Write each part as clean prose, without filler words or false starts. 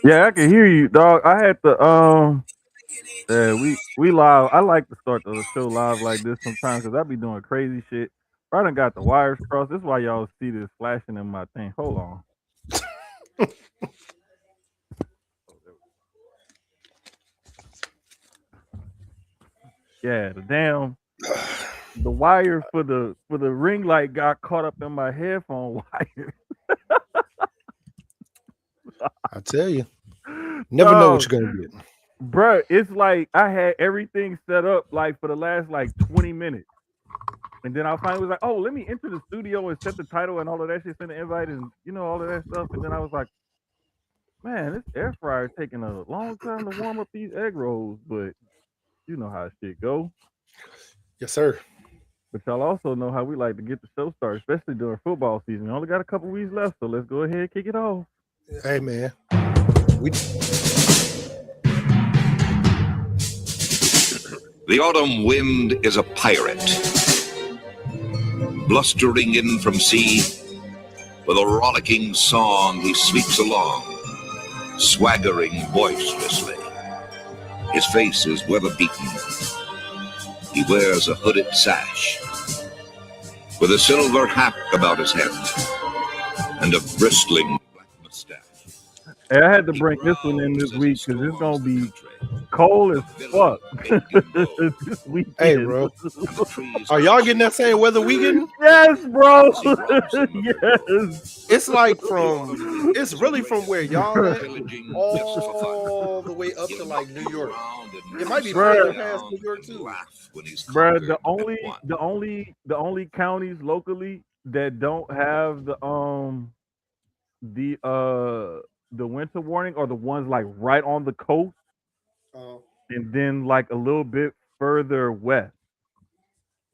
Yeah, I can hear you, dog. I had to yeah, we live. I like to start the show live like this sometimes because I be doing crazy shit. I done got the wires crossed. This is why y'all see this flashing in my thing. Hold on. Yeah, the wire for the ring light got caught up in my headphone wire. I tell you, never know what Dog, you're gonna get. bruh, it's like I had everything set up like for the last like 20 minutes. And then I finally was like, oh, let me enter the studio and set the title and all of that shit, send the invite and all of that stuff. And then I was like, man, this air fryer is taking a long time to warm up these egg rolls, but you know how shit go. Yes, sir. But y'all also know how we like to get the show started, especially during football season. We only got a couple weeks left, so let's go ahead and kick it off. Hey, man. We The autumn wind is a pirate, blustering in from sea. With a rollicking song, he sweeps along, swaggering boisterously. His face is weather-beaten. He wears a hooded sash, with a silver hat about his head, and a bristling black mustache. Hey, I had to He bring this one in growls this as he week because it's storms gonna the be country, cold as villain fuck big and bold. this Hey, weekend. bro. The trees Are y'all getting that same weather we getting? Yes, bro. as he robs him of their gold. Yes. It's like The autumn from. wind It's is a really from where raider, y'all at, pillaging just for fun. all the way up to He'll like knock New you York. around and It might knock be you Bruh, further past down New York and too. laugh when he's bruh, the conquered and only won. the only counties locally that don't have the winter warning are the ones like right on the coast Oh, and then like a little bit further west.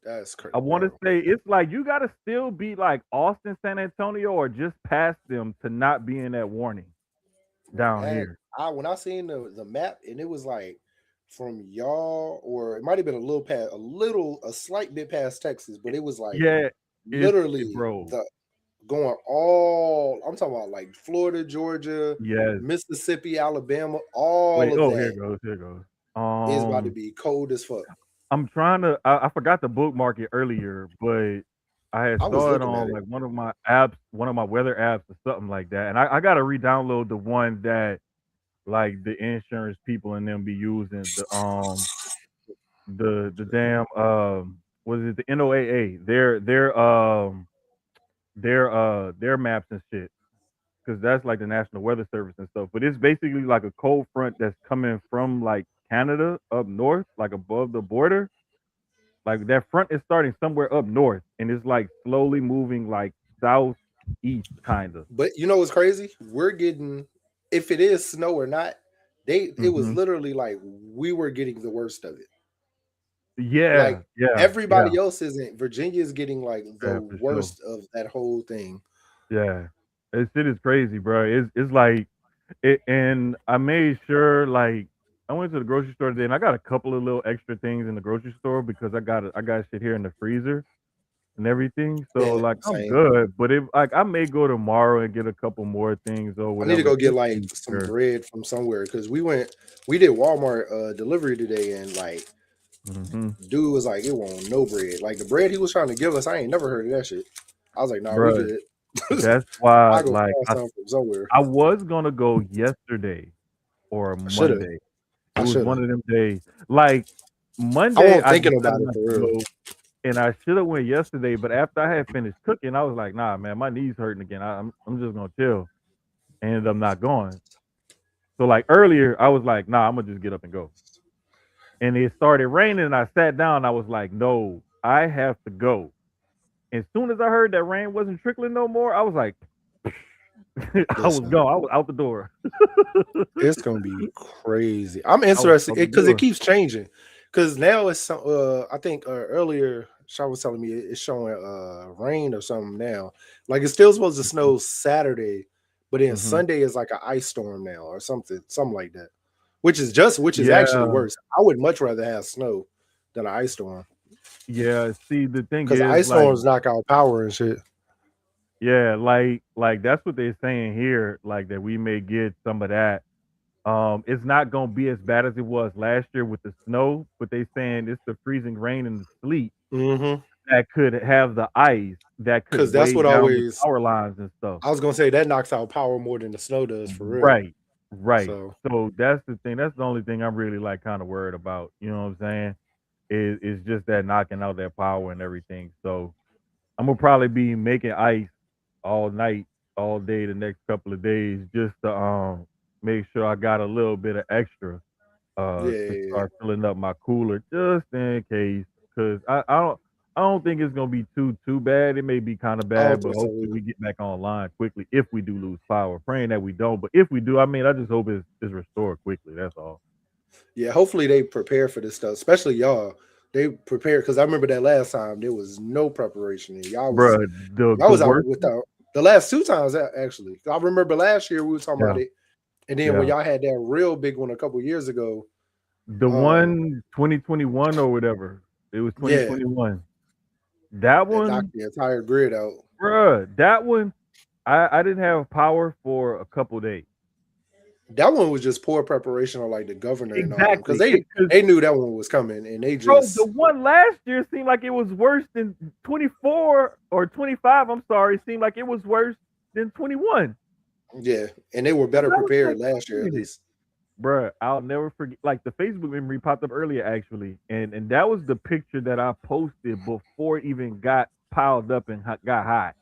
that's crazy, I want to bro. say it's like you got to still be like Austin, San Antonio, or just past them to not be in that warning Bro, down that here. I when I seen the map and it was like from y'all, or it might have been a little past, a slight bit past Texas, but it was like Yeah, literally bro. the going all. I'm talking about like Florida, Georgia, Yes. Mississippi, Alabama. All Wait. of Oh, here that it goes. Here it goes. is about to be cold as fuck. I'm trying to. I forgot to bookmark it earlier, but I had I was saw it looking at on it. like one of my apps, one of my weather apps, or something like that. And I got to re-download the one that like the insurance people and them be using the damn what is it, the NOAA, their maps and shit, because that's like the National Weather Service and stuff. But it's basically like a cold front that's coming from like Canada up north, like above the border. Like that front is starting somewhere up north and it's like slowly moving like southeast kind of. But you know what's crazy? We're getting, if it is snow or not, it was Hmm. literally like we were getting the worst of it. Yeah, Like yeah, yeah, everybody else isn't. Virginia is getting like the yeah, for sure. worst of that whole thing. Yeah, it shit is crazy, bro. It's like it, and I made sure like I went to the grocery store today and I got a couple of little extra things in the grocery store because I got shit here in the freezer and everything. So Yeah, like I'm same. good, but if like I may go tomorrow and get a couple more things or I need to whatever go get just to like be some sure. bread from somewhere because we did Walmart delivery today, and like Hmm. dude was like, it won't no bread. Like the bread he was trying to give us, I ain't never heard of that shit. I was like, nah, we Bro, good. that's why I go like find something from somewhere. I was gonna go yesterday or I should have. Monday. It I was should one have. of them days. Like I Monday, wasn't I thinking decided about it not for to real. go, and I should have went yesterday. But after I had finished cooking, I was like, "Nah, man, my knees hurting again. I'm just gonna chill." I ended up not going. So like earlier, I was like, "Nah, I'm gonna just get up and go." And it started raining, and I sat down. I was like, "No, I have to go." As soon as I heard that rain wasn't trickling no more, I was like, I was Listen, gone. I was out the door. it's gonna be crazy. I'm I was interested out the because it door. keeps changing. Because now it's some. I think earlier Shaw was telling me it's showing rain or something now. Like it's still supposed to snow Saturday, but then Hmm. Sunday is like an ice storm now or something like that. Which is actually Yeah, worse. I would much rather have snow than an ice storm yeah. See, the thing because is, ice like, storms knock out power and shit. yeah, like that's what they're saying here, like that we may get some of that. It's not gonna be as bad as it was last year with the snow, but they saying it's the freezing rain and the sleet Mm-hmm. that could have the ice that Because could that's weigh what down the always power lines and stuff. I was gonna say that knocks out power more than the snow does for real. Right, right. So So that's the thing. That's the only thing I'm really like kind of worried about. You know what I'm saying? Is just that knocking out that power and everything. So I'm gonna probably be making ice all night, all day the next couple of days just to make sure I got a little bit of extra to yeah, start filling up my cooler just in case. Cause I don't think it's gonna be too bad. It may be kind of I don't bad, but think so hopefully either. we get back online quickly if we do lose power. Praying that we don't, but if we do, I mean, I just hope it's restored quickly. That's all. Yeah, hopefully they prepare for this stuff, especially y'all. They prepared because I remember that last time there was no preparation and Bruh, y'all the was out worst. without the last two times actually. I remember last year we were talking about Yeah, it, and then when yeah. y'all had that real big one a couple years ago, The um, one 2021 or whatever. It was yeah, 2021. That that knocked one, the entire grid out. bruh, that one, I didn't have power for a couple days. That one was just poor preparation on like the governor and all them because Exactly. Because they knew that one was coming and they bro, the just one last year seemed like it was worse than 24 or 25. I'm sorry, seemed like it was worse than 21. yeah, and they were And better I was like, prepared last wait a year at minute, least. bruh. I'll never forget. Like the Facebook memory popped up earlier, actually, and that was the picture that I posted before it even got piled up and got hot.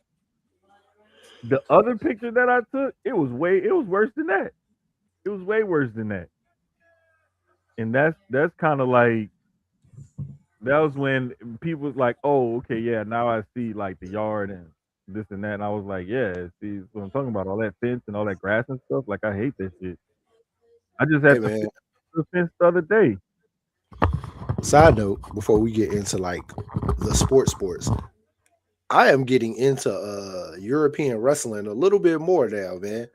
The other picture that I took, it was worse than that. It was way worse than that. And that's kind of like that was when people was like, "Oh, okay, yeah, now I see like the yard and this and that." And I was like, "Yeah, see what I'm talking about, all that fence and all that grass and stuff. Like I hate that shit. I just Hey had to man, fix the fence the other day." side note before we get into like the sports, I am getting into European wrestling a little bit more now, man.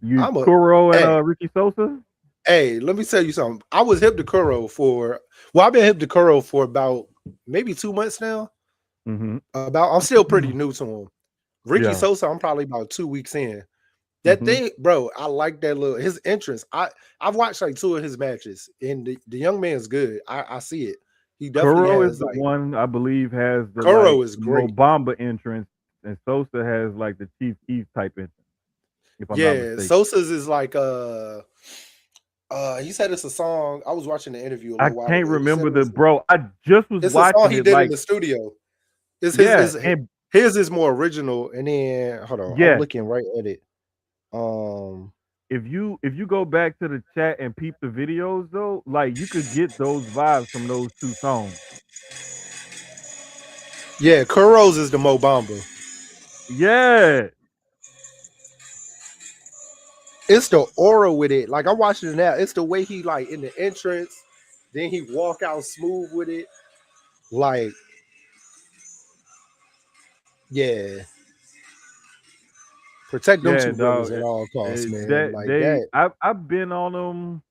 You I'm a Kuro and hey, Ricky Sosa. hey, let me tell you something. I was hip to Kuro for I've been hip to Kuro for about maybe 2 months now. Mm-hmm. About I'm still pretty new to him. Ricky Yeah. Sosa, I'm probably about 2 weeks in. That Mm-hmm. thing, bro, I like that little his entrance. I've watched like two of his matches, and the young man's good. I see it. He definitely Kuro is has the like one I believe has the like Kuro is Mo great. Bamba entrance, and Sosa has like the Chief Keef type entrance, if I'm not Yeah, mistaken. Sosa's is like he said it's a song. I was watching the interview a I little while can't ago. He said remember it the was bro. I just was it's a song watching he it did in like the studio. It's yeah, and his is more original. And then hold on, I'm yes, looking right at it. Um if you go back to the chat and peep the videos though, like you could get those vibes from those two songs. yeah, Kuro's is the Mo Bamba. Yeah, It's the aura with it. Like I'm watching it now. It's the way he like in the entrance, then he walk out smooth with it. Like, yeah, protect them yeah, two brothers dog. at all costs, man. That Like they, that. I've been on them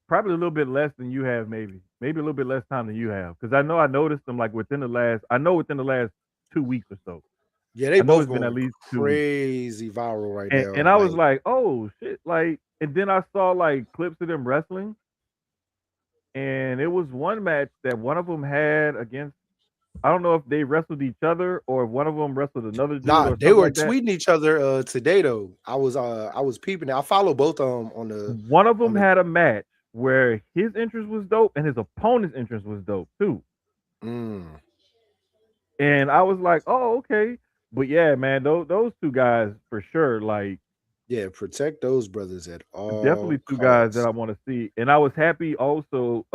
probably a little bit less than you have, maybe a little bit less time than you have, because I know I noticed them like within the last 2 weeks or so. Yeah, they I know both it's been at going least 2 weeks. crazy viral right And now. I was Like, like, oh shit, like, and then I saw like clips of them wrestling, and it was one match that one of them had against. I don't know if they wrestled each other or if one of them wrestled another dude nah, or they something were like that. tweeting each other today though. I was peeping it. I follow both of them One of on them the had a match where his entrance was dope and his opponent's entrance was dope too. mm, And I was like, oh okay, but yeah, man, those two guys for sure, like yeah, protect those brothers at definitely all two guys that costs. I want to see. And I was happy also.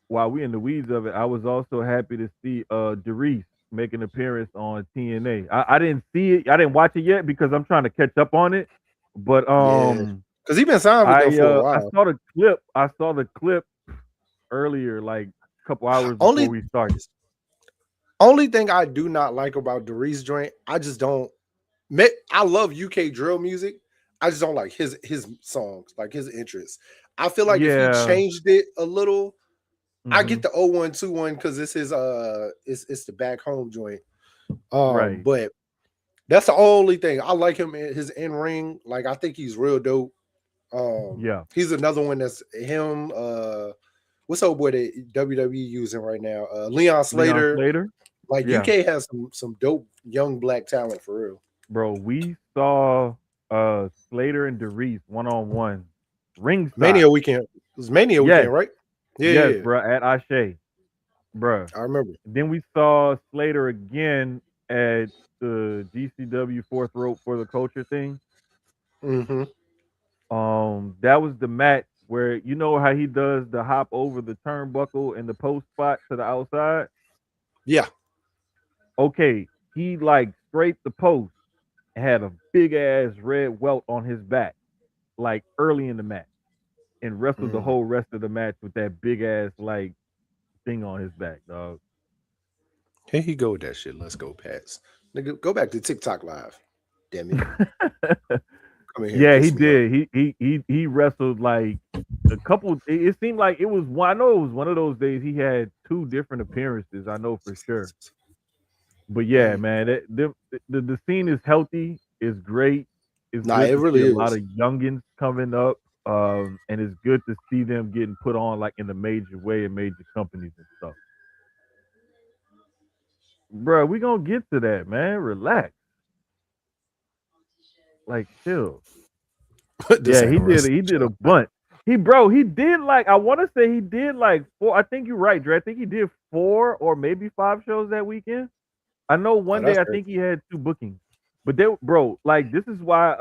While we in the weeds of it, I was also happy to see Darius make an appearance on TNA. I didn't see it, I didn't watch it yet because I'm trying to catch up on it. But Yeah. Because he been signed with them for a I while. saw the clip. I saw the clip earlier, like a couple hours before Only we started. only thing I do not like about Darius joint, I just don't. I love UK drill music. I just don't like his songs, like his interests. I feel like if he Yeah. changed it a little, I Hmm. get the 0121 because this is it's the back home joint. Right. But that's the only thing I like him in his in ring. Like I think he's real dope. Yeah. He's another one that's him. What's old boy that WWE using right now? Leon Leon Slater. Slater. Like Yeah. UK has some dope young black talent for real. Bro, we saw Slater and Derice one-on-one Mania ringside. weekend. It was Mania Yes. weekend, right? Yeah, Yes, yeah, yeah. bro, at Ashe. Bruh. I remember. Then we saw Slater again at the GCW Fourth Rope for the Culture thing. Mm-hmm. That was the match where you know how he does the hop over the turnbuckle and the post spot to the outside. Yeah. Okay, he like scraped the post and had a big ass red welt on his back, like early in the match, and wrestled the Mm. whole rest of the match with that big ass like thing on his back, dog. Here he go with that shit. Let's go, Pats. Nigga, go back to TikTok live. Damn it. Come in here and Yeah, he piss me off. did. He wrestled like a couple. It seemed like it was one. I know it was one of those days. He had two different appearances. I know for sure. But yeah, Damn. man, the scene is healthy. It's great. It's Nah, good it to see really a lot is. of youngins coming up. And it's good to see them getting put on like in a major way in major companies and stuff. Bro, we gonna get to that, man. Relax. Like chill. This Yeah, ain't a wrestling he did show. a bunch. He did like I want to say he did like four. I think you're right, Dre. I think he did four or maybe five shows that weekend. I know Oh, one day that's I crazy. think he had two bookings. But they bro, like this is why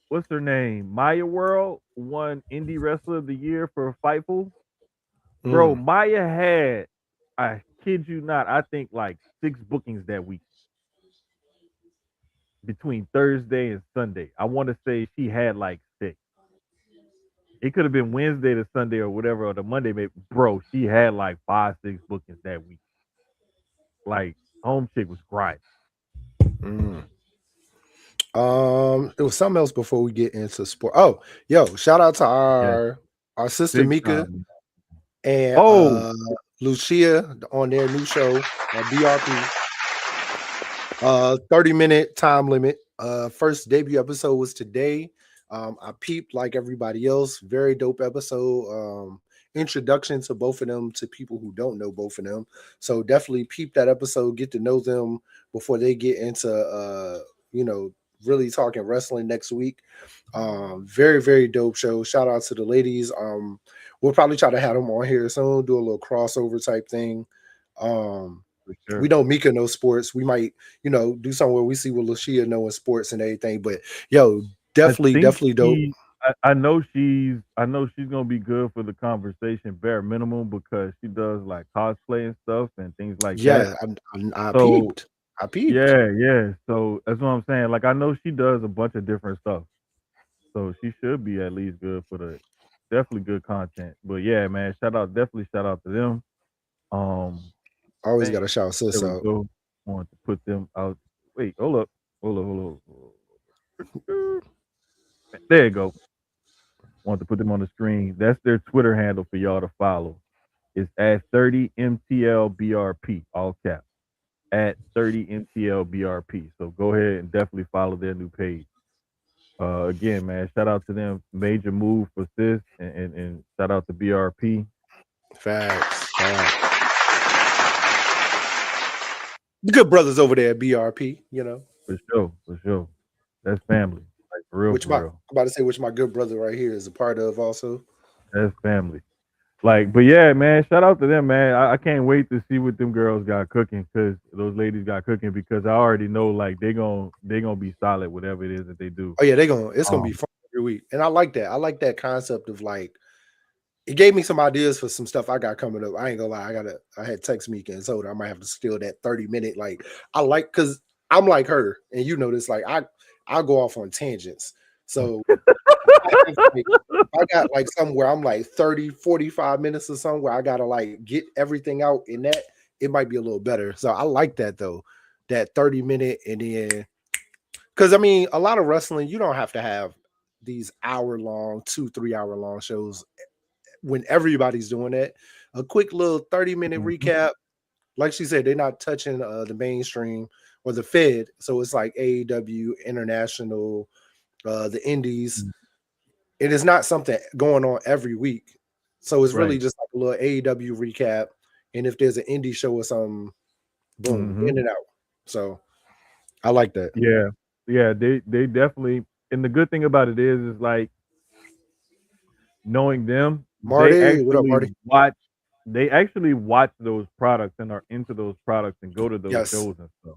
what's her name? Maya World won Indie Wrestler of the Year for Fightful. Bro, Mm. Maya had, I kid you not, I think like six bookings that week between Thursday and Sunday. I want to say she had like six. It could have been Wednesday to Sunday or whatever, or the Monday. Maybe. Bro, she had like five, six bookings that week. Like, home chick was grinding. Mm. It was something else before we get into sport. Oh, yo, shout out to Yeah, our sister big Mika time. and Oh, Lucia on their new show, BRP. 30-minute time limit. First debut episode was today. I peeped like everybody else. Very dope episode. Introduction to both of them to people who don't know both of them. So definitely peep that episode, get to know them before they get into you know, really talking wrestling next week. Very, very dope show. Shout out to the ladies. We'll probably try to have them on here soon, do a little crossover type thing. Um, for we sure. know Mika knows sports. We might, do somewhere we see what Lucia know in sports and everything. But yo, I think definitely dope. I know she's gonna be good for the conversation, bare minimum, because she does like cosplay and stuff and things like that. Yeah, I So peeped. I peeped. yeah, yeah. So that's what I'm saying. Like I know she does a bunch of different stuff. So she should be at least good for the definitely good content. But yeah, man, definitely shout out to them. Um, Always got dang, to shout there sis we out. go. Want to put them out. Wait, hold up. There you go. Want to put them on the screen. That's their Twitter handle for y'all to follow. It's at 30MTLBRP, all caps. At 30MTLBRP. So go ahead and definitely follow their new page. Again, man, shout out to them. Major move for sis and shout out to BRP. Facts. Facts. The good brothers over there at BRP, For sure, for sure. That's family. Like for real, which for my I'm real. about to say which my good brother right here is a part of also. That's family. Like, but yeah, man, shout out to them, man. I can't wait to see what them girls got cooking because those ladies got cooking because I already know like they gonna be solid whatever it is that they do. Oh yeah, it's gonna be Um, fun every week. And I like that. I like that concept of like it gave me some ideas for some stuff I got coming up. I ain't gonna lie, I had text Mika and told her I might have to steal that 30-minute. Like I like because I'm like her, and you know this, like I go off on tangents. So I have like I got like somewhere I'm like 30, 45 minutes or somewhere. I gotta like get everything out in that. It might be a little better. So I like that though. That 30-minute and then because I mean a lot of wrestling, you don't have to have these hour long, 2-3 hour long shows when everybody's doing that. A quick little 30-minute mhm. recap. Like she said, they're not touching the mainstream or the Fed. So it's like AEW, International, the indies. Mm. It is not something going on every week. So it's really Right. just like a little AEW recap. And if there's an indie show or something, boom, Hmm. in and out. So I like that. Yeah. Yeah. They definitely. And the good thing about it is like knowing them, Marty, what up, Marty? they actually watch those products and are into those products and go to those Yes, shows and stuff.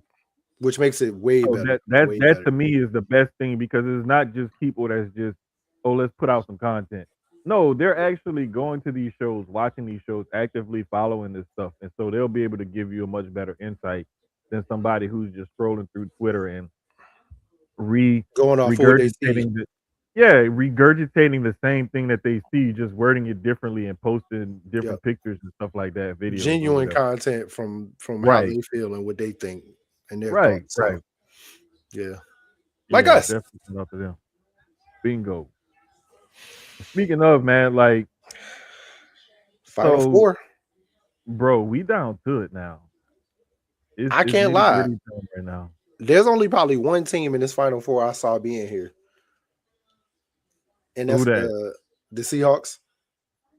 which makes it way So better. that Way that better. to me is the best thing because it's not just people that's just, oh, let's put out some content. No, they're actually going to these shows, watching these shows, actively following this stuff, and so they'll be able to give you a much better insight than somebody who's just scrolling through Twitter and re Going off of what they see. regurgitating the yeah, regurgitating the same thing that they see, just wording it differently and posting Yep. different pictures and stuff like that, videos or Genuine whatever. content from how Right, they feel and what they think and their right, thoughts. So right. yeah. Like Yeah, us. definitely shout out to them. Bingo. Speaking of, man, like, Final so, four. bro, we down to it now. I It's can't nitty lie. gritty time right now. There's only probably one team in this final four I saw being here, and Who that's that? the Seahawks.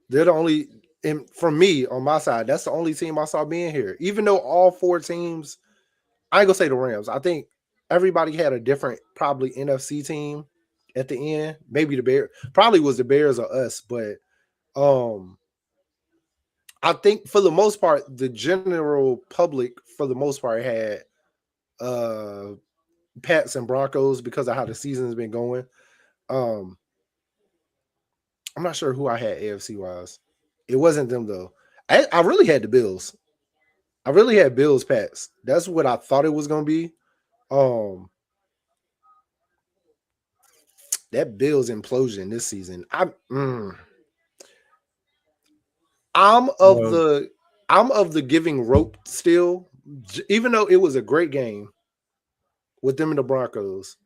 They're the only, and from me on my side, that's the only team I saw being here. Even though all four teams, I ain't gonna say the Rams. I think everybody had a different, probably NFC team at the end. Maybe the Bears, probably was the Bears or us, but um, I think for the most part, the general public for the most part had uh Pats and Broncos because of how the season's been going. Um, I'm not sure who I had AFC wise. It wasn't them though. I really had the Bills. I really had Bills Pats. That's what I thought it was gonna be. Um, that Bills implosion this season. I'm of Well, the I'm of the giving rope still, even though it was a great game with them and the Broncos.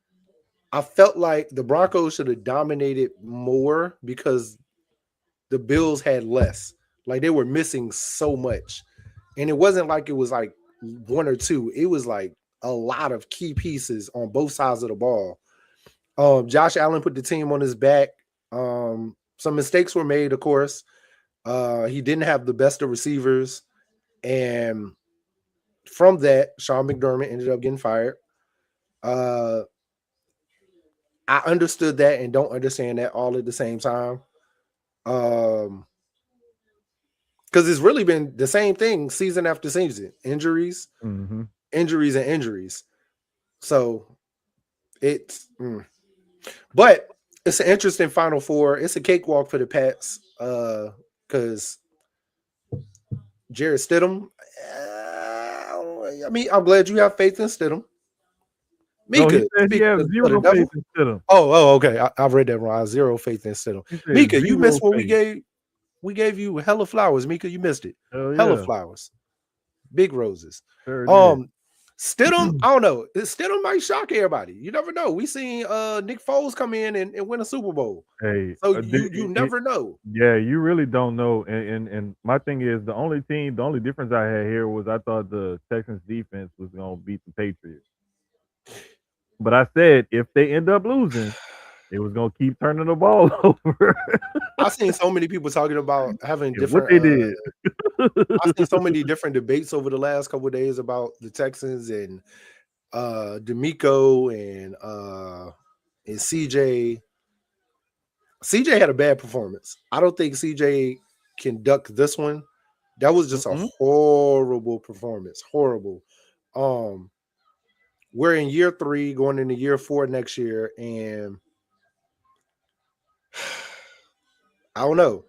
I felt like the Broncos should have dominated more because the Bills had less. Like they were missing so much. And it wasn't like it was like one or two. It was like a lot of key pieces on both sides of the ball. Josh Allen put the team on his back. Some mistakes were made, of course. He didn't have the best of receivers. And from that, Sean McDermott ended up getting fired. Uh, I understood that and don't understand that all at the same time. Because it's really been the same thing season after season. Injuries, mm-hmm. injuries, and injuries. So it's but it's an interesting final four. It's a cakewalk for the Pats. Because Jared Stidham, I mean, I'm glad you have faith in Stidham. No, he Mika, said he speaking has of zero the devil. faith in Stidham. Okay. I've read that wrong. Zero faith in Stidham. He said Mika, you zero missed what faith. we gave you hella flowers. Mika, you missed it. Hell Hella yeah. flowers. Big roses. Sure did. Stidham, I don't know. Stidham might shock everybody. You never know. We seen Nick Foles come in and win a Super Bowl. Hey, So you never know. yeah, you really don't know. And my thing is the only difference I had here was I thought the Texans defense was gonna beat the Patriots. But I said if they end up losing, it was gonna keep turning the ball over. I've seen so many people talking about having And what different they did. I've seen so many different debates over the last couple of days about the Texans and D'Amico and CJ. CJ had a bad performance. I don't think CJ can duck this one. That was just a horrible performance. Horrible. We're in year 3, going into year 4 next year, and I don't know.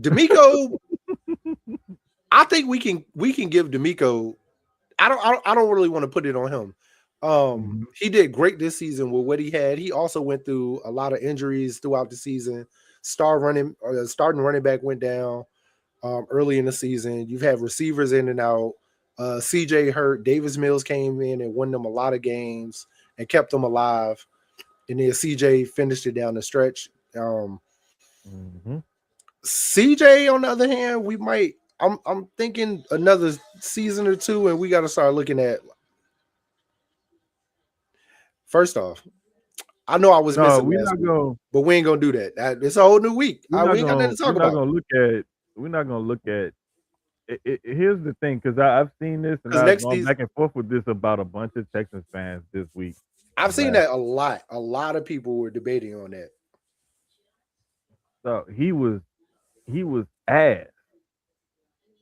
D'Amico, I think we can give D'Amico. I don't really want to put it on him. He did great this season with what he had. He also went through a lot of injuries throughout the season. Starting running back went down early in the season. You've had receivers in and out. CJ hurt. Davis Mills came in and won them a lot of games and kept them alive. And then CJ finished it down the stretch. CJ, on the other hand, we might. I'm thinking another season or two, and we got to start looking at. First off, I know I was No, missing we're last not week, gonna but we ain't gonna do that. It's a whole new week. we're not We ain't got gonna nothing to we're talk not about gonna look at we're not gonna look at here's the thing, because I've seen this and because I've next gone season back and forth with this about a bunch of Texans fans this week. I've seen Last that a lot. A lot of people were debating on that. so he was ass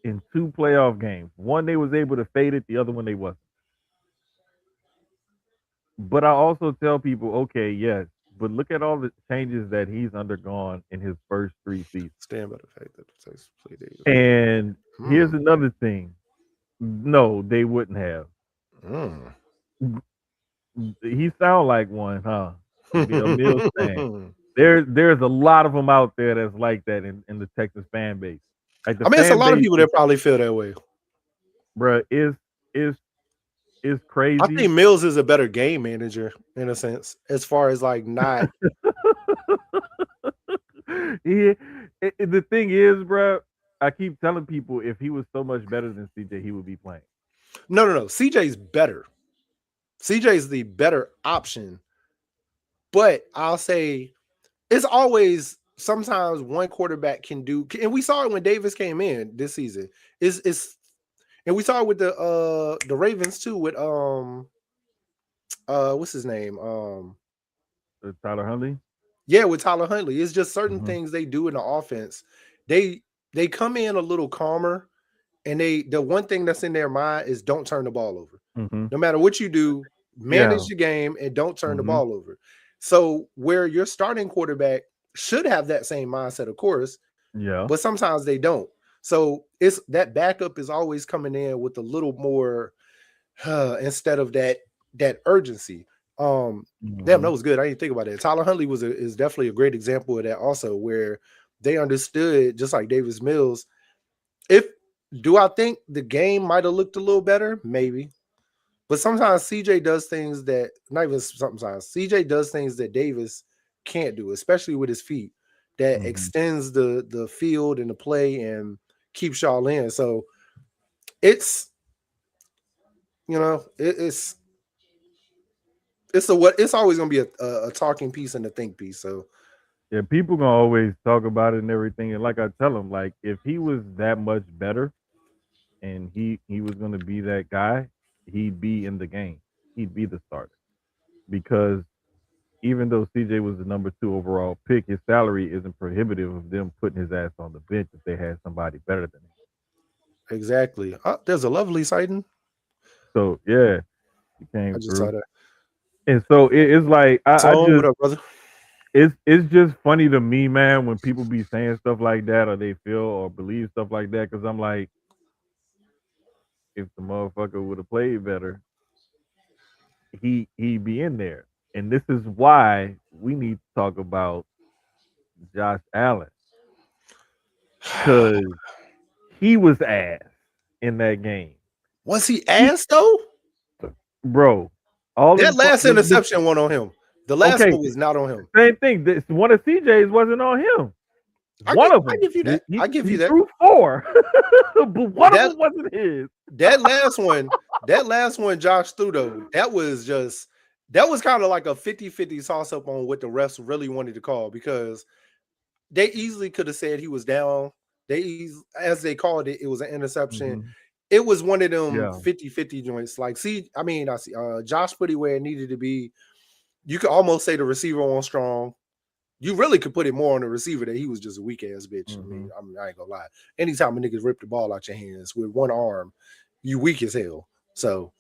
in 2 playoff games. One they was able to fade it, the other one they wasn't. But I also tell people, okay, yes, but look at all the changes that he's undergone in his first 3 seasons. Stand by the fact that the Texas play days. And here's another thing. No, they wouldn't have. He sound like one, huh? Be a Mills fan. There's a lot of them out there that's like that in the Texas fan base. Like the I mean, it's a fan lot of base, people that probably feel that way. bruh, is I crazy. think Mills is a better game manager in a sense, as far as like not. Yeah, the thing is, bruh, I keep telling people if he was so much better than CJ, he would be playing. No. CJ's better. CJ's the better option. But I'll say it's always sometimes one quarterback can do, and we saw it when Davis came in this season. It's and we saw it with the Ravens too with what's his name? Tyler Huntley. Yeah, with Tyler Huntley. It's just certain Mhm. things they do in the offense. They come in a little calmer, and the one thing that's in their mind is don't turn the ball over. Mhm. No matter what you do, manage Yeah. the game and don't turn the Mhm. ball over. So where your starting quarterback should have that same mindset, of course, Yeah. but sometimes they don't. So it's that backup is always coming in with a little more instead of that urgency. Damn, that Mhm. was good. I didn't think about that. Tyler Huntley is definitely a great example of that also, where they understood, just like Davis Mills. If do I think the game might have looked a little better? Maybe. But sometimes CJ does things that not even sometimes CJ does things that Davis can't do, especially with his feet, that Mhm. extends the field and the play and keeps y'all in. So it's it's always gonna be a talking piece and a think piece. So Yeah, people gonna always talk about it and everything. And like I tell them, like if he was that much better and he was gonna be that guy, he'd be in the game. He'd be the starter. Because even though CJ was the number 2 overall pick, his salary isn't prohibitive of them putting his ass on the bench if they had somebody better than him. exactly. There's a lovely sighting. So yeah, he I came just saw through. that. And so it's like I So what just up, brother? it's just funny to me, man, when people be saying stuff like that or they feel or believe stuff like that, because I'm like, if the motherfucker would have played better, he'd be in there. And this is why we need to talk about Josh Allen, because he was ass in that game. Was he He, ass though? bro, all That them last interception went on him. The last okay, one was not on him. same thing. This one of CJ's wasn't on him. One of I them. give you that. I give you He that. threw 4, but one of That them wasn't his. that last one Josh threw though, that was kind of like a 50-50 toss up on what the refs really wanted to call, because they easily could have said he was down. As they called it, it was an interception. Mhm. It was one of them Yeah. 50-50 joints. Like, I see Josh put it where it needed to be. You could almost say the receiver on strong. You really could put it more on the receiver that he was just a weak ass bitch. Mhm. I ain't gonna lie. Anytime a nigga rip the ball out your hands with one arm, you weak as hell. So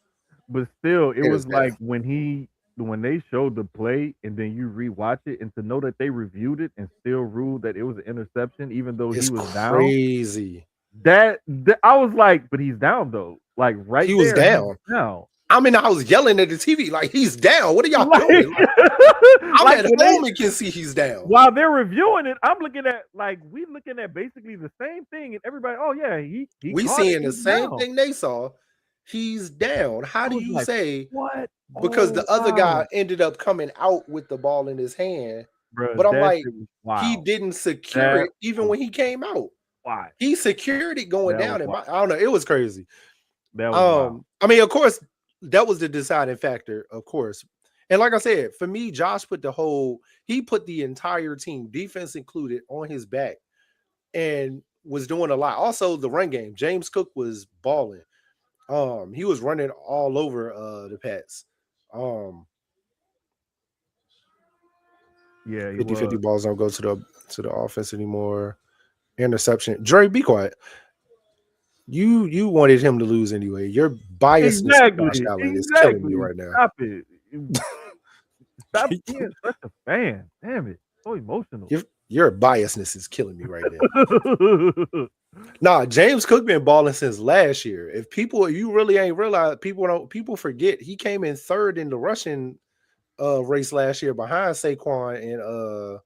But still, it there's was that. like when they showed the play and then you rewatch it and to know that they reviewed it and still ruled that it was an interception, even though he It's was down. crazy. That I was like, but he's down though. Like He right was there, he's down. down. I mean, I was yelling at the TV like, he's down. What are y'all Like, doing? Like, I'm like at when home and can see he's down. while they're reviewing it, I'm looking at we looking at basically the same thing, and everybody, oh yeah, he We caught it, seeing the he's same down. thing they saw. He's down. How I do was you like, say? what? Because Oh the other guy wow, ended up coming out with the ball in his hand, bro, but I'm that like, shit was he wild. didn't secure That it even was when he came out. wild. He secured it going That was down. wild. I don't know. It was crazy. That was wild. I mean, of course, that was the deciding factor, of course. And like I said, for me, Josh put the entire team, defense included, on his back and was doing a lot. Also, the run game. James Cook was balling. He was running all over the Pats. Yeah, he 50-50 was. balls don't go to the offense anymore. Interception. Dre, be quiet. You wanted him to lose anyway. Your biasness to Josh Exactly. Allen is killing me Exactly. right now. Stop it. Stop being such a fan. Damn it. So emotional. Your biasness is killing me right now. Nah, James Cook been balling since last year. If you really ain't realized, people forget he came in third in the rushing race last year behind Saquon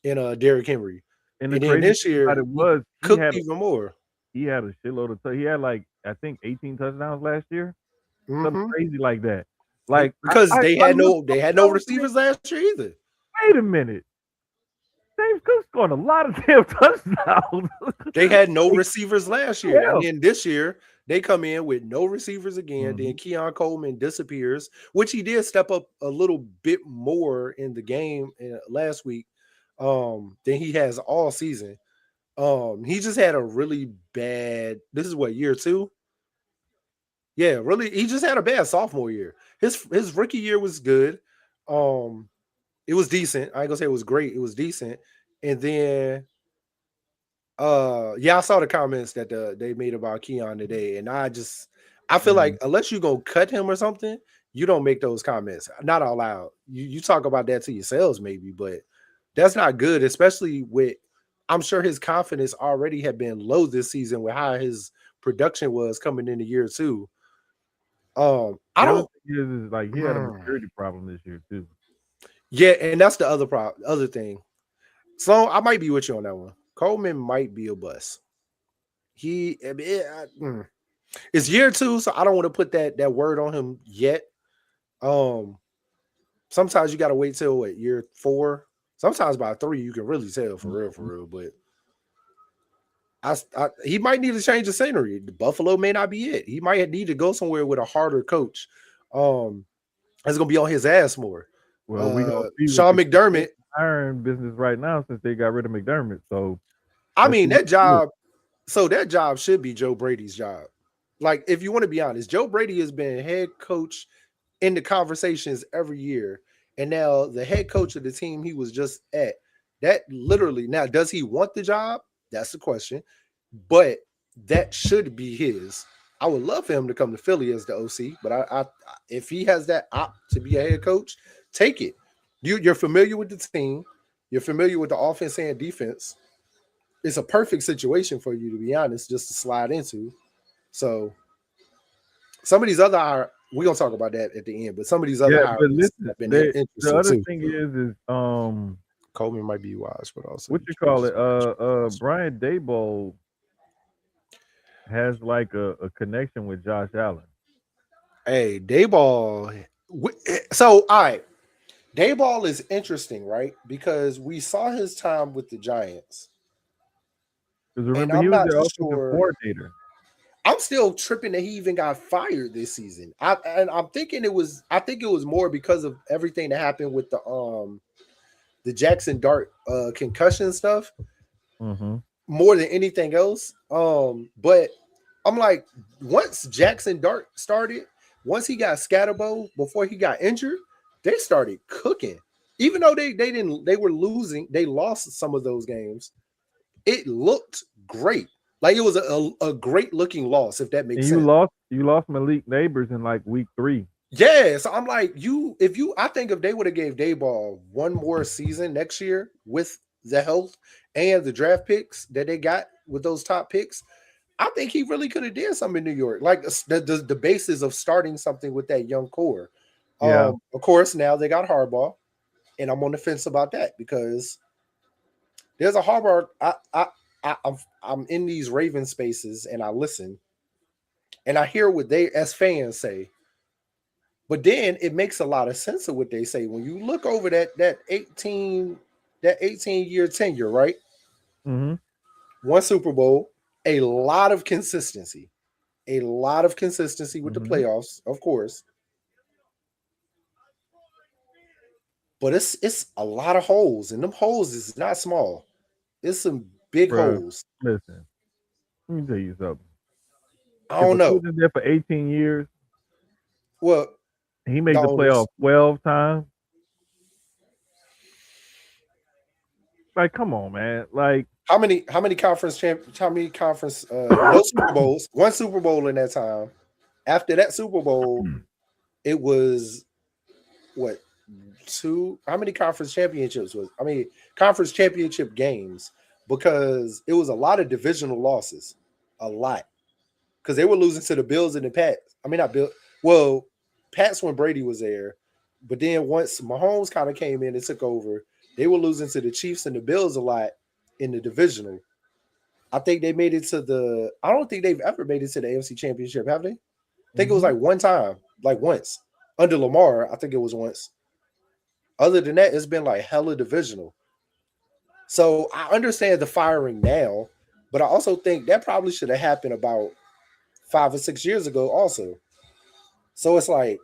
and Derrick Henry. And the And then crazy this thing about year it he was cooked even more. he had a shitload of he had like I think 18 touchdowns last year. Something Mm-hmm. crazy like that. Like Because they I had looked up no and receivers last year either. wait a minute. James Cook scored a lot of damn touchdowns. They had no receivers last year. Yeah. And then this year, they come in with no receivers again. Then Keon Coleman disappears, which he did step up a little bit more in the game last week than he has all season. He just had a really bad, this is what, year 2? Yeah, really, he just had a bad sophomore year. His rookie year was good. It was decent. I ain't gonna say it was great. It was decent. And then yeah, I saw the comments that they made about Keon today, and I feel like unless you go cut him or something, you don't make those comments. Not out loud. You talk about that to yourselves maybe, but that's not good, especially with I'm sure his confidence already had been low this season with how his production was coming into year 2. I don't is like he had a maturity problem this year too. Yeah, and that's the other thing. So I might be with you on that one. Coleman might be a bust. It's year 2, so I don't want to put that word on him yet. Sometimes you got to wait till year 4. Sometimes by 3 you can really tell for real. But he might need to change the scenery. Buffalo may not be it. He might need to go somewhere with a harder coach. That's gonna be on his ass more. Well, we gonna see Sean McDermott hiring business right now since they got rid of McDermott. So I mean that job. So that job should be Joe Brady's job. Like, if you want to be honest, Joe Brady has been head coach in the conversations every year. And now the head coach of the team he was just at, that literally, now, does he want the job? That's the question. But that should be his. I would love for him to come to Philly as the OC, but I if he has that opt to be a head coach, take it. You're familiar with the team. You're familiar with the offense and defense. It's a perfect situation for you, to be honest, just to slide into. So some of these other we're gonna talk about that at the end, but some of these other hires have been interesting the other too. thing is Coleman might be wise, but also what you call it? Brian Daboll has like a connection with Josh Allen. Hey, Daboll. So all right, Daboll is interesting, right? Because we saw his time with the Giants. Because remember, he was the offensive coordinator. I'm still tripping that he even got fired this season. I'm thinking I think it was more because of everything that happened with the Jackson Dart concussion stuff, more than anything else. But I'm like, once Jackson Dart started, once he got Scatterbo, before he got injured, they started cooking. Even though they were losing, they lost some of those games. It looked great. Like it was a great looking loss, if that makes sense. You lost Malik Neighbors in like week 3. Yeah, so I'm like, I think if they would have gave Daboll one more season next year with the health and the draft picks that they got with those top picks, I think he really could have did something in New York. Like the basis of starting something with that young core. Yeah. Of course, now they got Harbaugh, and I'm on the fence about that because there's a Harbaugh. I'm in these Raven spaces and I listen and I hear what they as fans say. But then it makes a lot of sense of what they say. When you look over that 18 year tenure, right? Mm-hmm. One Super Bowl, a lot of consistency with the playoffs, of course. but it's a lot of holes, and them holes is not small. It's some big Bro, holes. listen, let me tell you something. I If don't a coach know. is there for 18 years, Well, he the made the playoff owners. 12 times. Like, come on, man. Like, How many conference how many conference no Super Bowls, one Super Bowl in that time. After that Super Bowl, it was what two how many conference championships was I mean conference championship games, because it was a lot of divisional losses. A lot. Because they were losing to the Bills and the Pats. I mean not Bill well, Pats when Brady was there, but then once Mahomes kind of came in and took over, they were losing to the Chiefs and the Bills a lot in the divisional. I think they made it to the. I don't think they've ever made it to the AFC Championship, have they? I think it was mm-hmm. like one time, like once under Lamar. I think it was once. Other than that, it's been like hella divisional. So I understand the firing now, but I also think that probably should have happened about 5 or 6 years ago, also. So it's like,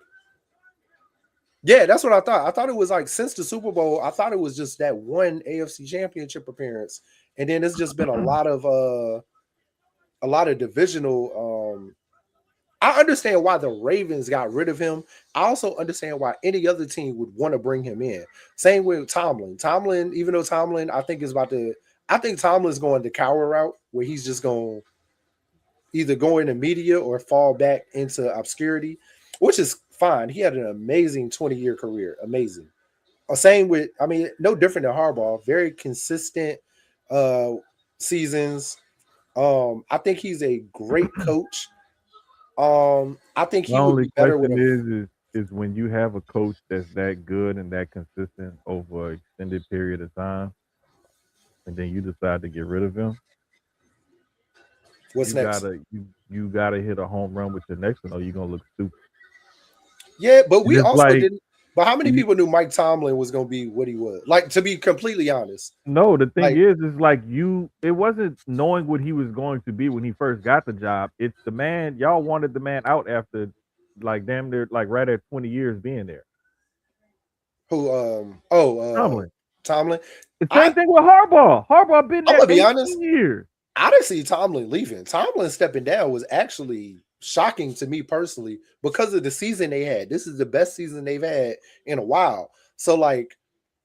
yeah, that's what I thought. I thought it was like since the Super Bowl, I thought it was just that one AFC Championship appearance, and then it's just been a lot of divisional. I understand why the Ravens got rid of him. I also understand why any other team would want to bring him in. Same with Tomlin. Tomlin, even though Tomlin, I think is about to. I think Tomlin's going the cower route where he's just going to either go into media or fall back into obscurity, which is fine. He had an amazing 20-year career. Amazing. Same with, I mean, no different than Harbaugh. Very consistent uh seasons. I think he's a great coach. I think My he would only be better with question a. is when you have a coach that's that good and that consistent over an extended period of time, and then you decide to get rid of him, What's next? you gotta hit a home run with your next one, or you're gonna look stupid. Yeah, but And we it's also like didn't. But how many you, people knew Mike Tomlin was going to be what he was? Like, to be completely honest, no, the thing like, is like it wasn't knowing what he was going to be when he first got the job. It's the man y'all wanted the man out after like damn near like right at 20 years being there. who? Tomlin. Tomlin. The same I thing with Harbaugh. Harbaugh been I'm there gonna be 18 honest. years. I didn't see Tomlin leaving. Tomlin stepping down was actually shocking to me personally because of the season they had. This is the best season they've had in a while. So like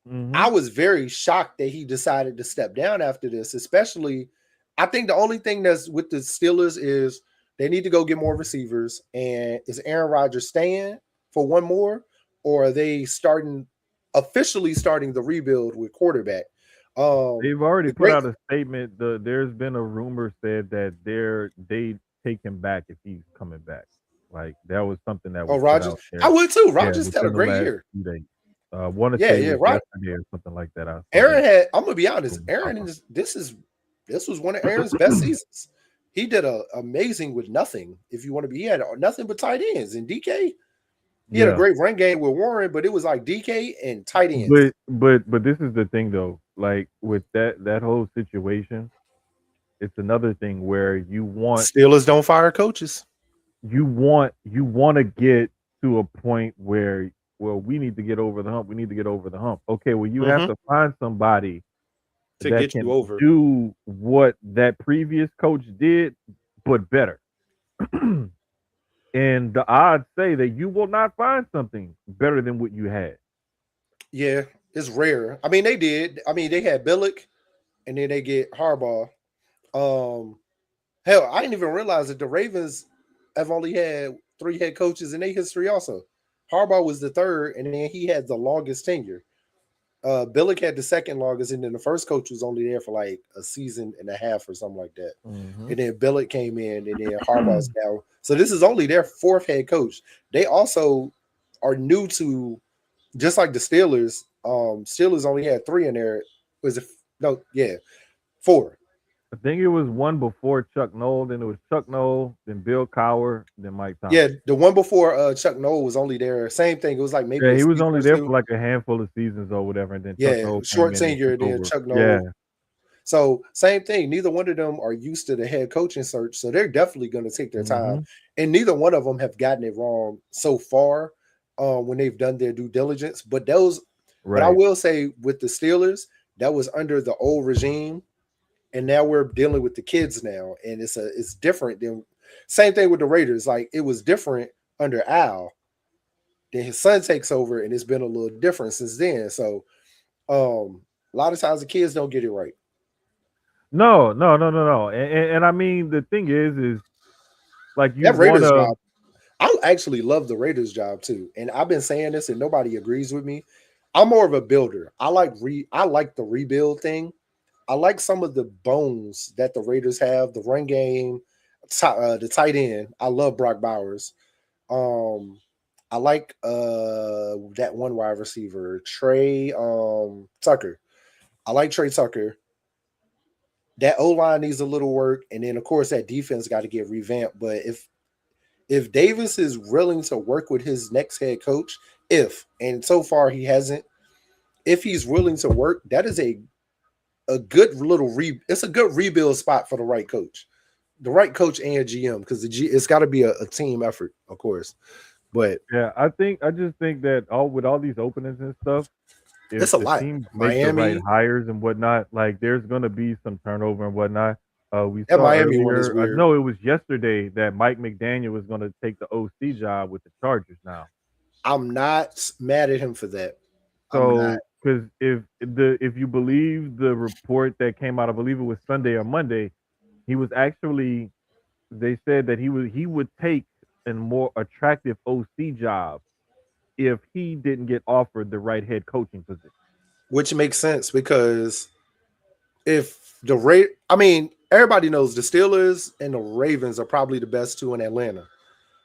Hmm. I was very shocked that he decided to step down after this, especially I think the only thing that's with the Steelers is they need to go get more receivers. And is Aaron Rodgers staying for one more, or are they officially starting the rebuild with quarterback? They've already The put great out a statement. There's been a rumor said that they take him back if he's coming back. Like that was something that Oh, was put Rodgers. out I there. would too. Yeah, Rodgers had a within the great last year. few days. Want to Yeah, say it yeah. was Right. yesterday or something like that. I saw Aaron that. had. I'm gonna be honest. Aaron is. This was one of Aaron's best seasons. He did amazing with nothing. If you want to be, he had nothing but tight ends. And DK, he had a Yeah, great run game with Warren, but it was like DK and tight ends. but this is the thing though. Like with that whole situation, it's another thing where Steelers don't fire coaches. you want to get to a point where well we need to get over the hump. We need to get over the hump. Okay, well you have Mm-hmm. to find somebody To that get you can over. do what that previous coach did, but better. And the odds say that you will not find something better than what you had. Yeah, it's rare. I mean, they did. I mean, they had Billick, and then they get Harbaugh. Um, Hell, I didn't even realize that the Ravens have only had 3 head coaches in their history. Also, Harbaugh was the third, and then he had the longest tenure. Billick had the second longest, and then the first coach was only there for like a season and a half or something like that. Mm-hmm. And then Billick came in, and then Harbaugh's now. So this is only their 4th head coach. They also are new to, just like the Steelers. Steelers only had 3 in there. Was it no? Yeah, 4. I think it was one before Chuck Noll, then it was Chuck Noll, then Bill Cowher, then Mike Yeah, Tomlin. the one before Chuck Noll was only there. Same thing. It was like maybe Yeah, a he was season only or there for two. like a handful of seasons or whatever, and then Chuck Yeah, Noll came short in and took tenure. Then over. Chuck Yeah. Noll. So same thing. Neither one of them are used to the head coaching search, so they're definitely going to take their time. Mm-hmm. And neither one of them have gotten it wrong so far when they've done their due diligence. But But I Right. will say with the Steelers, that was under the old regime, and now we're dealing with the kids now, and it's different than same thing with the Raiders. Like it was different under Al. Then his son takes over, and it's been a little different since then. So a lot of times the kids don't get it right. No, no, no, no, no. And I mean, the thing is like you That want Raiders to. job, I actually love the Raiders job too. And I've been saying this, and nobody agrees with me. I'm more of a builder. I like the rebuild thing. I like some of the bones that the Raiders have, the run game, the tight end. I love Brock Bowers. Um, I like that one wide receiver, Trey Tucker. I like Trey Tucker. That O line needs a little work, and then of course that defense got to get revamped. But if Davis is willing to work with his next head coach, if and so far he hasn't, if he's willing to work, that is a good little it's a good rebuild spot for the right coach and GM because it's got to be a team effort, of course. But Yeah, I just think that all with all these openings and stuff, if it's a the lot. teams make the right Miami, hires and whatnot, like there's gonna be some turnover and whatnot. We that saw Miami one is earlier, I weird. know it was yesterday that Mike McDaniel was gonna take the OC job with the Chargers now. I'm not mad at him for that. I'm not. So, because if you believe the report that came out, I believe it was Sunday or Monday, he was actually they said that he would take a more attractive OC job if he didn't get offered the right head coaching position. Which makes sense because if I mean, everybody knows the Steelers and the Ravens are probably the best two in Atlanta.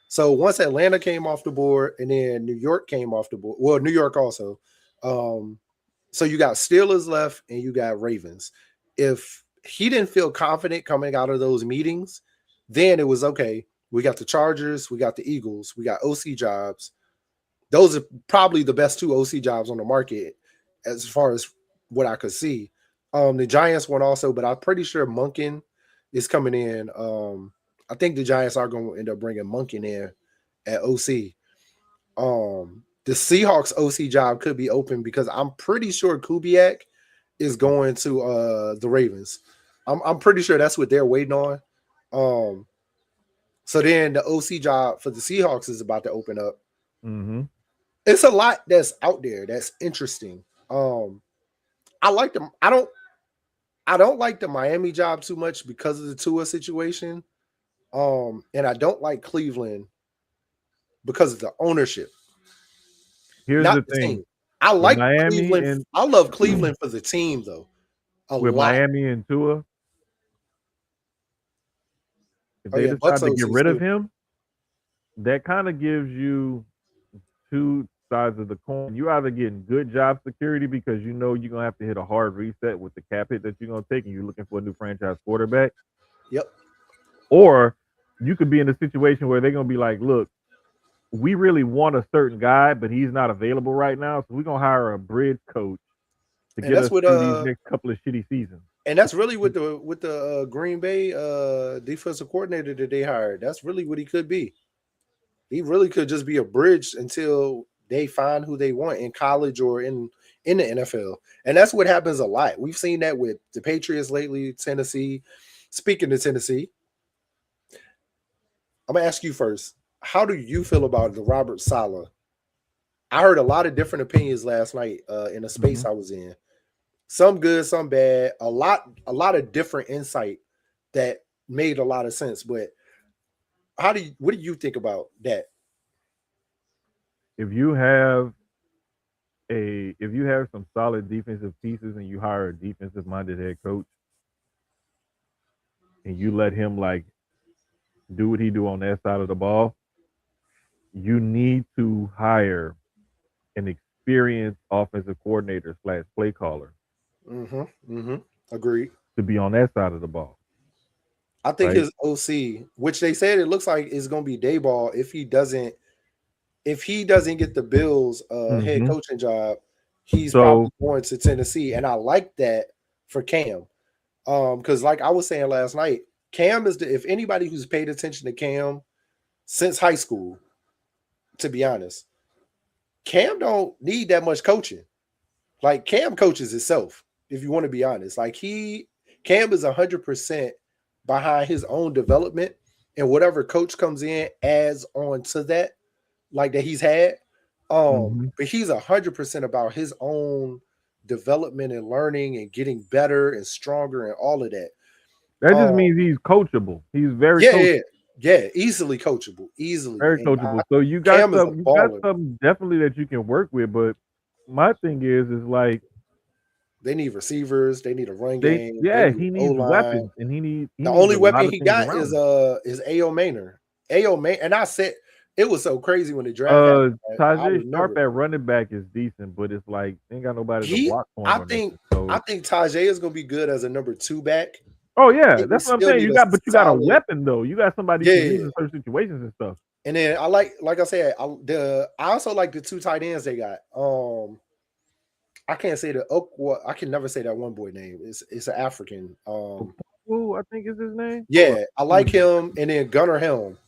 So once Atlanta came off the board and then New York came off the board, well, New York also. Um, so you got Steelers left and you got Ravens. If he didn't feel confident coming out of those meetings, then it was okay. We got the Chargers, we got the Eagles, we got OC jobs. Those are probably the best two OC jobs on the market as far as what I could see. The Giants one also, but I'm pretty sure Munkin is coming in. I think the Giants are going to end up bringing Munkin in at OC. The Seahawks OC job could be open because I'm pretty sure Kubiak is going to the Ravens. I'm pretty sure that's what they're waiting on. Um, so then the OC job for the Seahawks is about to open up. Mm-hmm. It's a lot that's out there that's interesting. I like them. I don't like the Miami job too much because of the Tua situation. And I don't like Cleveland because of the ownership, Here's not the the thing team. I with like Miami Cleveland. and I love Cleveland for the team though a with lot. Miami and Tua, if Oh they yeah, Bucks decide to get OCs rid of too. him, that kind of gives you two sides of the coin. You either getting good job security because you know you're gonna have to hit a hard reset with the cap hit that you're gonna take, and you're looking for a new franchise quarterback, Yep. or you could be in a situation where they're gonna be like, look, we really want a certain guy, but he's not available right now, so we're gonna hire a bridge coach to And get that's us what through these next couple of shitty seasons. and that's really with the Green Bay defensive coordinator that they hired. That's really what he could be. He really could just be a bridge until they find who they want in college or in the NFL. And that's what happens a lot. We've seen that with the Patriots lately, Tennessee. Speaking of Tennessee, I'm gonna ask you first. How do you feel about the Robert Saleh? I heard a lot of different opinions last night in a space Mm-hmm. I was in. Some good, some bad. A lot of different insight that made a lot of sense. But what do you think about that? If you have if you have some solid defensive pieces and you hire a defensive minded head coach and you let him like do what he do on that side of the ball, you need to hire an experienced offensive coordinator slash play caller Mm-hmm. Mm-hmm. Agreed. to be on that side of the ball, I think right? his OC, which they said it looks like is going to be Dayball if he doesn't get the Bills head Mm-hmm. coaching job, he's So probably going to Tennessee, and I like that for Cam. Because like I was saying last night, Cam is if anybody who's paid attention to Cam since high school, to be honest, Cam don't need that much coaching. Like Cam coaches himself, if you want to be honest. Like Cam is 100% behind his own development, and whatever coach comes in adds on to that, like that he's had. Mm-hmm. But he's 100% about his own development and learning and getting better and stronger and all of that. That just Um, means he's coachable. He's very yeah, coachable. yeah, yeah, easily coachable, easily. Very And coachable. So Cam is a you got baller. something definitely that you can work with. But my thing is like They need receivers. They need a run game. They need he O needs line. weapons and he The needs only a lot weapon of he things got around him. is A.O. Maynard. A.O. Maynard, and I said it was so crazy when the draft happened. I Tajay Sharp remember at running back is decent, but it's like ain't got nobody to he. block for him or nothing. I So think Tajay is gonna be good as a number two back. oh yeah, They that's what I'm still saying. need a But you got a solid, weapon though. You got somebody you can yeah. use in certain situations and stuff. And then like I said, I also like the two tight ends they got. I can't say the I can never say that one boy name. It's an African. Who I think is his name. Hold Yeah, I like him. And then Gunnar Helm.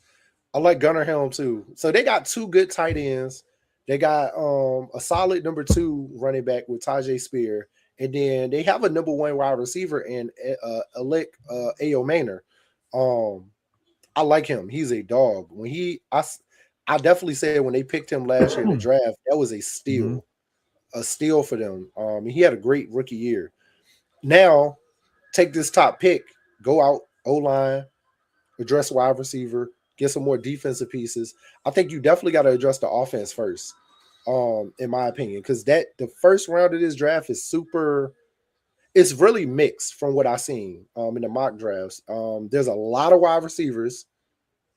I like Gunnar Helm too. So they got two good tight ends. They got a solid number two running back with Tajay Spear, and then they have a number one wide receiver in Alec Ao Maynard. Um, I like him. He's a dog. I definitely said when they picked him last year in the on. draft, that was Mm-hmm. a steal for them. He had a great rookie year. Now take this top pick, go out O line, address wide receiver, get some more defensive pieces. I think you definitely got to address the offense first, in my opinion, because the first round of this draft is super. It's really mixed from what I've seen in the mock drafts. There's a lot of wide receivers.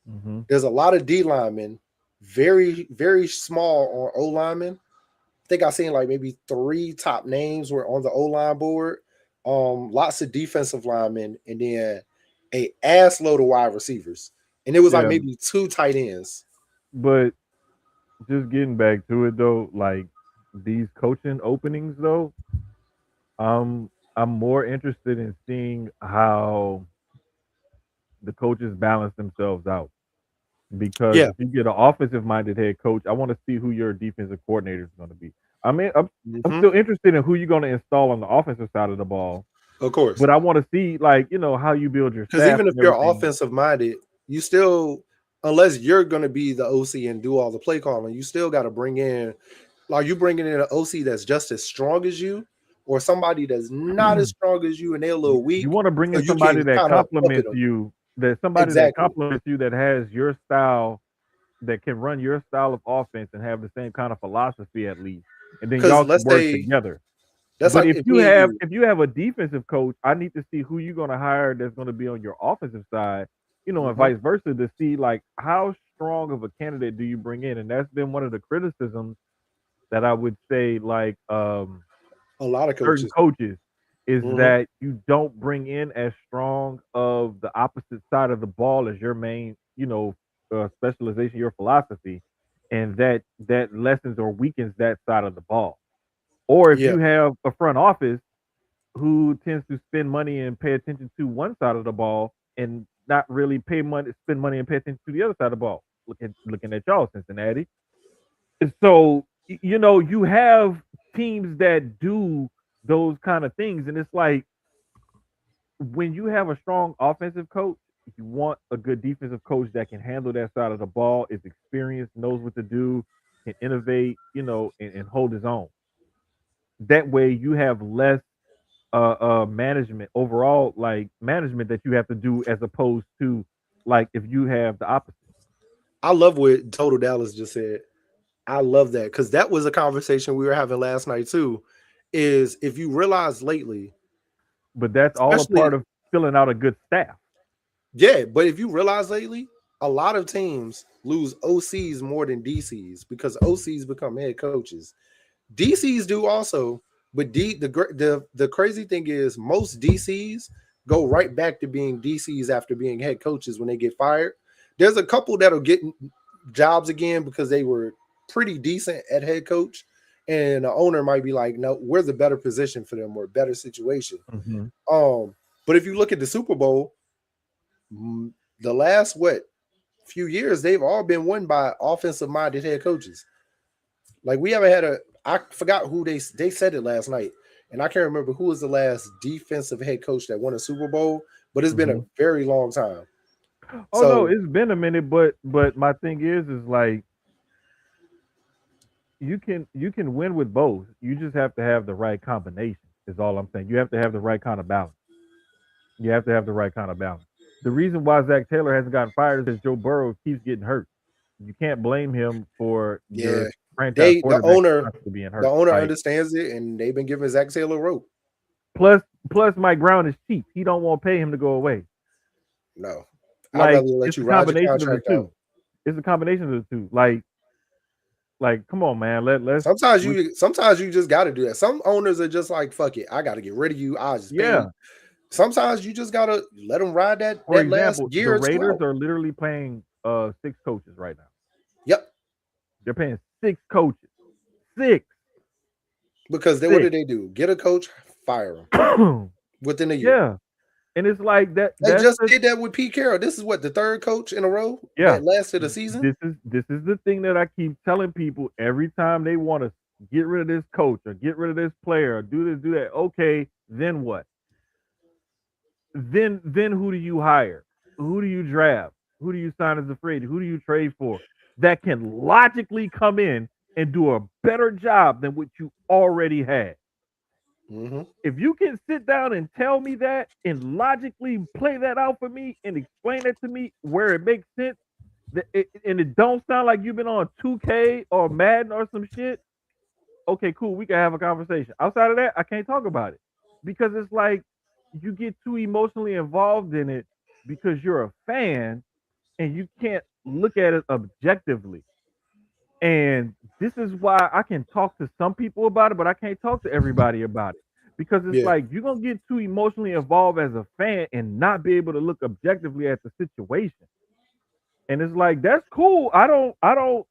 Mm-hmm. There's a lot of D linemen, very very small on O linemen. I think I seen like maybe three top names were on the O line board. Lots of defensive linemen, and then a ass load of wide receivers, and it was like Yeah, maybe two tight ends. but just getting back to it though, like these coaching openings though, I'm more interested in seeing how the coaches balance themselves out. Because Yeah, if you get an offensive minded head coach, I want to see who your defensive coordinator is going to be. I mean, I'm hmm still interested in who you're going to install on the offensive side of the ball, of course. but I want to see like how you build your Because staff even if and you're everything. offensive minded, you still, unless you're going to be the OC and do all the play calling, you still got to bring in, like you bringing in an OC that's just as strong as you, or somebody that's not as strong as you, and they're a little You weak, want to bring so in you somebody can that kind of puppet complements them. you, Exactly. that has your style, that can run your style of offense and have the same kind of philosophy at least, and then Because y'all can let's work say together. that's But like if me and you. if you have a defensive coach, I need to see who you're going to hire that's going to be on your offensive side, and Mhm. vice versa to see like how strong of a candidate do you bring in, and that's been one of the criticisms that I would say like A lot of certain coaches. coaches is Mhm. that you don't bring in as strong of the opposite side of the ball as your main, specialization, your philosophy, and that lessens or weakens that side of the ball. Or if Yeah, you have a front office who tends to spend money and pay attention to one side of the ball and not really spend money and pay attention to the other side of the ball. Looking at y'all, Cincinnati. So you have teams that do those kind of things, and it's like when you have a strong offensive coach, you want a good defensive coach that can handle that side of the ball, is experienced, knows what to do, can innovate, and hold his own. That way, you have less management overall, like management that you have to do as opposed to like if you have the opposite. I love what Total Dallas just said. I love that because that was a conversation we were having last night too. Is if you realize lately, But that's all a part especially of filling out a good staff. yeah, but if you realize lately, a lot of teams lose OCs more than DCs because OCs become head coaches. DCs do also, but the crazy thing is most DCs go right back to being DCs after being head coaches when they get fired. There's a couple that'll get jobs again because they were pretty decent at head coach, and the owner might be like, "No, we're the better position for them or a better situation." Hmm. Um, but if you look at the Super Bowl, the last few years they've all been won by offensive minded head coaches. Like we haven't had a I forgot who they said it last night, and I can't remember who was the last defensive head coach that won a Super Bowl, but it's been a Hmm. very long time. Oh no, So it's been a minute, but my thing is like you can win with both. You just have to have the right combination. Is all I'm saying. You have to have the right kind of balance. You have to have the right kind of balance. The reason why Zach Taylor hasn't gotten fired is because Joe Burrow keeps getting hurt. You can't blame him for yeah, your franchise they quarterback constantly being the hurt. owner Like understands it, and they've been giving Zach Taylor rope. plus plus Mike Brown is cheap. He don't want to pay him to go away. No, I'd Like rather let it's you a ride your combination of the contract out. two. It's a combination of the two. Like come on, man. Let's Sometimes you just got to do that. Some owners are just like, fuck it, I got to get rid of you. I'll just pay you. yeah. Sometimes you just gotta let them ride For that last example, the year or two Raiders out. are literally paying six coaches right now. Yep, They're paying six coaches. Six. because what Six. did they do? Get a coach, fire him within a year. Yeah. And it's like that They that's just the did that with Pete Carroll. This is what the third coach in a row yeah. that lasted a season. This is the thing that I keep telling people every time they want to get rid of this coach or get rid of this player or do this, do that. Okay, then what? Then who do you hire? Who do you draft? Who do you sign as a free agent? Who do you trade for that can logically come in and do a better job than what you already had? Hmm. If you can sit down and tell me that and logically play that out for me and explain it to me where it makes sense, and it don't sound like you've been on 2K or Madden or some shit, okay, cool, we can have a conversation. Outside of that, I can't talk about it because it's like you get too emotionally involved in it because you're a fan and you can't look at it objectively. And this is why I can talk to some people about it, but I can't talk to everybody about it. Because it's Yeah, like you're gonna get too emotionally involved as a fan and not be able to look objectively at the situation. And it's like that's cool. I don't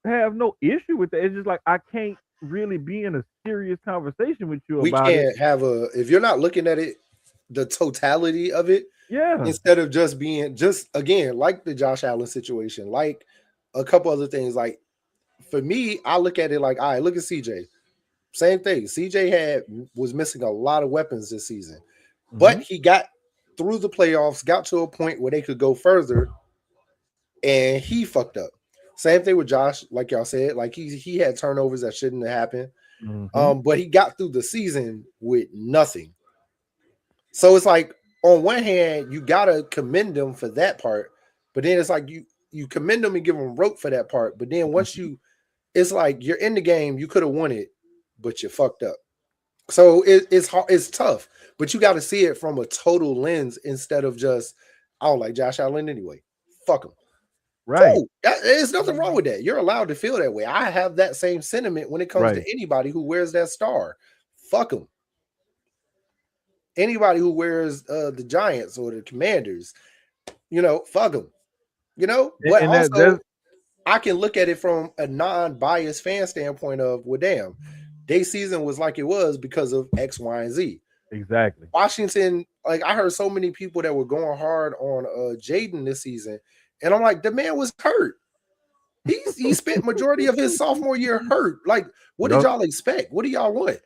have no issue with that. It's just like I can't really be in a serious conversation with you we about it. can't have a if you're not looking at it, the totality of it, Yeah. instead of just being just again like the Josh Allen situation, like a couple other things. Like for me, I look at it like, all right, look at CJ. Same thing. CJ was missing a lot of weapons this season, but Hmm. he got through the playoffs, got to a point where they could go further, and he fucked up. Same thing with Josh, like y'all said, like he had turnovers that shouldn't have happened. Hmm. But he got through the season with nothing. So it's like on one hand, you gotta commend them for that part, but then it's like you commend them and give them rope for that part. But then once Hmm. you, it's like you're in the game, you could have won it, but you fucked up. So it's hard, it's tough, but you got to see it from a total lens instead of just I don't like Josh Allen anyway. Fuck him. Right. Cool. There's nothing wrong with that. You're allowed to feel that way. I have that same sentiment when it comes to Right. anybody who wears that star. Fuck them. Anybody who wears the Giants or the Commanders, fuck them. And, But and that's also I can look at it from a non-biased fan standpoint of, well, damn, their season was like it was because of X, Y, and Z. exactly. Washington, like I heard so many people that were going hard on Jaden this season, and I'm like, the man was hurt. He spent majority of his sophomore year hurt. Like, what did Yup. y'all expect? What do y'all want?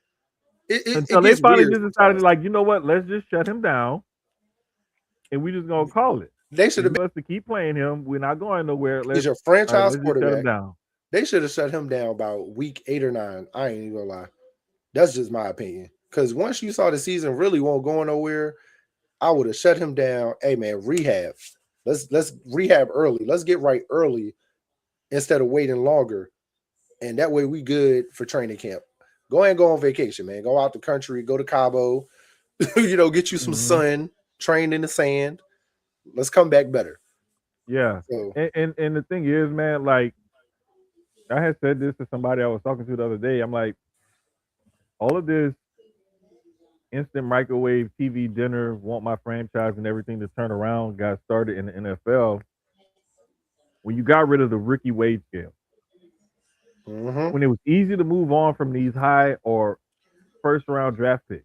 It Until they gets finally weird just decided, sometimes. like, you know what? Let's just shut him down, and we just gonna call it. They should If have you want us to keep playing him, we're not going nowhere. been he's Let's your all right. franchise Let's just shut him quarterback. down. They should have shut him down about week 8 or 9. I ain't even gonna lie. That's just my opinion. Because once you saw the season really won't go nowhere, I would have shut him down. Hey man, rehab. Let's rehab early. Let's get right early instead of waiting longer. And that way we good for training camp. Go ahead and go on vacation, man. Go out the country, go to Cabo, get you some Hmm. sun, train in the sand. Let's come back better. Yeah. So, And the thing is, man, like I had said this to somebody I was talking to the other day. I'm like, all of this instant microwave TV dinner, want my franchise and everything to turn around got started in the NFL when you got rid of the rookie wage scale. mm-hmm, When it was easy to move on from these high or first round draft picks.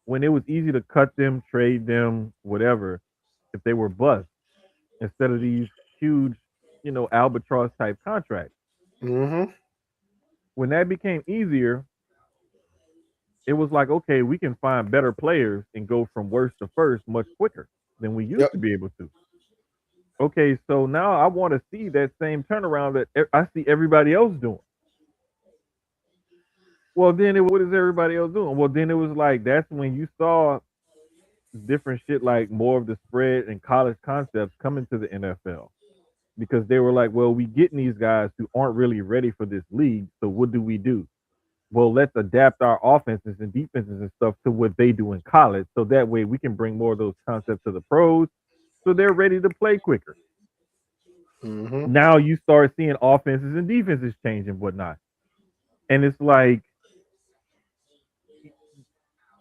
When it was easy to cut them, trade them, whatever, if they were bust, instead of these huge, albatross type contracts. mm-hmm. When that became easier, it was like, okay, we can find better players and go from worst to first much quicker than we used Yep. to be able to. Okay, so now I want to see that same turnaround that I see everybody else doing. Well, then what is everybody else doing? Well, then it was like that's when you saw different shit like more of the spread and college concepts coming to the NFL because they were like, well, we getting these guys who aren't really ready for this league. So what do? Well, let's adapt our offenses and defenses and stuff to what they do in college. So that way we can bring more of those concepts to the pros so they're ready to play quicker. Mm-hmm. Now you start seeing offenses and defenses change and whatnot. And it's like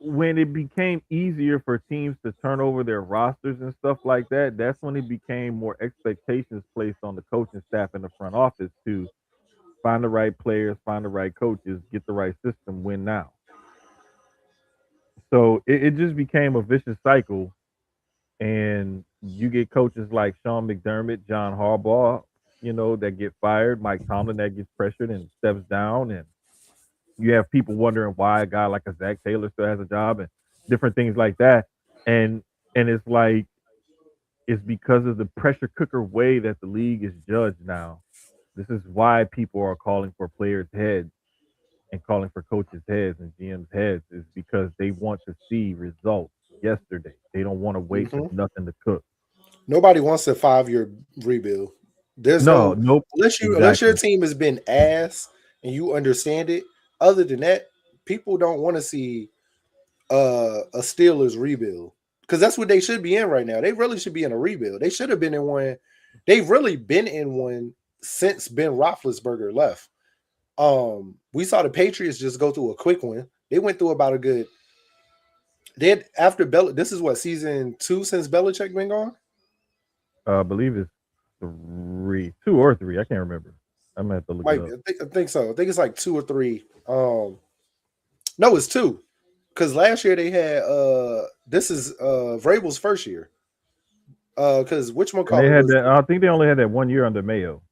when it became easier for teams to turn over their rosters and stuff like that, that's when it became more expectations placed on the coaching staff in the front office to find the right players, find the right coaches, get the right system, win now. So it just became a vicious cycle. And you get coaches like Sean McDermott, John Harbaugh, that get fired, Mike Tomlin that gets pressured and steps down, and you have people wondering why a guy like a Zach Taylor still has a job and different things like that. And it's like it's because of the pressure cooker way that the league is judged now. This is why people are calling for players' heads and calling for coaches' heads and GM's heads is because they want to see results yesterday. They don't want to wait for Mm-hmm. nothing to cook. Nobody wants a 5-year rebuild. There's No, no nope, unless your exactly. team has been ass and you understand it. Other than that, people don't want to see a Steelers rebuild because that's what they should be in right now. They really should be in a rebuild. They should have been in one. They've really been in one since Ben Roethlisberger left. We saw the Patriots just go through a quick one. They went through about a good. They had after Bel. This is what season 2 since Belichick been gone. I believe it's three, two or three. I can't remember. I'm gonna have to look it Like up. I think so. I think it's like 2 or 3. No, it's 2. Because last year they had this is Vrabel's first year. Because which one And they call it had was that. I think they only had that 1 year under Mayo.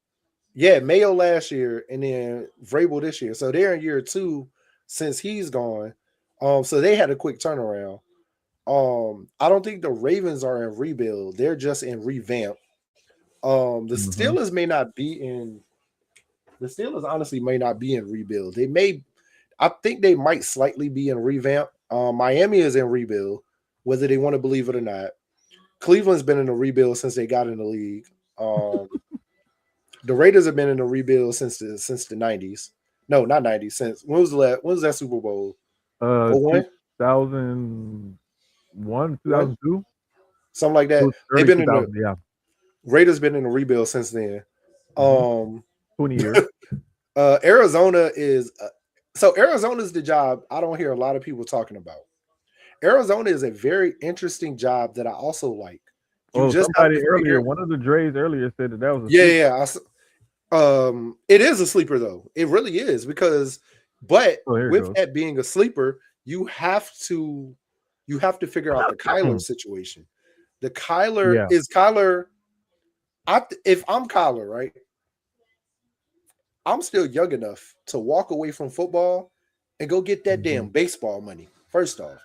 yeah, Mayo last year and then Vrabel this year. So they're in year 2 since he's gone. So they had a quick turnaround. I don't think the Ravens are in rebuild. They're just in revamp. The Hmm. Steelers may not be in the Steelers honestly may not be in rebuild. They may I think they might slightly be in revamp. Miami is in rebuild, whether they want to believe it or not. Cleveland's been in a rebuild since they got in the league. Um, the Raiders have been in a rebuild since the 90s. No, not 90s. Since when was that Super Bowl? Oh one 2001, one 2002. something like It that. was They've early been in the 2000. Yeah. Raiders been in a rebuild since then. Hmm. Um, 20 years. Arizona is so Arizona's the job I don't hear a lot of people talking about. Arizona is a very interesting job that I also like. You Oh, just have somebody to earlier, figure, one of the Dre's earlier said that was a yeah, sleep. yeah. It is a sleeper though. It really is because, but Oh, here it with goes. that being a sleeper, you have to figure out the Kyler situation. The Kyler Yeah. is Kyler. If I'm Kyler, right, I'm still young enough to walk away from football and go get that damn Hmm. baseball money. First off,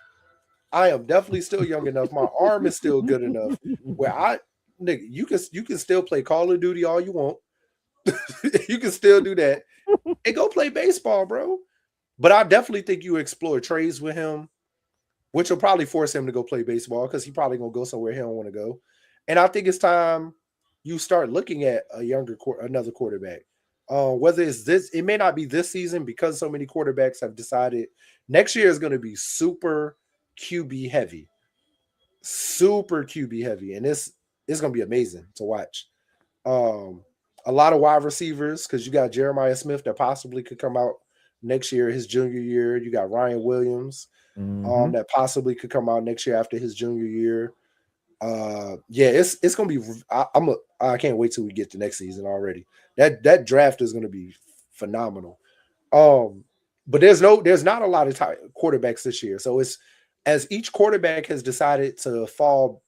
I am definitely still young enough. My arm is still good enough where nigga, you can still play Call of Duty all you want. You can still do that and go play baseball, bro. But I definitely think you explore trades with him, which will probably force him to go play baseball because he probably gonna go somewhere he don't want to go. And I think it's time you start looking at another quarterback. Whether it's this, it may not be this season because so many quarterbacks have decided next year is going to be QB heavy, super QB heavy, and it's going to be amazing to watch. Um, a lot of wide receivers because you got Jeremiah Smith that possibly could come out next year, his junior year. You got Ryan Williams Hmm. that possibly could come out next year after his junior year. Yeah, it's gonna be. I can't wait till we get to next season already. That draft is gonna be phenomenal. Um, but there's not a lot of quarterbacks this year. So it's as each quarterback has decided to fall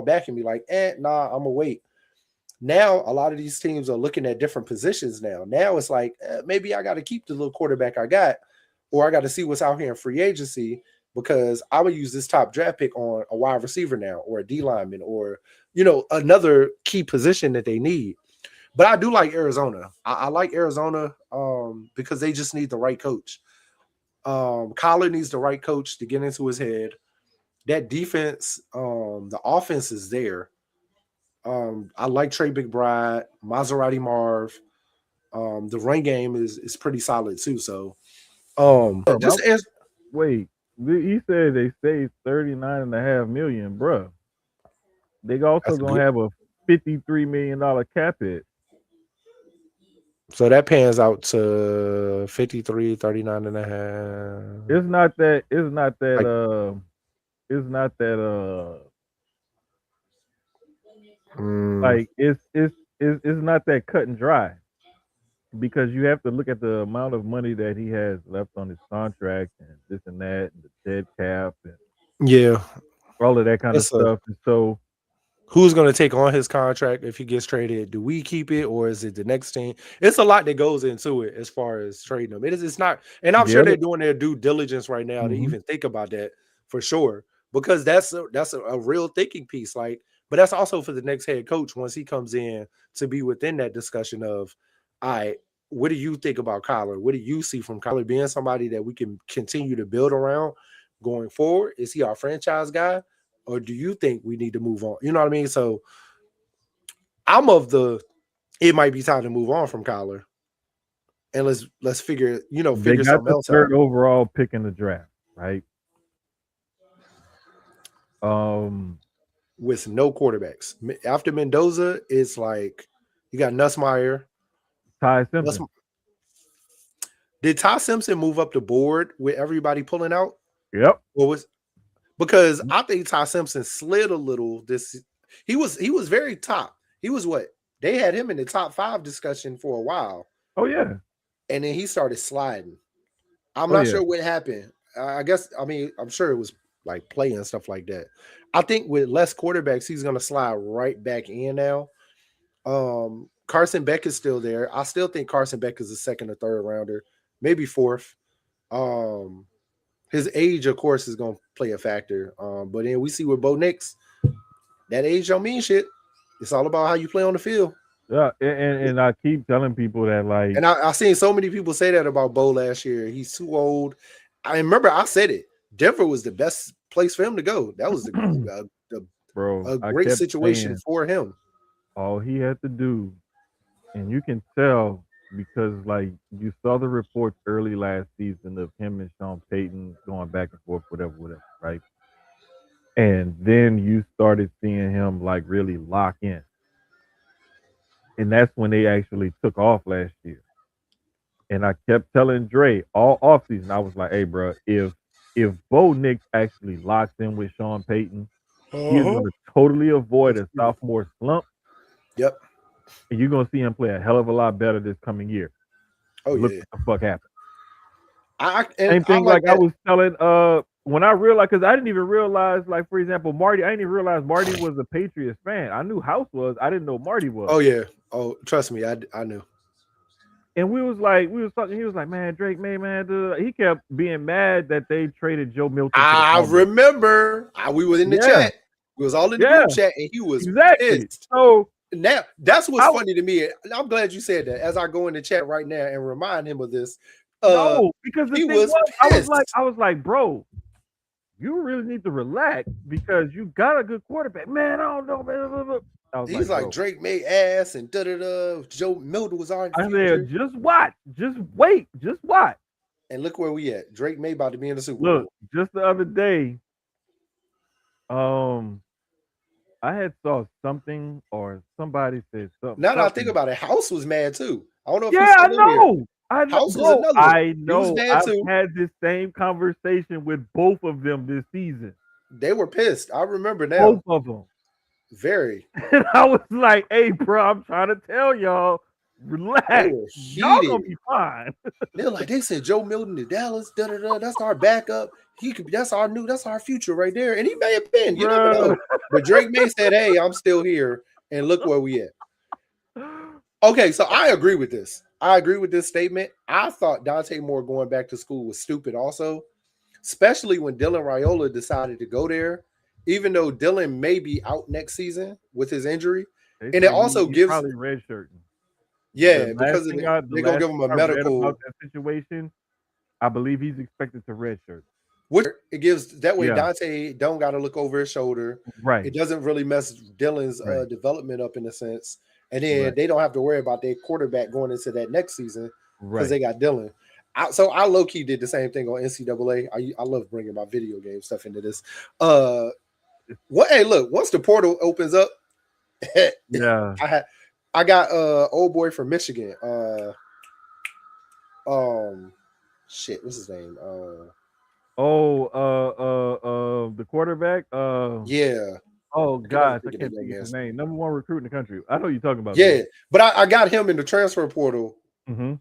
back and be like, nah, I'm gonna wait. Now a lot of these teams are looking at different positions now. Now it's like maybe I got to keep the little quarterback I got, or I got to see what's out here in free agency because I would use this top draft pick on a wide receiver now, or a D lineman, or another key position that they need. But I do like Arizona. I like Arizona because they just need the right coach. Kyler needs the right coach to get into his head. That defense, the offense is there. I like Trey McBride, Maserati Marv. The run game is pretty solid too. So, just as wait, he said they saved 39.5 million, bruh. They also gonna have a $53 million cap hit. So that pans out to 53, 39 and a half. It's not that. It's not that. It's not that. Like it's not that cut and dry, because you have to look at the amount of money that he has left on his contract and this and that and the dead cap and all of that kind of stuff. And so, who's going to take on his contract if he gets traded? Do we keep it, or is it the next team? It's a lot that goes into it as far as trading him. It's not, and I'm sure they're doing their due diligence right now to even think about that for sure, because that's a real thinking piece. Like, but that's also for the next head coach once he comes in to be within that discussion of, all right, what do you think about Kyler? What do you see from Kyler being somebody that we can continue to build around going forward? Is he our franchise guy? Or do you think we need to move on? You know what I mean? So I'm it might be time to move on from Kyler. And let's figure something else out. Third overall pick in the draft, right? With no quarterbacks. After Mendoza, it's like you got Nussmeier. Ty Simpson. Did Ty Simpson move up the board with everybody pulling out? Yep. Because I think Ty Simpson slid a little. He was very top. He was what? They had him in the top 5 discussion for a while. Oh yeah. And then he started sliding. I'm not sure what happened. I'm sure it was like play and stuff like that. I think with less quarterbacks, he's gonna slide right back in now. Carson Beck is still there. I still think Carson Beck is a 2nd or 3rd rounder, maybe 4th. His age, of course, is going to play a factor. But then we see with Bo Nix, that age don't mean shit. It's all about how you play on the field. Yeah, and I keep telling people that, like, and I seen so many people say that about Bo last year. He's too old. I remember I said it. Denver was the best place for him to go. That was a great situation for him. All he had to do, and you can tell because, like, you saw the reports early last season of him and Sean Payton going back and forth, whatever, right? And then you started seeing him, like, really lock in. And that's when they actually took off last year. And I kept telling Dre all offseason, I was like, hey, bro, if Bo Nix actually locks in with Sean Payton, he's going to totally avoid a sophomore slump. Yep. And you're going to see him play a hell of a lot better this coming year. Oh, Look yeah. what the fuck happened. Same thing like I was telling, when I realized, because I didn't even realize, like, for example, Marty, I didn't even realize Marty was a Patriots fan. I knew House was. I didn't know Marty was. Oh, yeah. Oh, trust me, I knew. And we was talking, he was like, man, Drake May, man, he kept being mad that they traded Joe Milton. I remember. We were in the chat. We was all in the group chat, and he was pissed. So now that's what's funny to me. I'm glad you said that. As I go in the chat right now and remind him of this. No, because the thing was I was like, bro, you really need to relax because you got a good quarterback. Man, I don't know, man. He's like Drake May ass and da-da-da. Joe Milton was already. I said, just watch. Just wait. Just watch. And look where we at. Drake May about to be in the Super Bowl. Look, just the other day, I had saw something or somebody said something. Now that I think about it, House was mad too. I don't know if I know. I know. House was another one. I know. I've had this same conversation with both of them this season. They were pissed. I remember now. Both of them. Very. And I was like, hey, bro, I'm trying to tell y'all, relax. Y'all gonna be fine. They're like, they said Joe Milton to Dallas, da-da-da. That's our backup. That's our future right there. And he may have been, you never know. But Drake May said, hey, I'm still here. And look where we at. Okay, so I agree with this. I agree with this statement. I thought Dante Moore going back to school was stupid also, especially when Dylan Raiola decided to go there, even though Dylan may be out next season with his injury. They And it say also he gives, probably redshirting. yeah, because of The they're going last to give thing him a I read about medical, that situation, I believe he's expected to redshirt. which it gives that way Yeah, Dante don't got to look over his shoulder. right, It doesn't really mess Dylan's right, development up in a sense. And then right, they don't have to worry about their quarterback going into that next season because right. they got Dylan. So I low key did the same thing on NCAA. I love bringing my video game stuff into this. Uh, what? Hey, look! Once the portal opens up, I Yeah. had I got old boy from Michigan. Um, shit, what's his name? Oh, the quarterback. Yeah, Oh I can never gosh, I think of the can't young think of his man's. name. Number one recruit in the country. I know you're talking about Yeah, though. but I got him in the transfer portal Mm-hmm.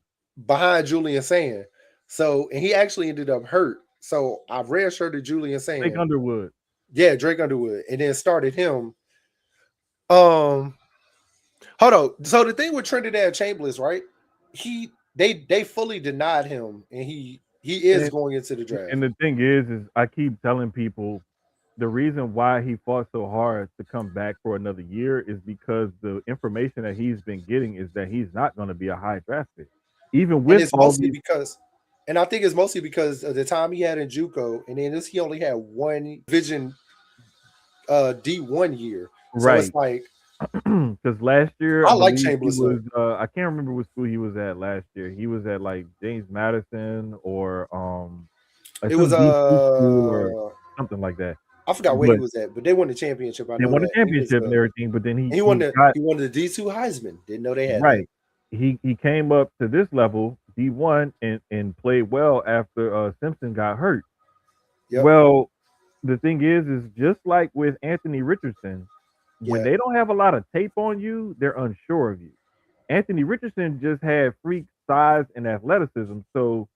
behind Julian Sand. So, and he actually ended up hurt. So I redshirted Julian Blake Sand. Underwood. Yeah, Drake Underwood, and then started him. Um, hold on. So the thing with Trinidad Chambliss, right? They fully denied him, and he is And going into the draft. and the thing is I keep telling people the reason why he fought so hard to come back for another year is because the information that he's been getting is that he's not going to be a high draft pick, even And with it's all mostly these. because, and I think it's mostly because of the time he had in JUCO, and then he only had one Vision D1 year. So it's Right. like Because last year I I like believe he Chambliss was though. I can't remember what school he was at last year. He was at like James Madison or like It was some D2 school or something like that. I forgot where he But was at, but they won the championship. I they know won the that. And he was championship and everything, but then he won he got he won the D2 Heisman. Didn't know they had that. right. He came up to this level, D1, and played well after Simpson got hurt. Yep. Well, the thing is just like with Anthony Richardson, when Yeah. they don't have a lot of tape on you, they're unsure of you. Anthony Richardson just had freak size and athleticism, so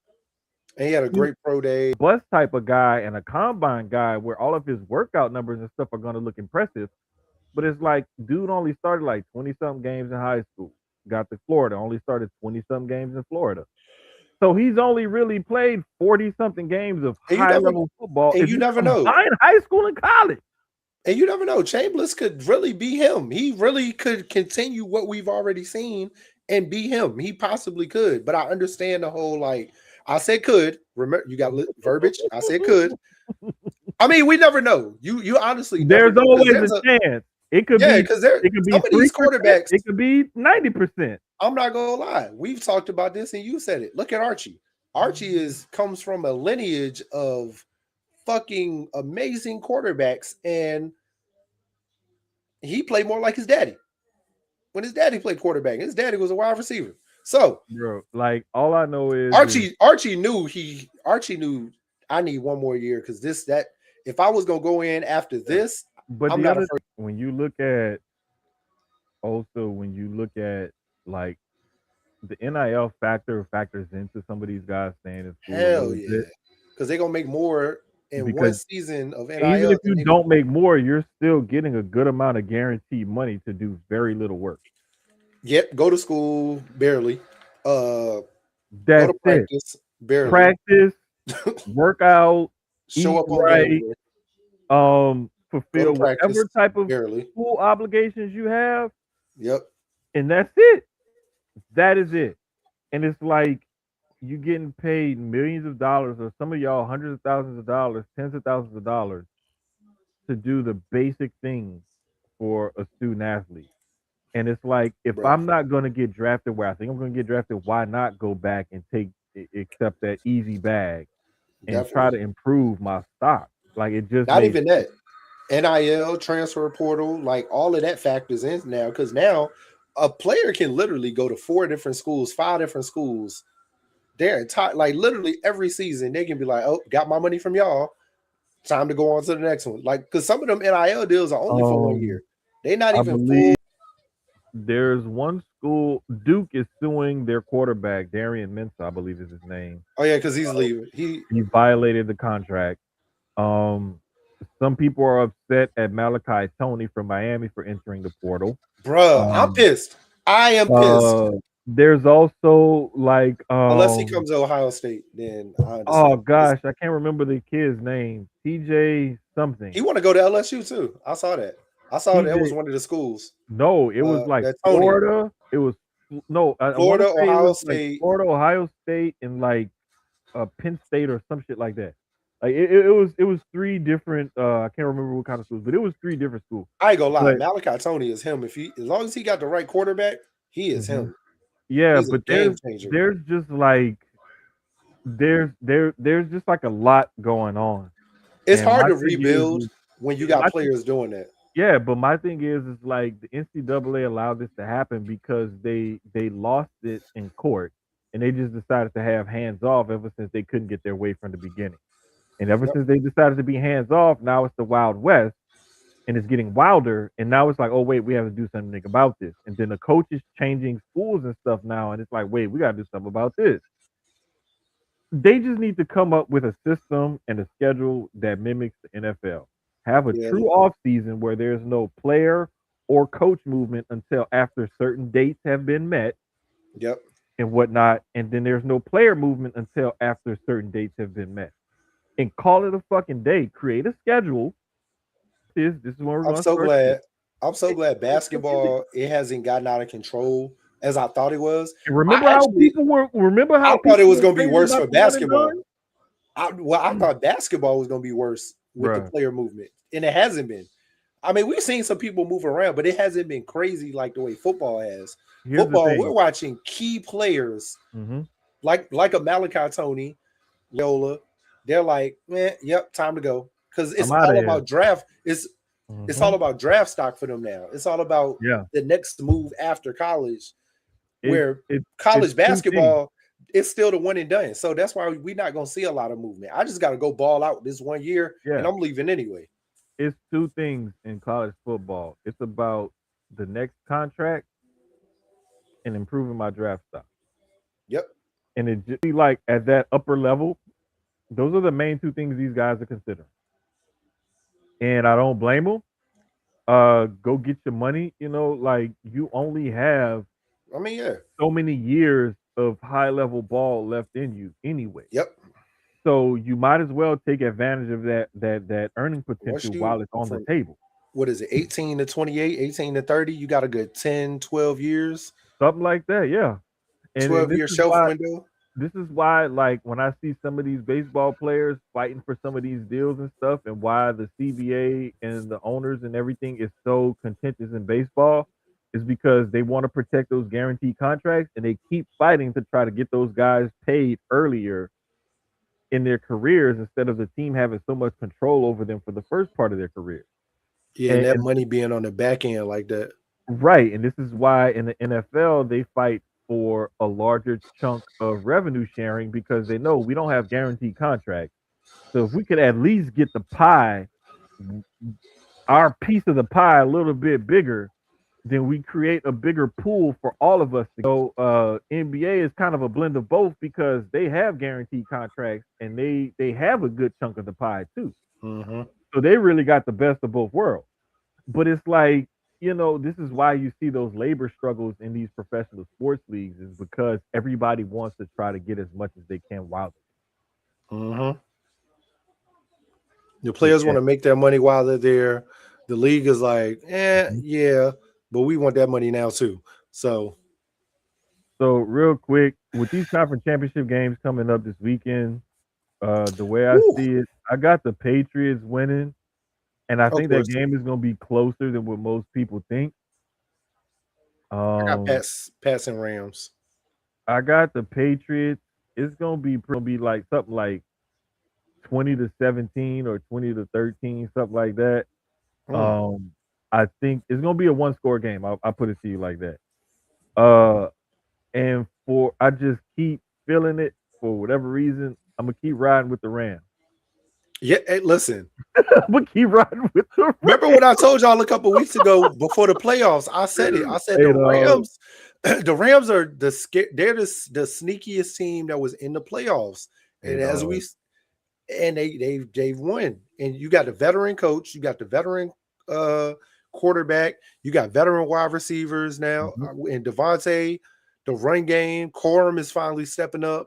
And he had a he's great pro day. a bus type of guy and a combine guy where all of his workout numbers and stuff are going to look impressive. But it's like, dude only started like 20 something games in high school. Got to Florida, only started 20 something games in Florida. So he's only really played 40 something games of And you high never level football. and If you you never know. combine high school and college, And you never know. Chambliss could really be him. He really could continue what we've already seen and be him. He possibly could. But I understand the whole like I said could. Remember you got verbiage. I said could. I mean, we never know. You honestly never there's know because always there's a a chance. It could yeah, be because there it could be some of these 3%, quarterbacks. it could be 90%. I'm not gonna lie. We've talked about this and you said it. Look at Archie. Archie comes from a lineage of fucking amazing quarterbacks, and he played more like his daddy. When his daddy played quarterback, his daddy was a wide receiver. So Bro, like all I know is Archie knew I need one more year because this that if I was gonna go in after this, but I'm the not other afraid. thing, when you look at like the NIL factors into some of these guys staying in school a Hell little yeah, bit because they're gonna make more in one because season of even if NIL than you they. don't make more, you're still getting a good amount of guaranteed money to do very little work. Yep, go to school barely. Uh, go to That's it. practice barely. Practice, work out, Show eat up on game right, day. Go to fulfill practice whatever type of barely. school obligations you have, Yep, and that's it. That is it. And it's like you getting paid millions of dollars, or some of y'all hundreds of thousands of dollars, tens of thousands of dollars to do the basic things for a student athlete. And it's like, if bro. I'm not going to get drafted where I think I'm going to get drafted, why not go back and accept that easy bag and try Definitely. to improve my stock? Like it just Not made even that. NIL, transfer portal, like all of that factors in now because now a player can literally go to 4 different schools, 5 different schools. Their entire like literally every season they can be like, oh, got my money from y'all. Time to go on to the next one. Like because some of them NIL deals are only for one um year. They not I even full. believe there's one school, Duke is suing their quarterback, Darian Mensah, I believe is his name. Oh yeah, because he's leaving. He violated the contract. Um, some people are upset at Malachi Tony from Miami for entering the portal. Bruh, I'm Um, pissed. I am pissed. There's also like Unless he comes to Ohio State, then I oh understand. gosh, I can't remember the kid's name. TJ He something. want to go to LSU too. I saw that. I saw that was TJ one of the schools. No, it was like That Tony, Florida. It was no, I want to Florida, say it was Ohio like State. Florida, Ohio State, and like Penn State or some shit like that. Like it was three different. I can't remember what kind of schools, but it was three different schools. I ain't gonna lie, But Malachi Tony is him. As long as he got the right quarterback, he is mhm. him. Yeah, He's a but game changer. there's just like there's just like a lot going on. It's And hard my to thing rebuild is when you yeah, got players doing that. yeah, but my thing is like the NCAA allowed this to happen because they lost it in court, and they just decided to have hands off ever since they couldn't get their way from the beginning. And ever Yep. since they decided to be hands off, now it's the Wild West, and it's getting wilder. And now it's like, oh wait, we have to do something about this. And then the coaches changing schools and stuff now, and it's like, wait, we got to do something about this. They just need to come up with a system and a schedule that mimics the NFL. Have a Yeah. true off season where there's no player or coach movement until after certain dates have been met Yep. and whatnot, and then there's no player movement until after certain dates have been met. And call it a fucking day. Create a schedule. This is when we're I'm going to so start. glad. I'm so It- glad it's so easy. basketball it hasn't gotten out of control as I thought it was. And remember I how actually people were. Remember how I thought it people was were gonna be crazy worse about for the one and basketball. done, I thought basketball was gonna be worse with the bruh. player movement, and it hasn't been. I mean, we've seen some people move around, but it hasn't been crazy like the way football has. Here's the Football, we're thing. watching key players Hmm. like a Malachi Tony, Yola. They're like, man, yep, time to go because I'm it's out of all here. about draft. It's all Hmm. about draft stock for them now. It's all about Yeah. the next move after college, It's where it's college two things. basketball is still the one and done. So that's why we're not gonna see a lot of movement. I just got to go ball out this 1 year, and Yeah. I'm leaving anyway. It's two things in college football. It's about the next contract and improving my draft stock. Yep. And it just be like at that upper level, those are the main two things these guys are considering. And I don't blame them. Go get your money. Like you only have I mean, yeah. so many years of high level ball left in you anyway. Yep. So you might as well take advantage of that earning Once potential you while it's on the from table. what is it, 18 to 28, 18 to 30, you got a good 10, 12 years, Something like that, yeah. And 12-year shelf window. this is why like when I see some of these baseball players fighting for some of these deals and stuff, and why the CBA and the owners and everything is so contentious in baseball, is because they want to protect those guaranteed contracts, and they keep fighting to try to get those guys paid earlier in their careers instead of the team having so much control over them for the first part of their career. Yeah, and And, that and money being on the back end like that. right, and this is why in the NFL they fight for a larger chunk of revenue sharing because they know we don't have guaranteed contracts. So if we could at least get the pie, our piece of the pie a little bit bigger, then we create a bigger pool for all of us to go. NBA is kind of a blend of both because they have guaranteed contracts and they have a good chunk of the pie too. Mm-hmm. So they really got the best of both worlds. But it's like, this is why you see those labor struggles in these professional sports leagues is because everybody wants to try to get as much as they can while Mm-hmm. The they're players want yeah. to make their money while they're there. The league is like, Mhm. yeah, but we want that money now too. So So real quick, with these conference championship games coming up this weekend, the way I whew, see it, I got the Patriots winning, and I of think that course. game is going to be closer than what most people think. I got Um, passing Rams. I got the Patriots. It's going to be like something like 20-17 or 20-13, something like that. Mm. Um, I think it's going to be a one score game. I'll put it to you like that. Uh, and I just keep feeling it for whatever reason. I'm gonna keep riding with the Rams. Yeah, hey, listen. I'm gonna keep riding with the Remember Rams. what I told y'all a couple weeks ago before the playoffs? I said it. I said Hey, the dog. Rams, the Rams are they're the sneakiest team that was in the playoffs. Hey, And as dog. they've won. And you got the veteran coach, you got the veteran quarterback. You got veteran wide receivers now, and Devontae. The run game, Corum is finally stepping up.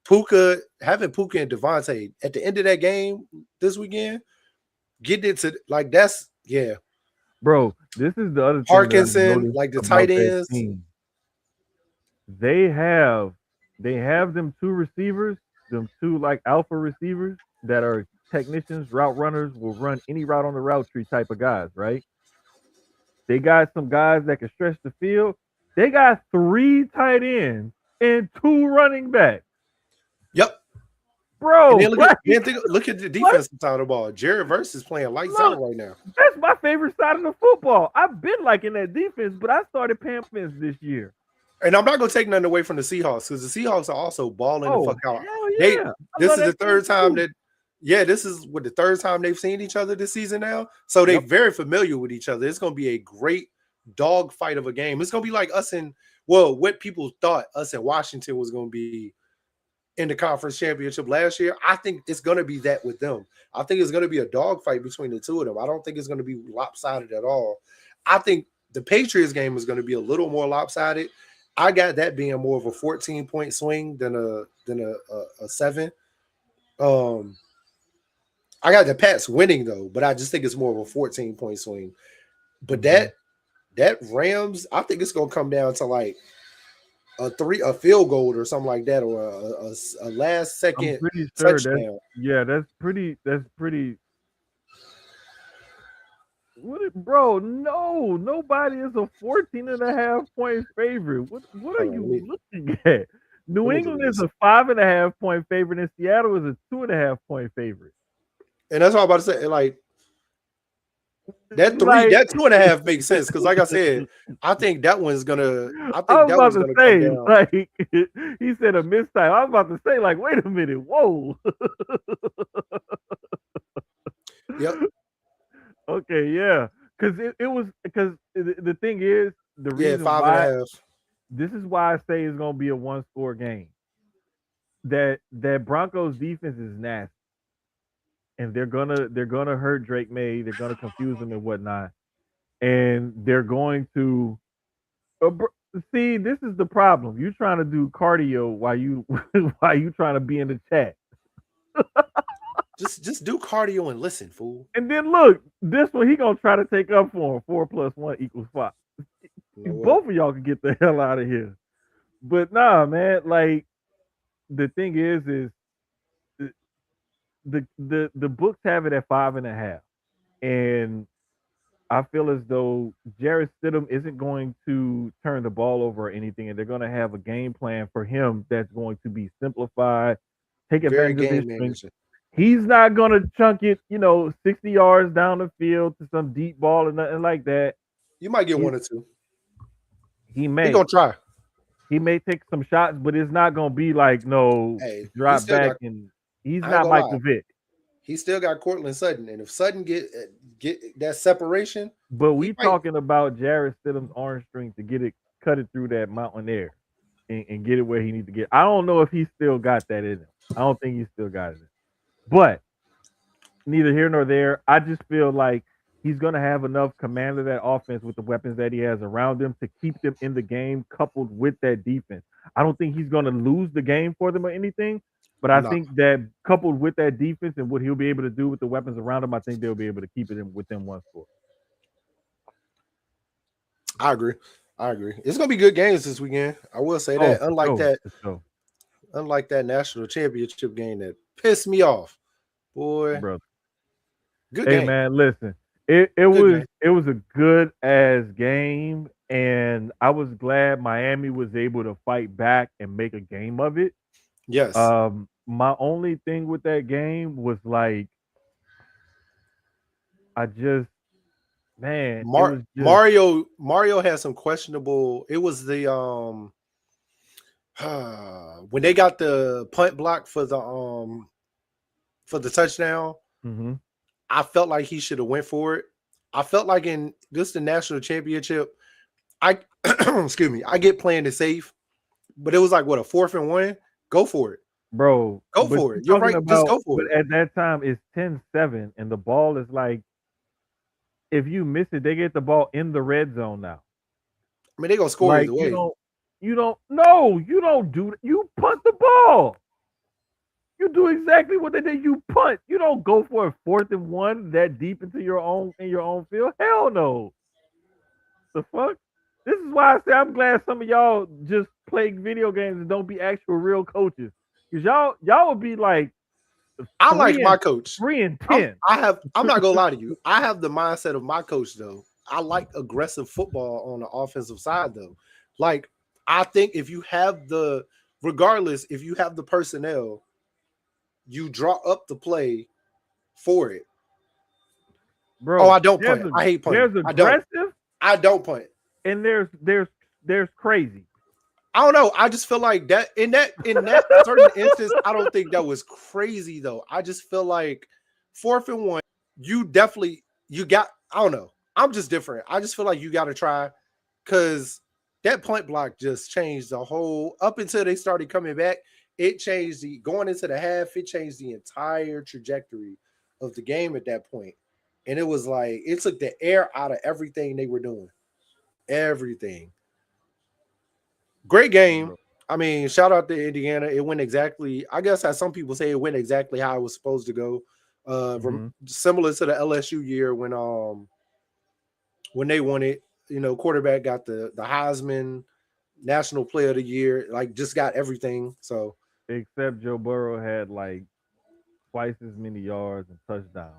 Puka, having Puka and Devontae at the end of that game this weekend, getting it to like that's Bro, this is the other thing Parkinson, like the tight ends. They have them two receivers, them two like alpha receivers that are technicians, route runners, will run any route on the route tree type of guys, right? They got some guys that can stretch the field. They got 3 tight ends and 2 running backs. Yep. Bro, look at the defensive side of the ball. Jared Verse is playing lights out right now. That's my favorite side of the football. I've been liking that defense, but I started paying offense this year. And I'm not gonna take nothing away from the Seahawks because the Seahawks are also balling the fuck out. Yeah. This is the third time this is the third time they've seen each other this season now. So they're very familiar with each other. It's gonna be a great dog fight of a game. It's gonna be like what people thought us in Washington was gonna be in the conference championship last year. I think it's gonna be that with them. I think it's gonna be a dog fight between the two of them. I don't think it's gonna be lopsided at all. I think the Patriots game is gonna be a little more lopsided. I got that being more of a 14-point swing than a 7. I got the Pats winning though, but I just think it's more of a 14-point swing. But that Rams, I think it's gonna come down to like a field goal or something like that, or a last second touchdown. That's pretty. Bro, no, nobody is a 14.5-point favorite. What are you looking at? New England is a 5.5-point favorite, and Seattle is a 2.5-point favorite. And that's what I'm about to say. Like that 2.5 makes sense because, like I said, I think that one's gonna. I was about to say, like he said, a mistime. I was about to say, like, wait a minute, whoa. Yep. Okay, yeah, because the thing is the reason 5.5. This is why I say it's gonna be a 1-score game. That Broncos defense is nasty, and they're gonna hurt Drake May. They're gonna confuse him and whatnot, and they're going to see. This is the problem. You trying to do cardio while you trying to be in the chat. Just do cardio and listen, fool. And then look, this one he gonna try to take up for him. 4 + 1 = 5. Both of y'all can get the hell out of here. But nah, man. Like the thing is the books have it at 5.5, and I feel as though Jarrett Stidham isn't going to turn the ball over or anything, and they're going to have a game plan for him that's going to be simplified. Take advantage of his strength. He's not going to chunk it, 60 yards down the field to some deep ball or nothing like that. You might get 1 or 2. He may. He's going to try. He may take some shots, but it's not going to be like drop back and he's not Michael Vick. He still got Cortland Sutton, and if Sutton get that separation, but we talking about Jarrett Stidham's arm strength to cut it through that mountain air and get it where he needs to get. I don't know if he still got that in him. I don't think he still got it. But neither here nor there. I just feel like he's going to have enough command of that offense with the weapons that he has around him to keep them in the game, coupled with that defense. I don't think he's going to lose the game for them or anything, but I think that coupled with that defense and what he'll be able to do with the weapons around him, I think they'll be able to keep it within 1 score. I agree. It's going to be good games this weekend. I will say that. Unlike that national championship game that pissed me off, boy. Bro. Good game. Hey man, listen. It was a good ass game, and I was glad Miami was able to fight back and make a game of it. Yes. My only thing with that game was like, Mario had some questionable. It was the when they got the punt block for the touchdown. Mm-hmm. I felt like he should have went for it. I felt like in this the national championship, I excuse me, I get playing it safe, but it was like what, a 4th and 1? Go for it. Bro. Go for it. You're right. Just go for it. At that time it's 10-7 and the ball is like if you miss it, they get the ball in the red zone now. I mean, they gonna score Like either way. you don't do you punt the ball. You do exactly what they did. You punt. You don't go for a 4th and 1 that deep into your own field. Hell no. The fuck? This is why I say I'm glad some of y'all just play video games and don't be actual real coaches. Cause y'all would be like I like three my and coach. 3 and 10. I'm not gonna lie to you. I have the mindset of my coach though. I like aggressive football on the offensive side though. Like I think if you have regardless, if you have the personnel, you draw up the play for it. Oh, Bro, I don't punt. I hate punting. there's aggressive I don't punt. and there's crazy. I don't know. I just feel like that in that certain instance, I don't think that was crazy though. I just feel like 4th and 1, you got. I don't know. I'm just different. I just feel like you got to try because that punt block just changed the whole. Up until they started coming back, it changed going into the half. It changed the entire trajectory of the game at that point, and it was like it took the air out of everything they were doing. Everything. Great game. I mean, shout out to Indiana. It went exactly, I guess, as some people say, it went exactly how it was supposed to go. Similar to the LSU year when they won it. You know, quarterback got the Heisman, National Player of the Year, like just got everything. So Except Joe Burrow had like twice as many yards and touchdowns.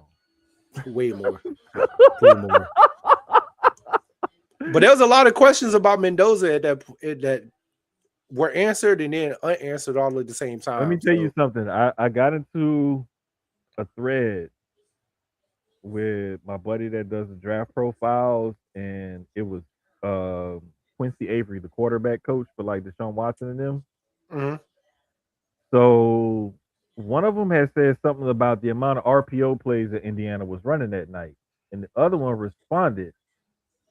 way more, way more. But there was a lot of questions about Mendoza at that were answered and then unanswered all at the same time. Let me tell you something. I got into a thread with my buddy that does the draft profiles, and it was Quincy Avery, the quarterback coach for like Deshaun Watson and them. Mm-hmm. So one of them had said something about the amount of RPO plays that Indiana was running that night, and the other one responded,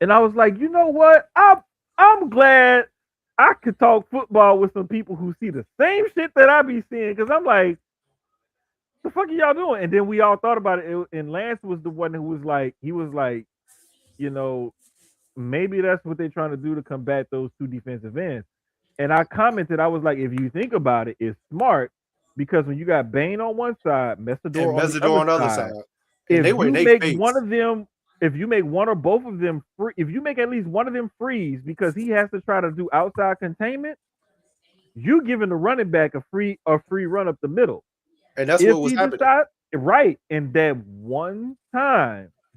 and I was like, you know what? I'm glad I could talk football with some people who see the same shit that I be seeing, because I'm like, the fuck are y'all doing? And then we all thought about it, and Lance was the one who was like, you know, maybe that's what they're trying to do to combat those two defensive ends. And I commented, I was like, if you think about it, it's smart because when you got Bain on one side, Messidor on the other side, if you make one of them, if you make one or both of them free, if you make at least one of them freeze because he has to try to do outside containment, you giving the running back a free run up the middle. And that's what was happening. Right. And that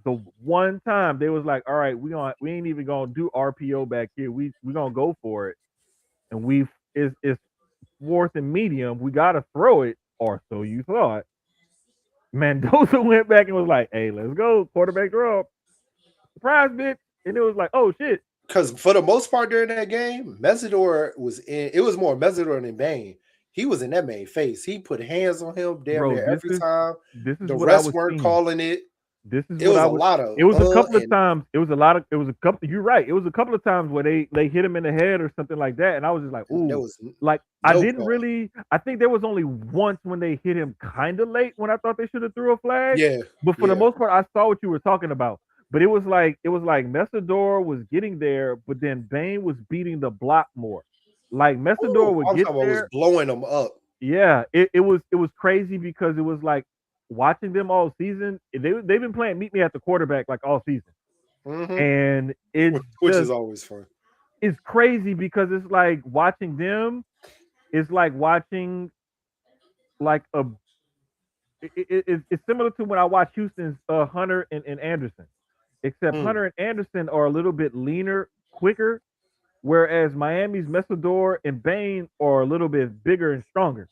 the one time they was like, all right, we ain't even gonna do RPO back here. We gonna go for it. And it's 4th and medium. We gotta throw it, or so you thought. Mendoza went back and was like, hey, let's go, quarterback draw. Surprise, bitch. And it was like, oh shit. Because for the most part during that game, Messidor was in. It was more Messidor than Bain. He was in that man's face. He put hands on him damn near every time. This is the what refs weren't calling it. This is it was a lot of. It was a couple of times. It was a couple. You're right. It was a couple of times where they hit him in the head or something like that, and I was just like, ooh, like I didn't really. I think there was only once when they hit him kind of late when I thought they should have threw a flag. Yeah. But for the most part, I saw what you were talking about. But it was like Messidor was getting there, but then Bain was beating the block more. Like Messidor would get there, was blowing them up. Yeah, it was crazy because it was like watching them all season. They've been playing meet me at the quarterback like all season, and which is always fun. It's crazy because it's like watching them. It's like watching like a. It's similar to when I watch Houston's Hunter and Anderson, except Hunter and Anderson are a little bit leaner, quicker. Whereas Miami's Messidor and Bain are a little bit bigger and stronger.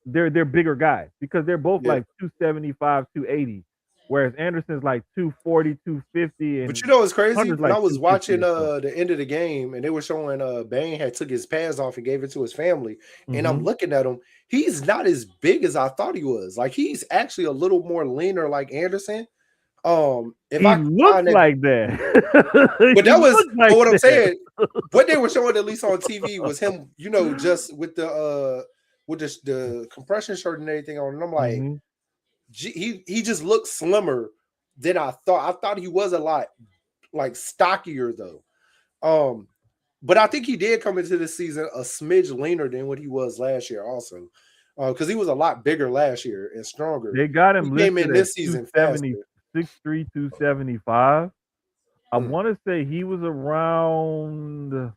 They're bigger guys because they're both like 275, 280. Whereas Anderson's like 240, 250. But you know what's crazy? When I was watching the end of the game and they were showing Bain had took his pads off and gave it to his family. And I'm looking at him. He's not as big as I thought he was. Like he's actually a little more leaner like Anderson. If I looked like that, but that was like what I'm saying. What they were showing at least on TV was him, you know, just with the compression shirt and everything on. And I'm like, he just looks slimmer than I thought. I thought he was a lot like stockier though. Um, but I think he did come into this season a smidge leaner than what he was last year, also, because he was a lot bigger last year and stronger. They got He him came listed in at this season 270, faster. 6'3", 275. I Mm. want to say he was around.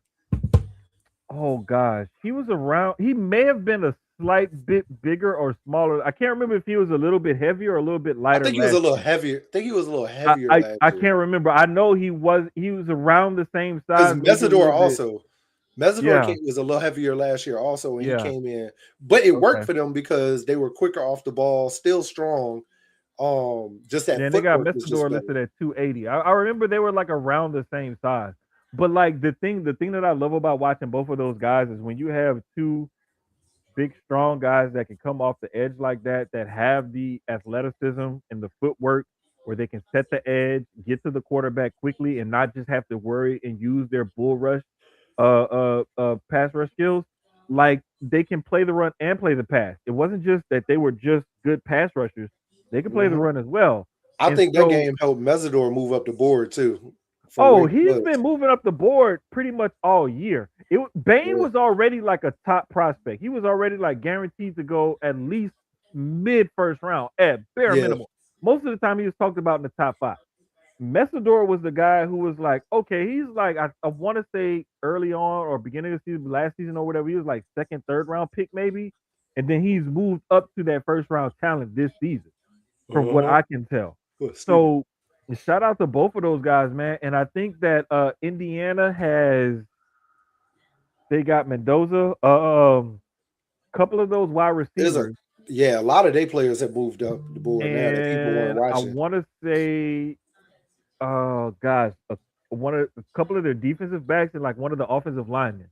Oh gosh, he was around. He may have been a slight bit bigger or smaller. I can't remember if he was a little bit heavier or a little bit I lighter think he was a last little year. heavier. I think he was a little I, heavier I last I year can't remember. I know he was around the same because size, maybe a Mesidor little bit. also. Mesidor Yeah, was a little heavier last year also, and he yeah. came in, but it worked Okay. for them because they were quicker off the ball, still strong. Just that Yeah, and they got footwork was just Messidor better. listed at 280. I remember they were like around the same size. But like the thing that I love about watching both of those guys is when you have two big, strong guys that can come off the edge like that, that have the athleticism and the footwork where they can set the edge, get to the quarterback quickly, and not just have to worry and use their bull rush, pass rush skills. Like they can play the run and play the pass. It wasn't just that they were just good pass rushers; they could play the Mhm. run as well. I And think that so game helped Mesidor move up the board too, from where oh, he he's been was. moving up the board pretty much all year. Bain Yeah. was already like a top prospect. He was already like guaranteed to go at least mid first round at bare Yeah. minimum. Most of the time he was talked about in the top five. Messidor was the guy who was like, okay, he's like I want to say early on or beginning of the season, last season or whatever, he was like second, third round pick maybe, and then he's moved up to that first round talent this season from what Uh-huh. I can tell. Oh, excuse me. So shout out to both of those guys, man. And I think that Indiana has they got Mendoza, couple of those wide There's a receivers, Yeah, a lot of their players have moved up the board now that people weren't and I watching. want to say, guys, a couple of their defensive backs and like one of the offensive linemen.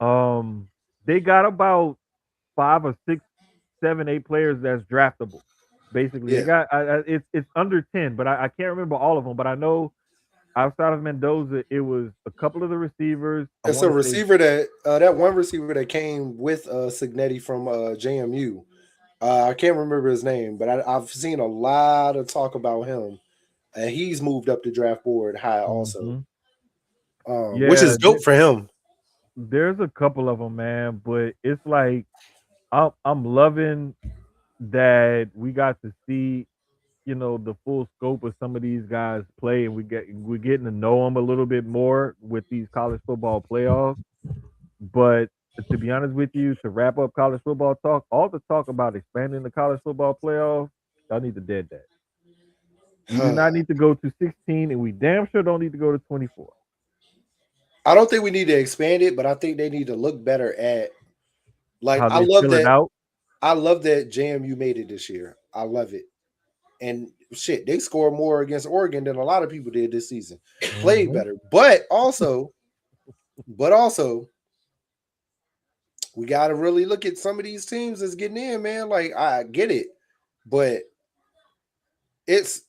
Um, they got about five or six, seven, eight players that's draftable. Basically, they Yeah. got it's under 10, but I can't remember all of them. But I know outside of Mendoza, it was a couple of the receivers. I It's want a to say, receiver that one receiver that came with Signetti from JMU. I can't remember his name, but I've seen a lot of talk about him, and he's moved up the draft board high also, mhm. which Yeah, is dope for him. there's a couple of them, man. But it's like I'm loving that we got to see, the full scope of some of these guys play, and we're getting to know them a little bit more with these college football playoffs. But to be honest with you, to wrap up college football talk, all the talk about expanding the college football playoff, y'all need to dead that. We do not need to go to 16, and we damn sure don't need to go to 24. I don't think we need to expand it, but I think they need to look better at like How they fill it out. I love that JMU made it this year. I love it. And shit, they scored more against Oregon than a lot of people did this season. Played Hmm. better. But also, we gotta really look at some of these teams that's getting in, man. Like I get it, but it's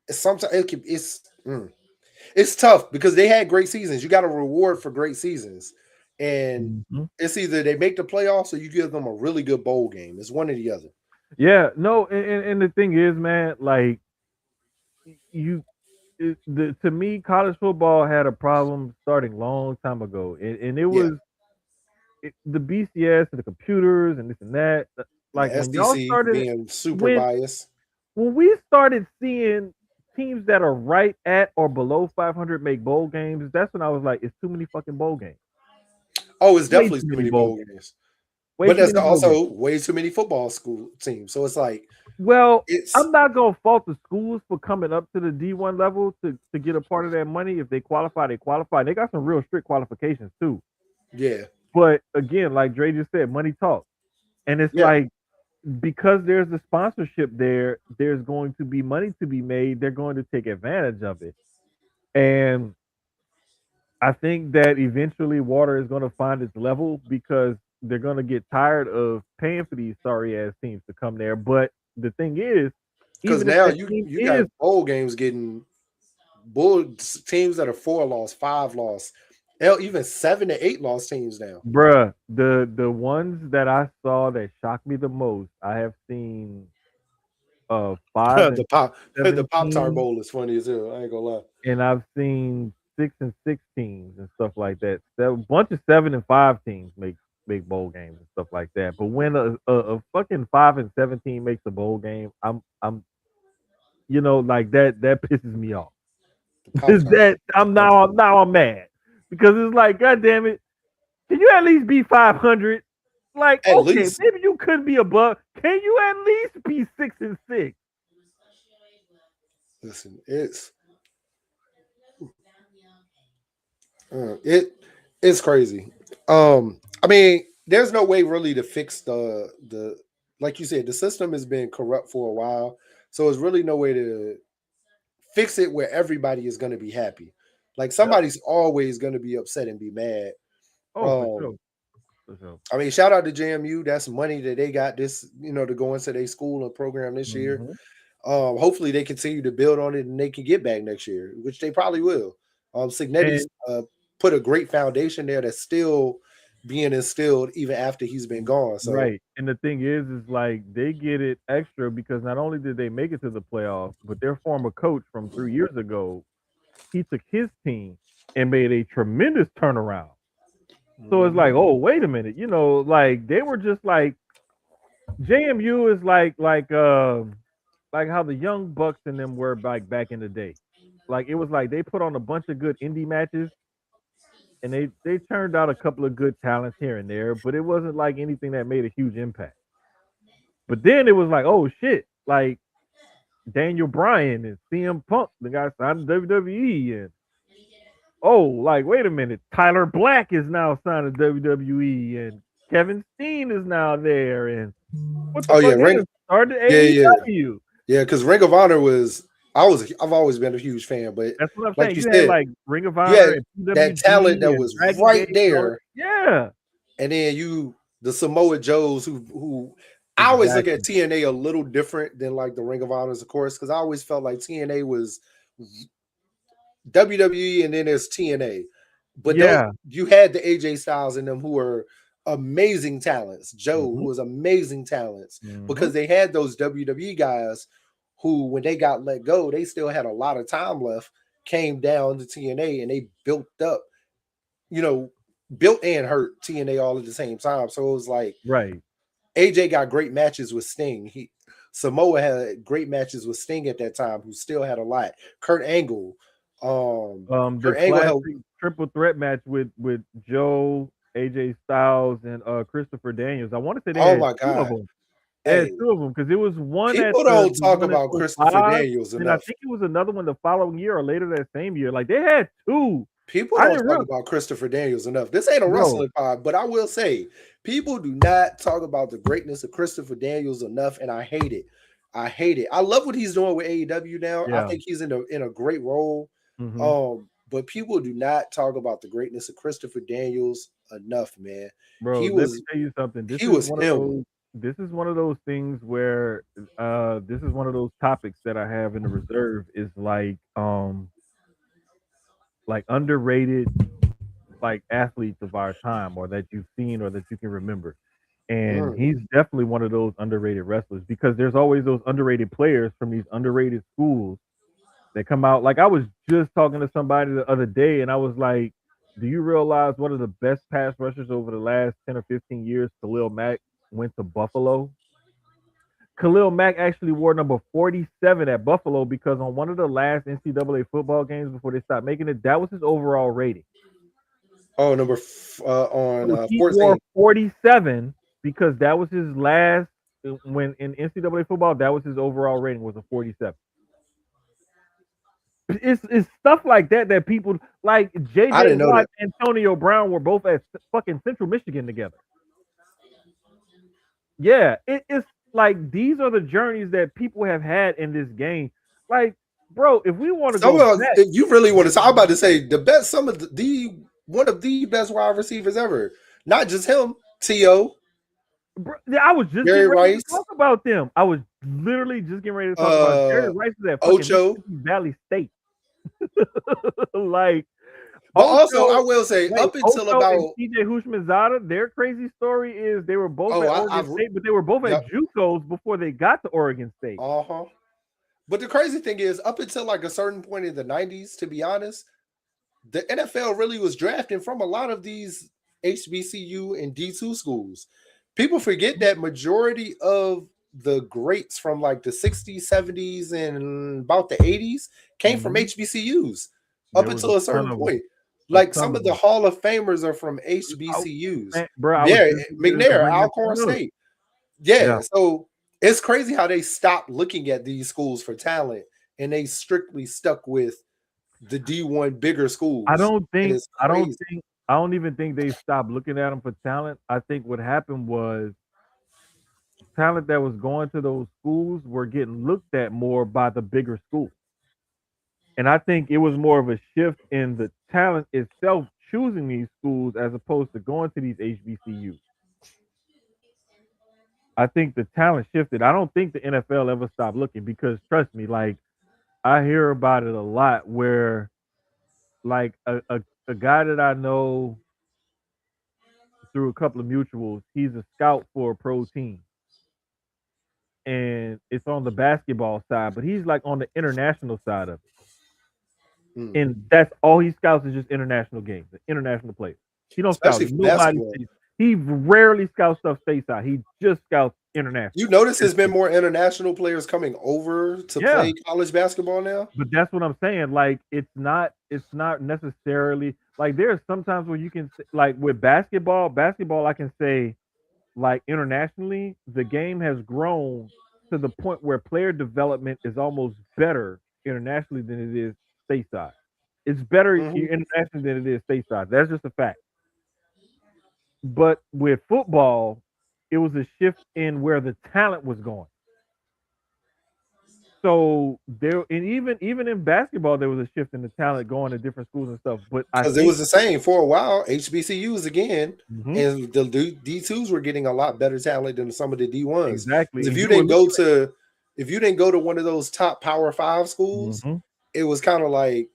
sometimes it's tough because they had great seasons. You got to reward for great seasons, and Hmm. it's either they make the playoffs or you give them a really good bowl game. It's one or the other. Yeah, no, and the thing is, man, like you, to me, college football had a problem starting long time ago, and it Yeah, was the BCS and the computers and this and that. the Like when y'all SEC started, being super when biased. when we started seeing teams that are right at or below 500 make bowl games, that's when I was like, it's too many fucking bowl games, Oh, it's way definitely too too many many bowl bowl games, games, way but too that's many bowl games. also way too many football school teams. So it's like Well, it's I'm not gonna fault the schools for coming up to the D1 level to get a part of that money. If they qualify, they qualify. They got some real strict qualifications too. yeah, But again, like Dre just said, money talks. And it's yeah, like because there's the sponsorship there, there's going to be money to be made. They're going to take advantage of it. And I think that eventually water is going to find its level because they're going to get tired of paying for these sorry ass teams to come there. But the thing is, because even if now that you team you is, got bowl games getting bull teams that are 4 loss, 5 loss, hell, even 7 to 8 loss teams now. bruh, the ones that I saw that shocked me the most, I have seen 5 and the Pop Tart 17, Bowl is funny as hell. I ain't gonna lie. and I've seen 6 and 6 teams and stuff like that. A bunch of 7 and 5 teams make bowl games and stuff like that. But when a fucking 5 and 17 makes a bowl game, I'm like that pisses me off. The Pop Is Tart. that I'm mad because it's like, God damn it, can you at least be 500? Like, At okay, least, maybe you couldn't be above. Can you at least be 6 and 6? listen, it's crazy. I mean, there's no way really to fix the like you said, the system has been corrupt for a while, so there's really no way to fix it where everybody is going to be happy. Like Yep. somebody's always going to be upset and be mad. Oh, for sure, for sure. I mean, shout out to JMU. That's money that they got this, to go into their school and program this year. Mm-hmm. Hopefully they continue to build on it and they can get back next year, which they probably will. Signetti's put a great foundation there that's still being instilled even after he's been gone. So Right. And the thing is like they get it extra because not only did they make it to the playoffs, but their former coach from 3 years ago, he took his team and made a tremendous turnaround. So it's like, oh, wait a minute, like they were just like JMU is like how the Young Bucks and them were back in the day. Like it was like they put on a bunch of good indie matches and they turned out a couple of good talents here and there, but it wasn't like anything that made a huge impact. But then it was like, oh shit, like Daniel Bryan and CM Punk, the guy signed to WWE, and like wait a minute, Tyler Black is now signed to WWE, and Kevin Steen is now there, and what the fuck? They started AEW. Yeah, because Ring of Honor I've always been a huge fan, but that's what I'm like saying. You had said, like Ring of Honor and PWG that talent that was right there. Yeah. And then the Samoa Joes who I always look at TNA a little different than like the Ring of Honors, of course, because I always felt like TNA was WWE and then there's TNA. But you had the AJ Styles in them who were amazing talents. Joe, who was amazing talents, because they had those WWE guys who, when they got let go, they still had a lot of time left, came down to TNA and they built up, built and hurt TNA all at the same time. So it was like, right. AJ got great matches with Sting. Samoa had great matches with Sting at that time, who still had a lot. Kurt Angle. The classic triple threat match with Joe, AJ Styles, and Christopher Daniels. I want to say they had two of them. They had two of them because it was one. People don't talk about Christopher Daniels enough. And I think it was another one the following year or later that same year. Like they had two. People don't talk about Christopher Daniels enough. This ain't a wrestling pod, but I will say people do not talk about the greatness of Christopher Daniels enough, and I hate it. I love what he's doing with AEW now. Yeah. I think he's in a great role. But people do not talk about the greatness of Christopher Daniels enough, man. Bro, let me tell you something. This is one of those things where this is one of those topics that I have in the reserve is like underrated like athletes of our time or that you've seen or that you can remember. And he's definitely one of those underrated wrestlers because there's always those underrated players from these underrated schools that come out. Like I was just talking to somebody the other day and I was like, do you realize one of the best pass rushers over the last 10 or 15 years, Khalil Mack, went to Buffalo? Khalil Mack actually wore number 47 at Buffalo because on one of the last NCAA football games before they stopped making it, that was his overall rating. Oh, he wore 47 because that was his last, when in NCAA football, that was his overall rating was a 47. It's stuff like that people like JJ Watt and Antonio Brown were both at fucking Central Michigan together. Yeah, it's like these are the journeys that people have had in this game. Like, bro, if we want to go back, you really want to. I'm about to say the best, one of the best wide receivers ever. Not just him, T.O. Bro, I was just getting ready to talk about them. I was literally just getting ready to talk about Jerry Rice is at fucking Mississippi Valley State. Like, But also, I Also, will say, wait, up until Ocho and about TJ Hushmanzada, their crazy story is they were both at Oregon I've State, but they were both at yep, JUCOs before they got to Oregon State. uh-huh. But the crazy thing is, up until like a certain point in the 90s, to be honest, the NFL really was drafting from a lot of these HBCU and D2 schools. People forget that majority of the greats from like the 60s, 70s, and about the 80s came from Mhm. HBCUs up There was until a a ton certain of them, point. a Like ton some of of the them. Hall of Famers are from I HBCUs. man, bro, I was Yeah, just getting to McNair, bring that Alcorn point up. State. Yeah, Yeah. so it's crazy how they stopped looking at these schools for talent and they strictly stuck with the D1 bigger I schools. don't And think it's I don't crazy. think I don't even think they stopped looking at them for talent. I think what happened was talent that was going to those schools were getting looked at more by the bigger schools. And I think it was more of a shift in the talent itself choosing these schools as opposed to going to these HBCUs. I think the talent shifted. I don't think the NFL ever stopped looking because trust me, like I hear about it a lot where like a guy that I know through a couple of mutuals, he's a scout for a pro team. And it's on the basketball side, but he's like on the international side of it. Mm. And that's all he scouts is just international games, international players. He don't scout Especially for nobody basketball. states. He rarely scouts stuff stateside. He just scouts international. You notice That's there's been it. more international players coming over to Yeah, play college basketball now. but that's what I'm saying. Like it's not necessarily like there's sometimes where you can like with basketball I can say like internationally, the game has grown to the point where player development is almost better internationally than it is stateside. It's better Hmm. internationally than it is stateside. That's just a fact. But with football, it was a shift in where the talent was going. So there, and even in basketball, there was a shift in the talent going to different schools and stuff. But I Because it think was the same for a while, HBCUs again, mhm, and the D2s were getting a lot better talent than some of the D1s. exactly, Because and you were looking if you didn't go to one of those top Power Five at schools, it was kind of like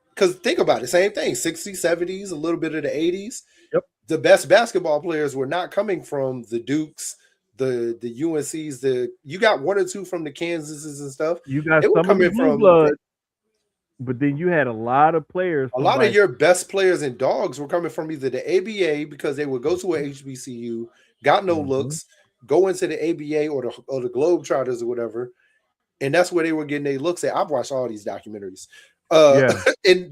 because think about it, same thing, 60s, 70s, a little bit of the 80s. yep. The best basketball players were not coming from the Dukes, the UNCs, you got one or two from the Kansases and stuff. You got They were some of the coming blue from bloods, but then you had a lot of players a from lot of like your best players and dogs were coming from either the ABA because they would go to a HBCU, got no mhm, looks, go into the ABA or the Globetrotters or whatever, and that's where they were getting their looks at. I've watched all these documentaries, yeah.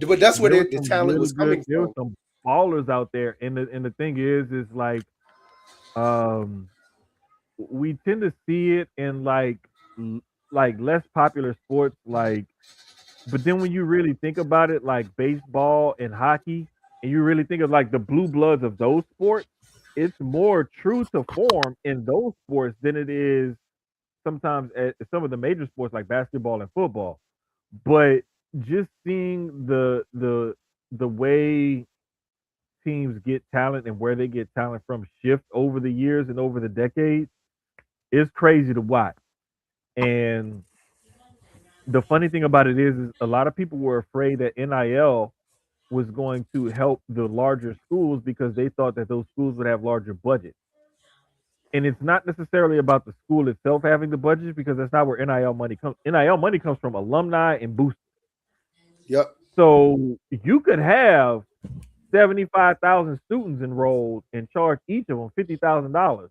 but that's where There was the some talent really was good. coming There was from. some ballers out there, and the thing is like um we tend to see it in l- like less popular sports, like. But then when you really think about it, like baseball and hockey, and you really think of like the blue bloods of those sports, it's more true to form in those sports than it is sometimes at some of the major sports like basketball and football. But just seeing the way teams get talent and where they get talent from shift over the years and over the decades is crazy to watch. And the funny thing about it is a lot of people were afraid that NIL was going to help the larger schools because they thought that those schools would have larger budgets. And it's not necessarily about the school itself having the budget because that's not where NIL money comes. NIL money comes from alumni and boosters. Yep. So you could have 75,000 students enrolled and charge each of them $50,000,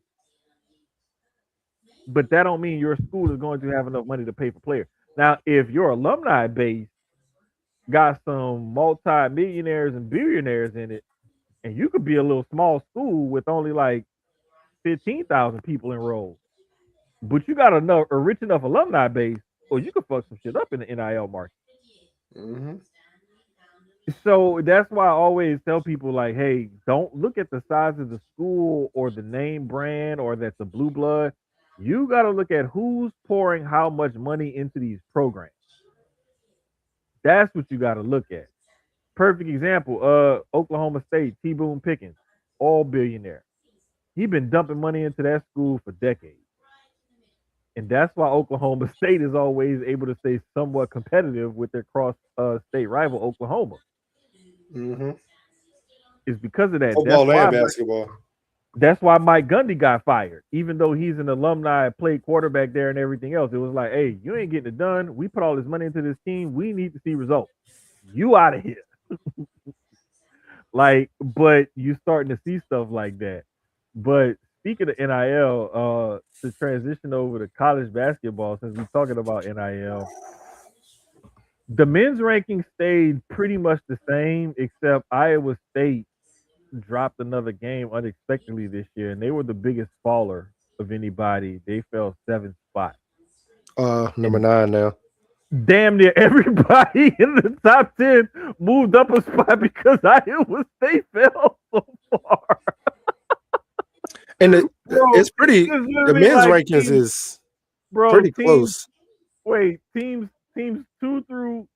but that don't mean your school is going to have enough money to pay for players. Now, if your alumni base got some multi-millionaires and billionaires in it, and you could be a little small school with only like 15,000 people enrolled, but you got enough a rich enough alumni base, or you could fuck some shit up in the NIL market. Hmm. So that's why I always tell people like, hey, don't look at the size of the school or the name brand or that's a blue blood. You got to look at who's pouring how much money into these programs. That's what you got to look at. Perfect example, Oklahoma State, T. Boone Pickens, all billionaire. He been dumping money into that school for decades. And that's why Oklahoma State is always able to stay somewhat competitive with their cross state rival Oklahoma. Mm-hmm. It's because of that. Football and basketball. That's why Mike Gundy got fired, even though he's an alumni, played quarterback there and everything else. It was like, hey, you ain't getting it done. We put all this money into this team. We need to see results. You out of here. Like, but you starting to see stuff like that. But speaking of NIL, to transition over to college basketball, since we're talking about NIL, the men's ranking stayed pretty much the same, except Iowa State dropped another game unexpectedly this year, and they were the biggest faller of anybody. They fell 7 spots. Number And 9 now. damn near everybody in the top 10 moved up a spot because Iowa State fell so far. And Bro, it's pretty. it's The literally men's like rankings teams, is bro, pretty teams, close. wait, teams two through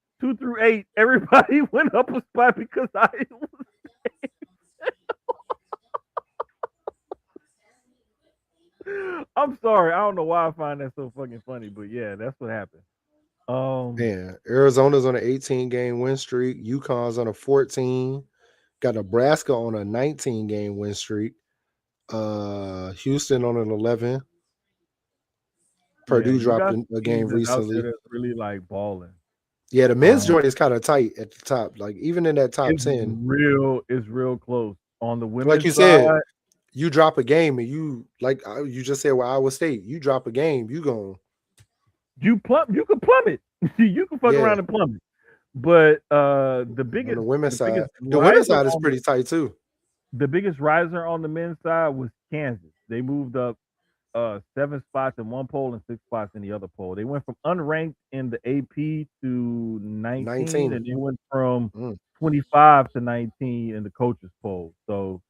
8, everybody went up a spot because Iowa. I'm sorry, I don't know why I find that so fucking funny, but yeah, that's what happened. Um, Man, Arizona's on an 18-game win streak. UConn's on a 14. Got Nebraska on a 19-game win streak. Houston on an 11. yeah, Purdue you dropped got a teams game that's out there recently. that's really like balling. Yeah, the men's Um, joint is kind of tight at the top. Like even in that top it's 10, real close on the like women's you said, side. you drop a game and you like you just said with Iowa State, you drop a game, you going You can plummet. You can fuck yeah. around and plummet. But On the women's the side, biggest the women's riser side is on pretty tight too. the biggest riser on the men's side was Kansas. They moved up 7 spots in one poll and 6 spots in the other poll. They went from unranked in the AP to 19, 19. and they went from Mm. 25 to 19 in the coaches poll. So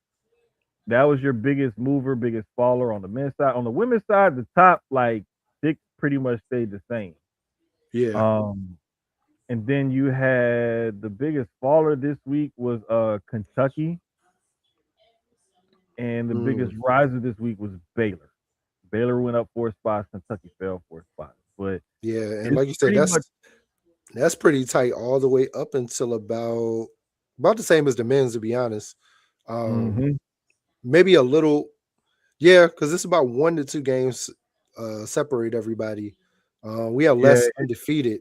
that was your biggest mover, biggest faller on the men's side. On the women's side, the top like 6 pretty much stayed the same. Yeah. Um, and then you had the biggest faller this week was Kentucky, and the biggest Mm. riser this week was Baylor. Baylor went up 4 spots, Kentucky fell 4 spots. But Yeah, and it's like you said, pretty much that's pretty tight all the way up until about the same as the men's, to be honest. Um, mhm. maybe a little, yeah, because it's about 1 to 2 games separate everybody. We have Yeah, less undefeated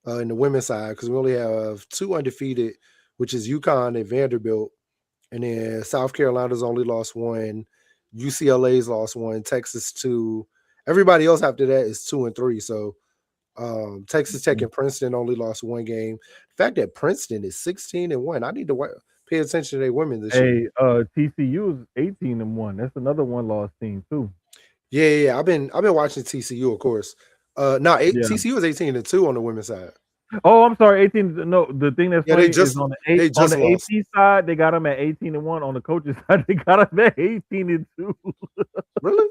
in the women's side because we only have 2 undefeated, which is UConn and Vanderbilt, and then South Carolina's only lost 1, UCLA's lost 1, Texas 2. Everybody else after that is 2 and 3. So Texas Tech mhm. and Princeton only lost 1 game. The fact that Princeton is 16-1, I need to pay attention to their women this year. Hey, TCU is 18-1. That's another one loss team too. Yeah. I've been watching TCU, of course. No, Yeah. TCU is 18-2 on the women's side. Oh, I'm sorry. 18. No, the thing that's Yeah, they funny is just they on just the lost. AP side, they got them at 18-1. On the coaches side, they got them at 18-2. Really?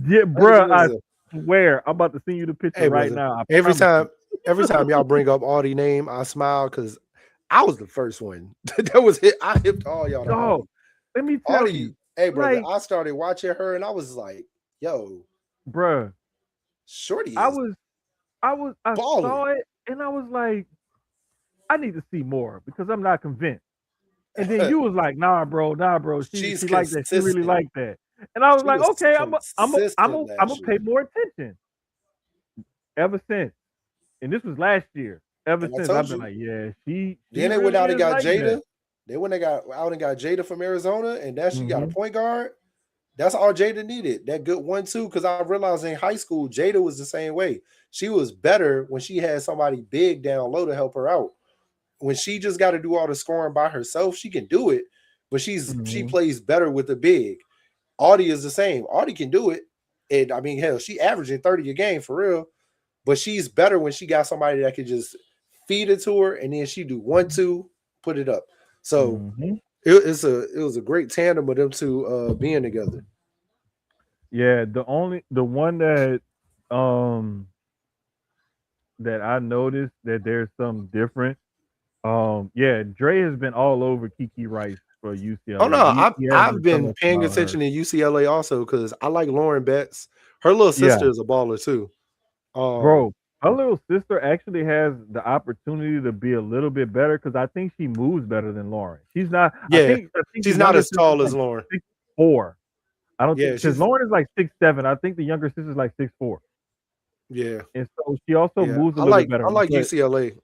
Yeah, That is bruh. I crazy. swear, I'm about to send you the picture Hey, right brother. now. I Every promise you. time, every time y'all bring up Audie name, I smile because I was the first one. That was it. I hipped all y'all to Dog, Audie. let me tell Audie, you, hey brother, like, I started watching her and I was like, yo, bruh, Shorty I is was, I balling. saw it and I was like, I need to see more because I'm not convinced. And then you was like, nah, bro, She's she like that. She really consistent. like that. And I was She like, was okay, consistent I'm gonna last pay year. more attention. Ever since, and this was last year. Ever And I since told I've been you. like, yeah, she Then they went really out and is got like that. Jada. They went and got out and got Jada from Arizona, and now she got a Hmm. point guard. That's all Jada needed. That good 1-2. Because I realized in high school, Jada was the same way. She was better when she had somebody big down low to help her out. When she just got to do all the scoring by herself, she can do it, but she Hmm. plays better with the big. Audie is the same. Audie can do it. And I mean, hell, she averaging 30 a game for real. But she's better when she got somebody that can just feed it to her and then she do 1-2, put it up. So Hmm. it was a great tandem of them two being together. Yeah, the one um that I noticed that there's something different. Yeah, Dre has been all over Kiki Rice for Oh UCLA. no, He I've he has I've been so been much paying about her. attention to UCLA also because I like Lauren Betts. Her little Yeah, sister is a baller too. Um, bro. Her little sister actually has the opportunity to be a little bit better because I think she moves better than Lauren. She's not. yeah, I think the she's not younger as sister's tall as like Lauren. 6'4". I don't Yeah, think because she's Lauren is like 6'7". I think the younger sister's like 6'4", yeah, and so she also yeah. moves a I little bit like better. I like But UCLA.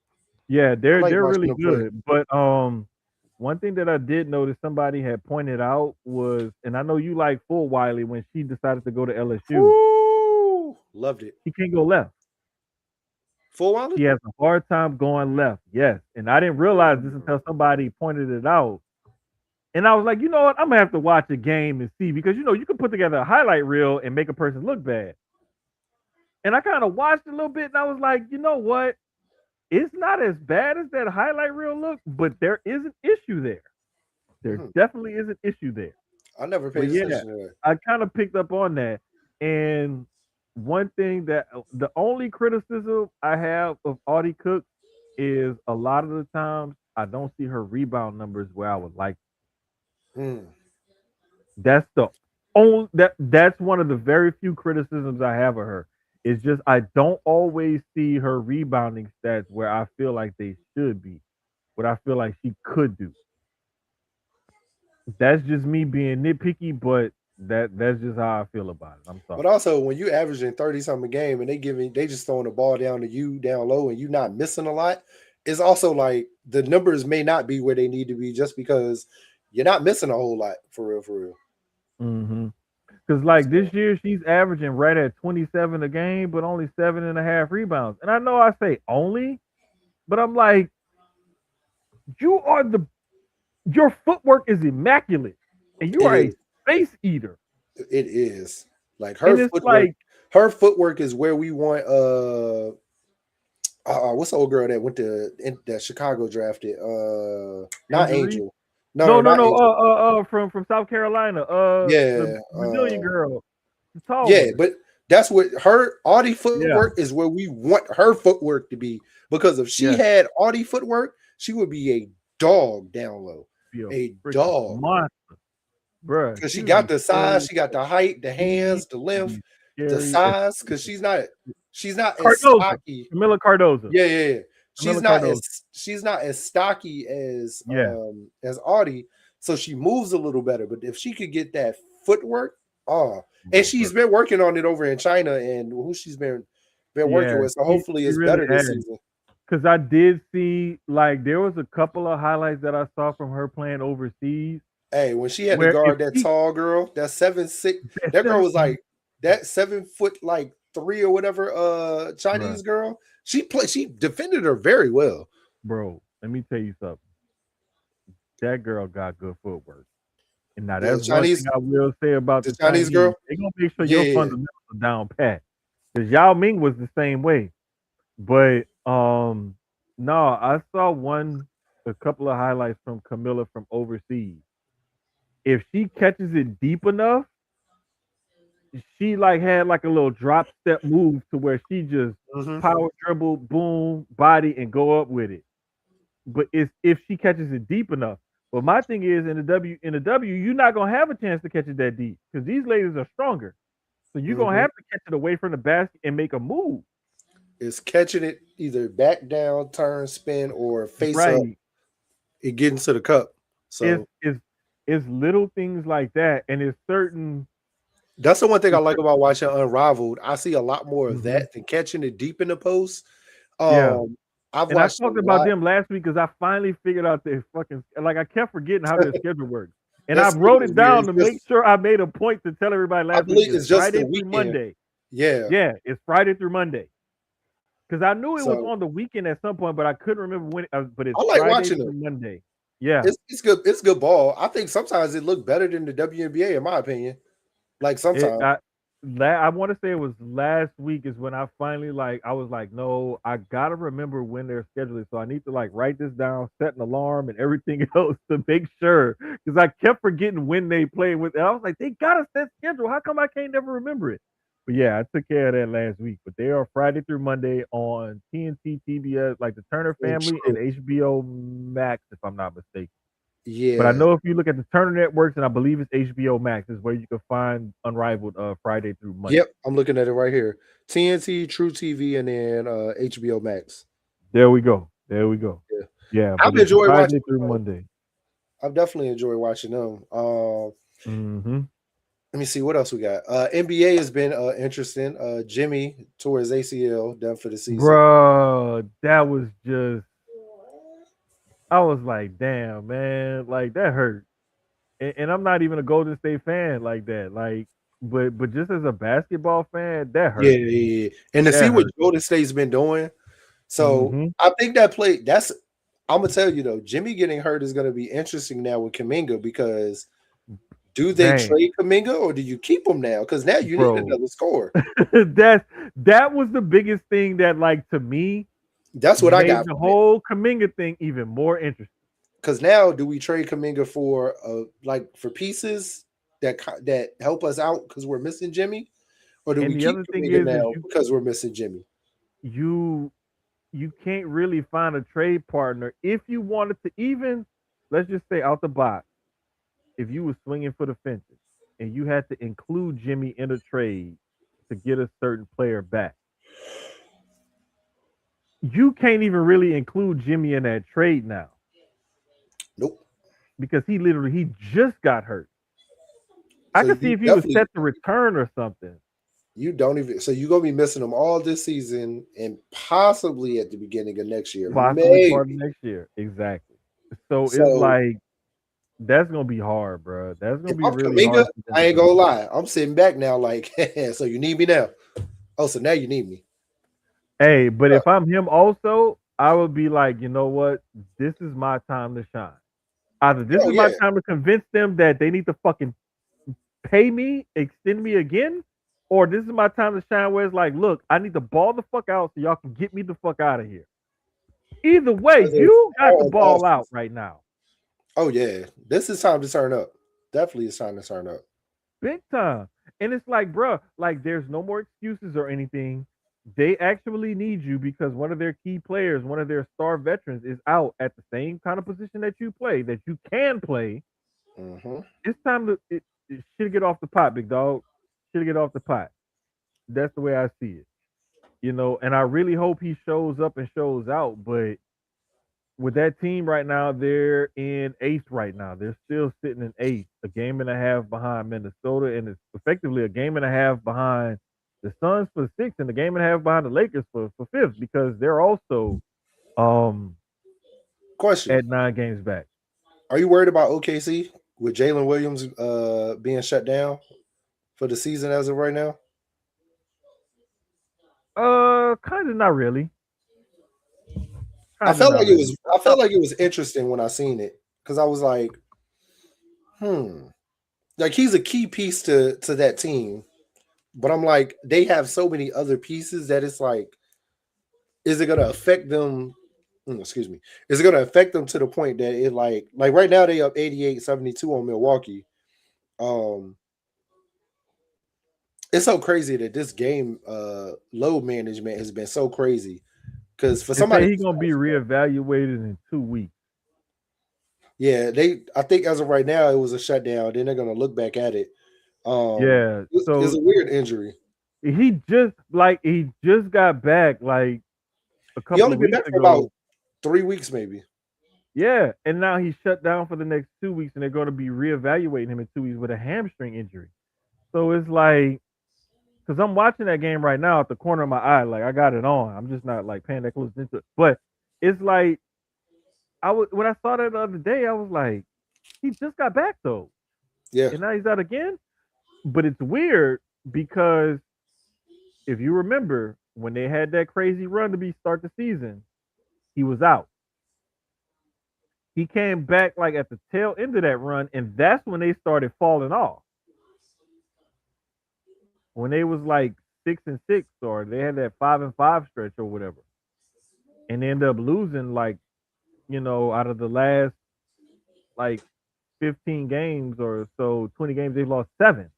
yeah, I like they're watching really them play. good. But one thing that I did notice somebody had pointed out was, and I know you like Full Wiley when she decided to go to LSU, Woo! Loved it. she can't go left. Full Wallet? She has a hard time going left. Yes, and I didn't realize this Mm. until somebody pointed it out. And I was like, you know what? I'm gonna have to watch a game and see because you can put together a highlight reel and make a person look bad. And I kind of watched a little bit, and I was like, you know what? It's not as bad as that highlight reel look, but there is an issue there. There Mhm. definitely is an issue there. I never But paid yeah, attention to that. I kind of picked up on that. And one thing that the only criticism I have of Audie Cook is a lot of the times I don't see her rebound numbers where I would like. Mm. That's the that's one of the very few criticisms I have of her. It's just I don't always see her rebounding stats where I feel like they should be, what I feel like she could do. That's just me being nitpicky, but that's just how I feel about it. I'm sorry. But also, when you averaging 30 something a game and they just throwing the ball down to you down low and you not missing a lot, it's also like the numbers may not be where they need to be just because you're not missing a whole lot for real, for real. Because like So this year, she's averaging right at 27 a game, but only 7.5 rebounds. And I know I say only, but I'm like, you are the your footwork is immaculate, and you it are a is. space eater. It is. Like And it's like, her footwork is where we want what's the old girl that went that Chicago drafted? Not Angel Reese. Angel. No, No, no, no, not no. Angel. From South Carolina. The Yeah, Brazilian girl, the tall yeah, one. but that's what her Audie Yeah, footwork is where we want her footwork to be. Because if she yes, had Audie footwork, she would be a dog down low. be a A freaking dog. monster, bruh. Because She she would got be the size, so she got the height, the speed, hands, the would length, be the scary. size. Because she's not as Cardoza, stocky. Camilla Cardoza, Yeah, yeah, yeah. Camilla Cardoza. She's not as stocky Yeah, as Audie, so she moves a little better. But if she could get that footwork, oh, and bro, she's been working on it over in China and who she's been working yeah. with, so hopefully She it's really better this has. season. Because I did see like there was a couple of highlights that I saw from her playing overseas Hey, when she had to where if guard that she tall girl, that 7'6", that that girl seven, was like that 7 foot like three or whatever bruh, Chinese girl. She defended her very well. bro, let me tell you something. That girl got good footwork. And now The that's one thing Chinese I will say about the the Chinese Chinese. girl, They gonna make sure yeah, your yeah, fundamentals are down pat. Because Yao Ming was the same way. But no, I saw a couple of highlights from Camilla from overseas. If she catches it deep enough, she like had like a little drop step move to where she just hmm power dribble, boom, body, and go up with it. But it's if she catches it deep enough. But my thing is in the W, you're not gonna have a chance to catch it that deep because these ladies are stronger. So you're gonna hmm have to catch it away from the basket and make a move. is catching it either back down, turn, spin, or face up. Right. It get into the cup. It's So it's it's little things like that, and it's certain. that's the one thing I It's like about watching Unrivaled. I see a lot more of mhm. that than catching it deep in the post. Yeah. Um, I've And I watched a talked about lot. them last week because I finally figured out their fucking like I kept forgetting how their schedule works. And I That schedule wrote is it weird. down to make sure I made a point to tell everybody I last week believe it's it's just the Friday through weekend. Monday. Yeah. Yeah, it's Friday through Monday. Because I knew it was So on the weekend at some point, but I couldn't remember when. But it's I like Friday watching them. through Monday. Yeah, It's good. It's good ball. I think sometimes it look better than the WNBA, in my opinion. Like it. sometimes I want to say it was last week is when I finally like I was like, no, I gotta remember when they're scheduling, so I need to like write this down, set an alarm, and everything else to make sure because I kept forgetting when they played with. And I was like, they got a set schedule. How come I can't never remember it? But yeah, I took care of that last week. But they are Friday through Monday on TNT, TBS, like the Turner Family, and true. HBO Max, if I'm not mistaken. Yeah. But I know if you look at the Turner networks, and I believe it's HBO Max, is where you can find Unrivaled Friday through Monday. Yep, I'm looking at it right here. TNT, True TV, and then HBO Max. There we go. There we go. Yeah, Yeah, I've but it's enjoyed watching. Friday through Monday. I've definitely enjoyed watching them. Mm-hmm. Let me see what else we got. NBA has been interesting. Jimmy tore his ACL, done for the season. Bro, that was just. I was like, damn, man, like that hurt. And I'm not even a Golden State fan like that. Like, but just as a basketball fan, that Yeah, hurt. yeah, yeah. And to see That what hurt. Golden State's been doing, so Mm-hmm. I think that play. That's I'm gonna tell you though, Jimmy getting hurt is gonna be interesting now with Kaminga because do they Man, trade Kaminga or do you keep him now? Because now you need bro, another scorer. that was the biggest thing that, like, to me, That's what I made got the from it. whole Kaminga thing even more interesting. Because now, do we trade Kaminga for like for pieces that help us out because we're missing Jimmy, or do we And the keep other thing Kaminga is now because we're missing Jimmy? you you can't really find a trade partner if you wanted to, even, let's just say out the box, if you were swinging for the fences and you had to include Jimmy in a trade to get a certain player back, you can't even really include Jimmy in that trade now Nope. because he just got hurt. I So could see you if he was definitely set to return or something, you don't even. So you're gonna be missing him all this season and possibly at the beginning of next year, possibly part of maybe. next year. Exactly. So it's So like that's gonna be hard, bro. That's gonna if be I'm really Kaminga, hard for them I ain't to gonna do. lie. I'm sitting back now, like, so you need me now. Oh, so now you need me. Hey, but if I'm him also, I would be like, you know what? This is my time to shine. Either this Oh is my yeah, time to convince them that they need to fucking pay me, extend me again, or this is my time to shine where it's like, look, I need to ball the fuck out so y'all can get me the fuck out of here. Either way, whether it's you got the Paul or ball Boston. out right now. Oh yeah, this is time to turn up. Definitely, it's time to turn up. Big time. And it's like, bro, like there's no more excuses or anything. They actually need you because one of their key players, one of their star veterans, is out at the same kind of position that you play, that you can play. Hmm. It's time to it should get off the pot, big dog. Should get off the pot. That's the way I see it. And I really hope he shows up and shows out. But with that team right now, they're in eighth right now. They're still sitting in eighth, a game and a half behind Minnesota, and it's effectively a game and a half behind the Suns for sixth, and a game and a half behind the Lakers for fifth because they're also um Question: at 9 games back. Are you worried about OKC with Jalen Williams being shut down for the season as of right now? Kind of not really. I Kind of felt not like it really. was. I felt like it was interesting when I seen it because I was like, like he's a key piece to that team. But I'm like, they have so many other pieces that it's like, is it going to affect them? Excuse me. Is it going to affect them to the point that it like right now they up 88-72 on Milwaukee. Um, it's so crazy that this game load management has been so crazy because for They say somebody, he's gonna be reevaluated in 2 weeks. yeah, I think as of right now it was a shutdown. Then they're gonna look back at it. Yeah. It's So a weird injury. he just got back like a He couple only of been weeks back for about ago. 3 weeks, maybe. Yeah, and now he's shut down for the next 2 weeks, and they're going to be reevaluating him in 2 weeks with a hamstring injury. So it's like, because I'm watching that game right now at the corner of my eye, like I got it on. I'm just not like paying that close attention. But it's like when I saw that the other day, I was like, he just got back though, Yeah, and now he's out again. But it's weird because if you remember when they had that crazy run to start the season, he was out. He came back like at the tail end of that run, and that's when they started falling off. When they was like 6-6, or they had that 5-5 stretch or whatever, and they ended up losing like out of the last like 15 games or so, 20 games, they've lost 7.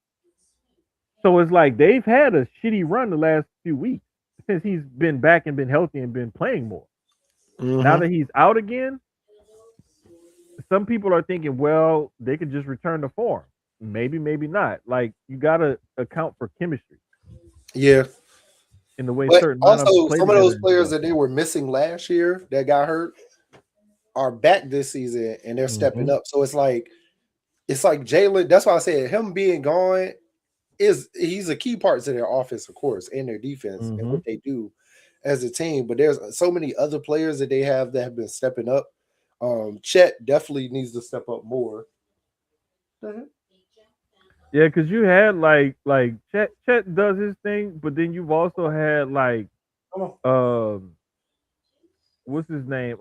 So it's like they've had a shitty run the last few weeks since he's been back and been healthy and been playing more. Now hmm that he's out again, some people are thinking, well, they could just return to form. Maybe, maybe not. Like you gotta account for chemistry Yeah. in the way But certain lineups also play some of those together and players stuff. that they were missing last year that got hurt are back this season and they're stepping Hmm. up. So it's like Jalen. That's why I said him being gone he's a key part to their offense, of course, and their defense and Hmm. what they do as a team. But there's so many other players that they have that have been stepping up. Chet definitely needs to step up more. Mhm. Yeah, because you had like Chet does his thing, but then you've also had like Come on. um what's his name?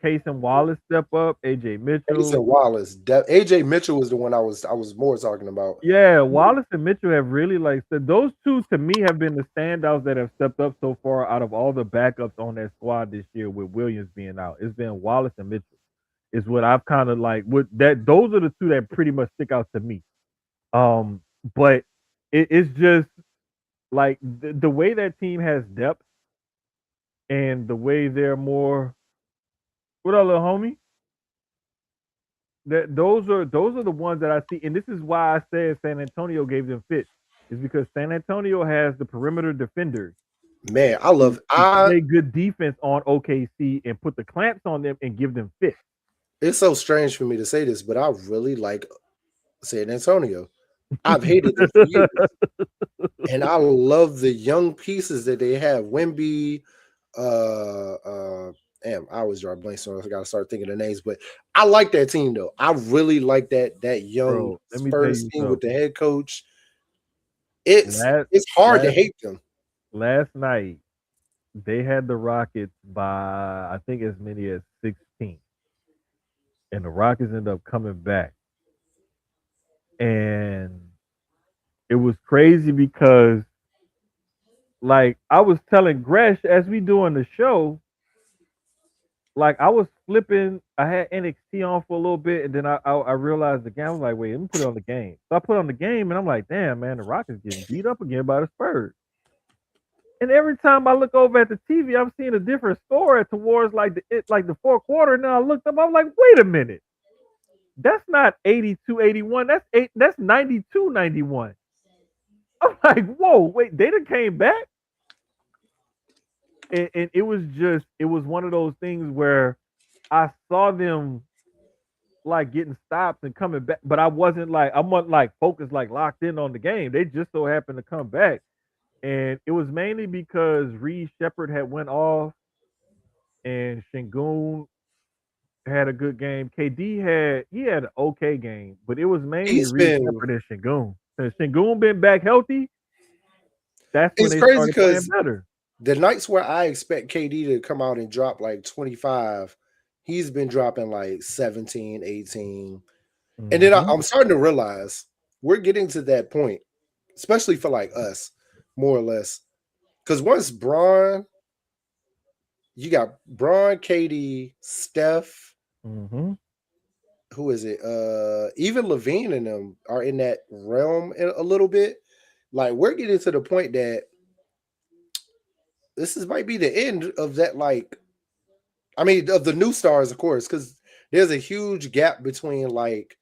Case and Wallace step up, AJ Mitchell. Mason Wallace. AJ Mitchell was the one I was more talking about. Yeah, Wallace and Mitchell have really like said those two to me have been the standouts that have stepped up so far out of all the backups on that squad this year with Williams being out. It's been Wallace and Mitchell. Is what I've kind of like what that those are the two that pretty much stick out to me. Um, but it's just like the way that team has depth and the way they're more what up, little homie? That those are the ones that I see, and this is why I said San Antonio gave them fits. Is because San Antonio has the perimeter defenders Man, I to, love to I play good defense on OKC and put the clamps on them and give them fits. it's so strange for me to say this, but I really like San Antonio. I've hated them for years. And I love the young pieces that they have. Wimby, uh, uh, damn, I always draw blanks, so I got to start thinking of names. But I like that team though. I really like that young Bro, let me tell Spurs you team with the something. head coach. It's Last it's hard to last hate them. last night they had the Rockets by I think as many as 16, and the Rockets ended up coming back, and it was crazy because like I was telling Gresh as we doing the show, like I was flipping. I had NXT on for a little bit, and then I realized the game. I was like, wait, let me put it on the game. So I put on the game, and I'm like, damn, man, the Rockets getting beat up again by the Spurs. And every time I look over at the TV, I'm seeing a different score towards like the fourth quarter. And then I looked up, I'm like, wait a minute, that's not 82-81. That's 8. That's 92-91. I'm like, whoa, wait, they done came back, and it was one of those things where I saw them like getting stops and coming back, but I wasn't like focused, like locked in on the game. They just so happened to come back, and it was mainly because Reed Shepard had went off, and Shingun had a good game. KD had an okay game, but it was mainly He's Reed been Shepard and Shingun. Since Shingun been back healthy, that's when it's they crazy started playing because better. the nights where I expect KD to come out and drop like 25, he's been dropping like 17, 18. And then Hmm. I'm starting to realize we're getting to that point, especially for like us, more or less. Because once you got Braun, KD, Steph, Hmm. who is it? Even Levine and them are in that realm a little bit. Like we're getting to the point that this is might be the end of that. Like, I mean, of the new stars, of course, because there's a huge gap between like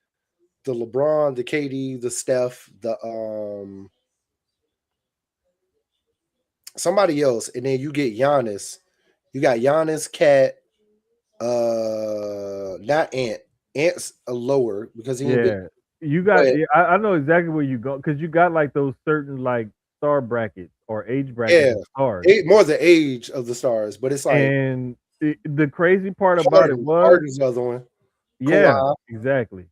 the LeBron, the KD, the Steph, the somebody else, and then you get Giannis. You got Giannis, Cat, not Ant. Ant's a lower because he ain't been. Yeah, you got. But Yeah, I know exactly where you go because you got like those certain like star brackets or age brackets yeah, of stars, more the age of the stars. But it's like and the crazy part about it was, Harden's the other one. yeah, Kawhi. exactly.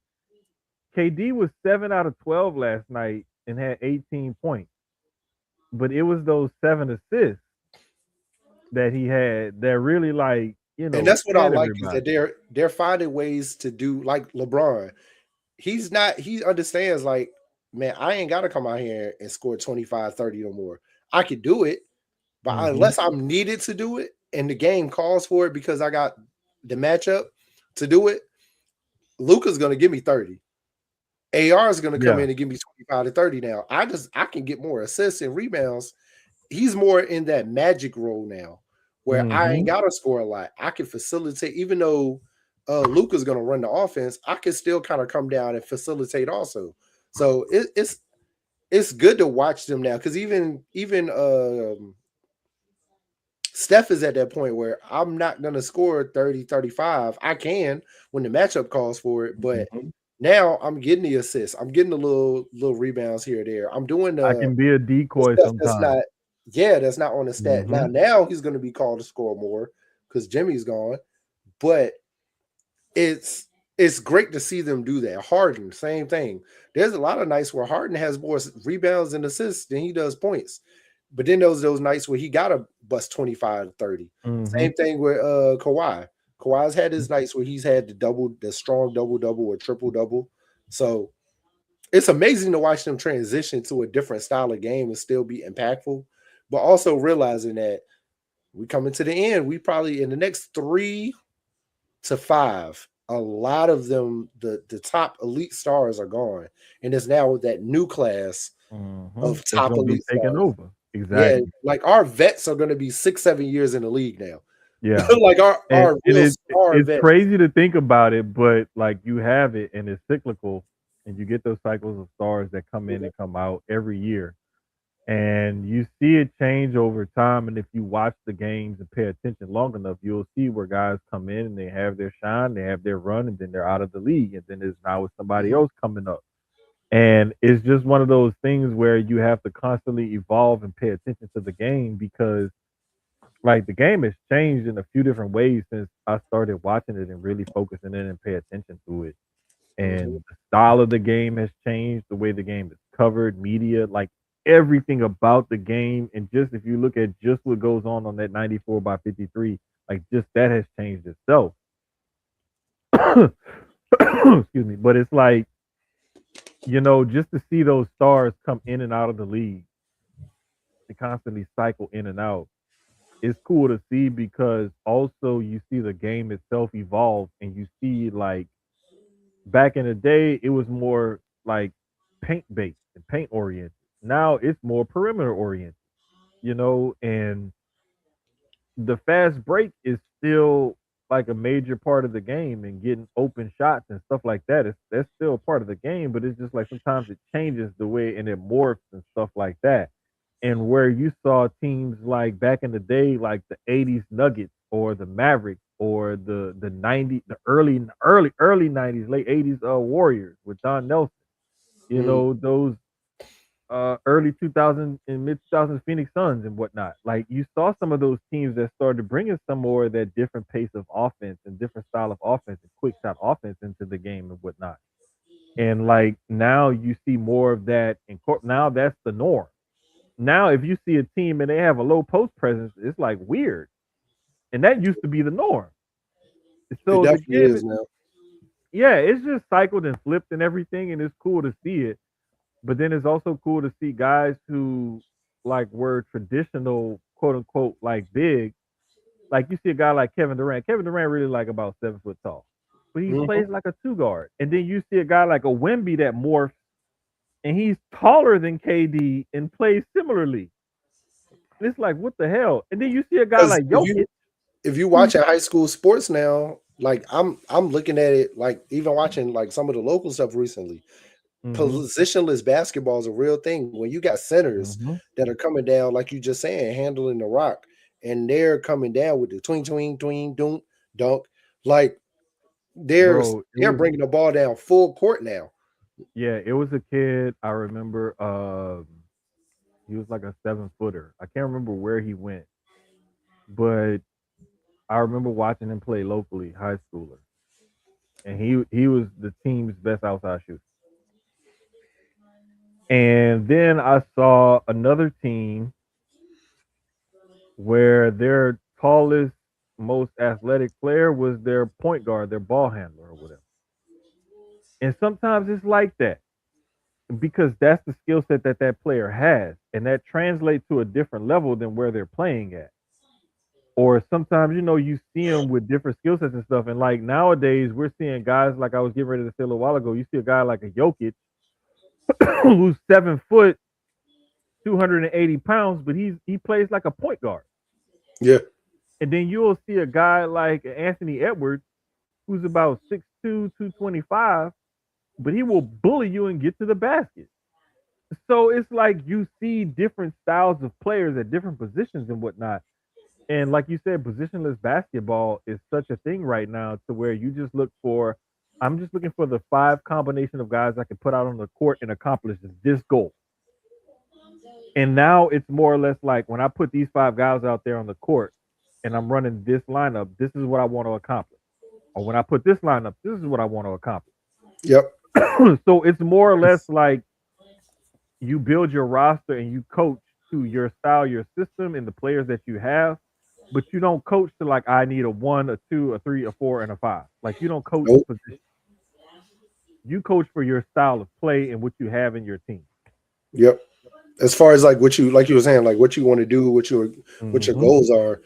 KD was 7 out of 12 last night and had 18 points, but it was those 7 assists that he had that really like And that's what I fed like is that everybody. they're finding ways to do like LeBron. He understands like, man, I ain't gotta come out here and score 25, 30 or more. I could do it, but Hmm. unless I'm needed to do it and the game calls for it because I got the matchup to do it, Luca's gonna give me 30. AR is gonna come Yeah. in and give me 25 to 30 now. I can get more assists and rebounds. He's more in that magic role now where I ain't Hmm. gotta score a lot. I can facilitate, even though Luka's going to run the offense, I can still kind of come down and facilitate also. So it's good to watch them now because even Steph is at that point where I'm not going to score 30, 35. I can when the matchup calls for it, but Mhm. now I'm getting the assists. I'm getting the little rebounds here or there. I'm doing I can be a the decoy stuff that's sometimes. not, yeah, that's not on the stat. Hmm. Now he's going to be called to score more because Jimmy's gone. But it's it's great to see them do that. Harden, same thing. There's a lot of nights where Harden has more rebounds and assists than he does points. But then those nights where he got to bust 25 to 30. Hmm. Same thing with Kawhi. Kawhi's had his nights where he's had the strong double or triple double. So it's amazing to watch them transition to a different style of game and still be impactful, but also realizing that we coming to the end. We probably in the next 3 to 5, a lot of them, the top elite stars are gone, and it's now that new class Hmm. of It's top gonna be elite taken stars. over. Yeah, Exactly. like our vets are going to be 6, 7 years in the league now. Yeah. Like And our real star it's vets. crazy to think about it, but like you have it and it's cyclical, and you get those cycles of stars that come in and come out every year. And you see it change over time. And if you watch the games and pay attention long enough, you'll see where guys come in and they have their shine, they have their run, and then they're out of the league. And then there's now with somebody Mhm. else coming up. And it's just one of those things where you have to constantly evolve and pay attention to the game because like the game has changed in a few different ways since I started watching it and really focusing in and pay attention to it. Mhm. And the style of the game has changed, the way the game is covered, media, like everything about the game. And just if you look at just what goes on that 94 by 53, like just that has changed itself. Excuse me. But it's like, just to see those stars come in and out of the league and constantly cycle in and out, it's cool to see because also you see the game itself evolve and you see like back in the day it was more like paint based and paint oriented. Now it's more perimeter oriented, and the fast break is still like a major part of the game and getting open shots and stuff like that. That's still a part of the game, but it's just like sometimes it changes the way and it morphs and stuff like that. And where you saw teams like back in the day, like the '80s Nuggets or the Mavericks or the '90s, the early '90s, late '80s Warriors with Don Nelson, Mhm. those early 2000s and mid 2000s Phoenix Suns and whatnot. Like you saw some of those teams that started bringing some more of that different pace of offense and different style of offense and quick shot offense into the game and whatnot. And like now you see more of that in court. Now that's the norm. Now if you see a team and they have a low post presence, it's like weird. And that used to be the norm. It So the definitely game, is now. yeah, it's just cycled and flipped and everything, and it's cool to see it. But then it's also cool to see guys who like were traditional, quote unquote, like big. Like you see a guy like Kevin Durant. Kevin Durant really like about 7 foot tall, but he Mhm. plays like a two guard. And then you see a guy like a Wemby that morphs, and he's taller than KD and plays similarly. And it's like what the hell? And then you see a guy Because like Jokic, if you who's watch at high school sports now, like I'm looking at it like even watching like some of the local stuff recently. mm-hmm, Positionless basketball is a real thing. When you got centers mm-hmm, that are coming down, like you just saying, handling the rock, and they're coming down with the twing, dunk, dunk. Like they're bro, it they're was bringing the ball down full court now. yeah, it was a kid I remember. He was like a 7 footer. I can't remember where he went, but I remember watching him play locally, high schooler, and he was the team's best outside shooter. And then I saw another team where their tallest, most athletic player was their point guard, their ball handler or whatever. And sometimes it's like that because that's the skill set that that player has, and that translates to a different level than where they're playing at. Or sometimes you see them with different skill sets and stuff. And like nowadays, we're seeing guys like I was getting ready to say a little while ago. You see a guy like a Jokic who's 7 foot, 280 pounds, but he plays like a point guard. Yeah. And then you'll see a guy like Anthony Edwards who's about 6'2", 225, but he will bully you and get to the basket. So it's like you see different styles of players at different positions and whatnot. And like you said, positionless basketball is such a thing right now to where you just look for, I'm just looking for the five combination of guys I can put out on the court and accomplish this goal. And now it's more or less like when I put these five guys out there on the court and I'm running this lineup, this is what I want to accomplish. Or when I put this lineup, this is what I want to accomplish. Yep. So it's more or less like you build your roster and you coach to your style, your system, and the players that you have, but you don't coach to like I need a 1, a 2, a 3, a 4, and a 5. Like you don't coach Nope. position. You coach for your style of play and what you have in your team. Yep. As far as like what you like you were saying, like what you want to do, what your Mm-hmm. goals are.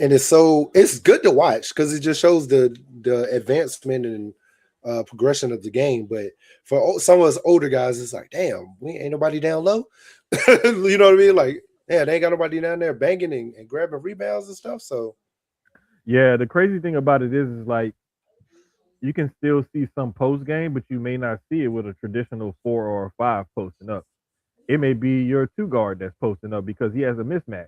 And it's good to watch because it just shows the advancement and progression of the game. But for some of us older guys, it's like, damn, we ain't nobody down low. You know what I mean? Like, yeah, they ain't got nobody down there banging and grabbing rebounds and stuff. So Yeah, the crazy thing about it is like you can still see some post game, but you may not see it with a traditional 4 or 5 posting up. It may be your two guard that's posting up because he has a mismatch.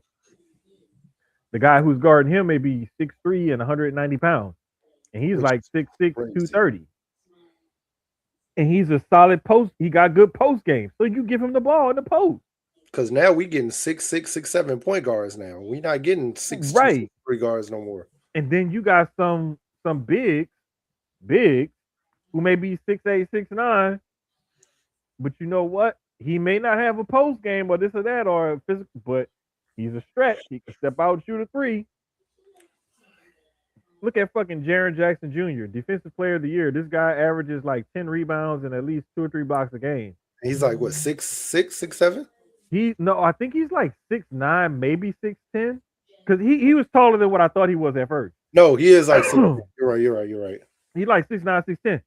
The guy who's guarding him may be 6'3" and 190 pounds, and he's which like is 6'6", crazy. 230. And he's a solid post. He got good post game, so you give him the ball in the post. Because now we getting 6'6", 6'7" point guards now. We not getting 6'2", Right. 6'3" guards no more. And then you got some bigs who may be 6'8", 6'9", but you know what? He may not have a post game or this or that or a physical, but he's a stretch. He can step out and shoot a three. Look at fucking Jaren Jackson Jr., Defensive Player of the Year. This guy averages like 10 rebounds and at least 2 or 3 blocks a game. He's like what 6'6", 6'7"? I think he's like 6'9", maybe 6'10", because he was taller than what I thought he was at first. No, he is like 6'. You're right. He's like 6'9", 6'10".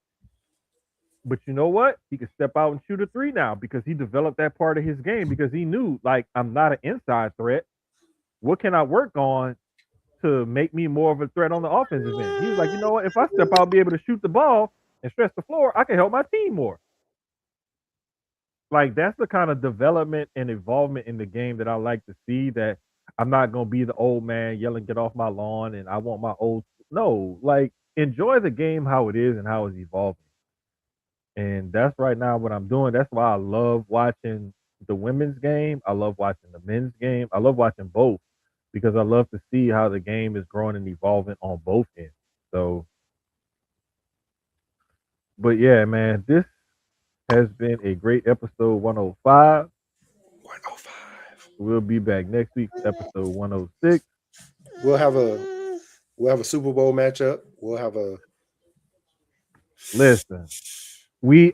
But you know what? He can step out and shoot a three now because he developed that part of his game because he knew, like, I'm not an inside threat. What can I work on to make me more of a threat on the offensive end? He was like, you know what? If I step out, be able to shoot the ball and stretch the floor, I can help my team more. Like, that's the kind of development and involvement in the game that I like to see, that I'm not going to be the old man yelling, get off my lawn, and I want my old. No, like, enjoy the game how it is and how it's evolving. And that's right now what I'm doing. That's why I love watching the women's game. I love watching the men's game. I love watching both because I love to see how the game is growing and evolving on both ends. So, but yeah, man, this has been a great episode 105. 105. We'll be back next week for episode 106. We'll have a Super Bowl matchup. We'll have a Listen,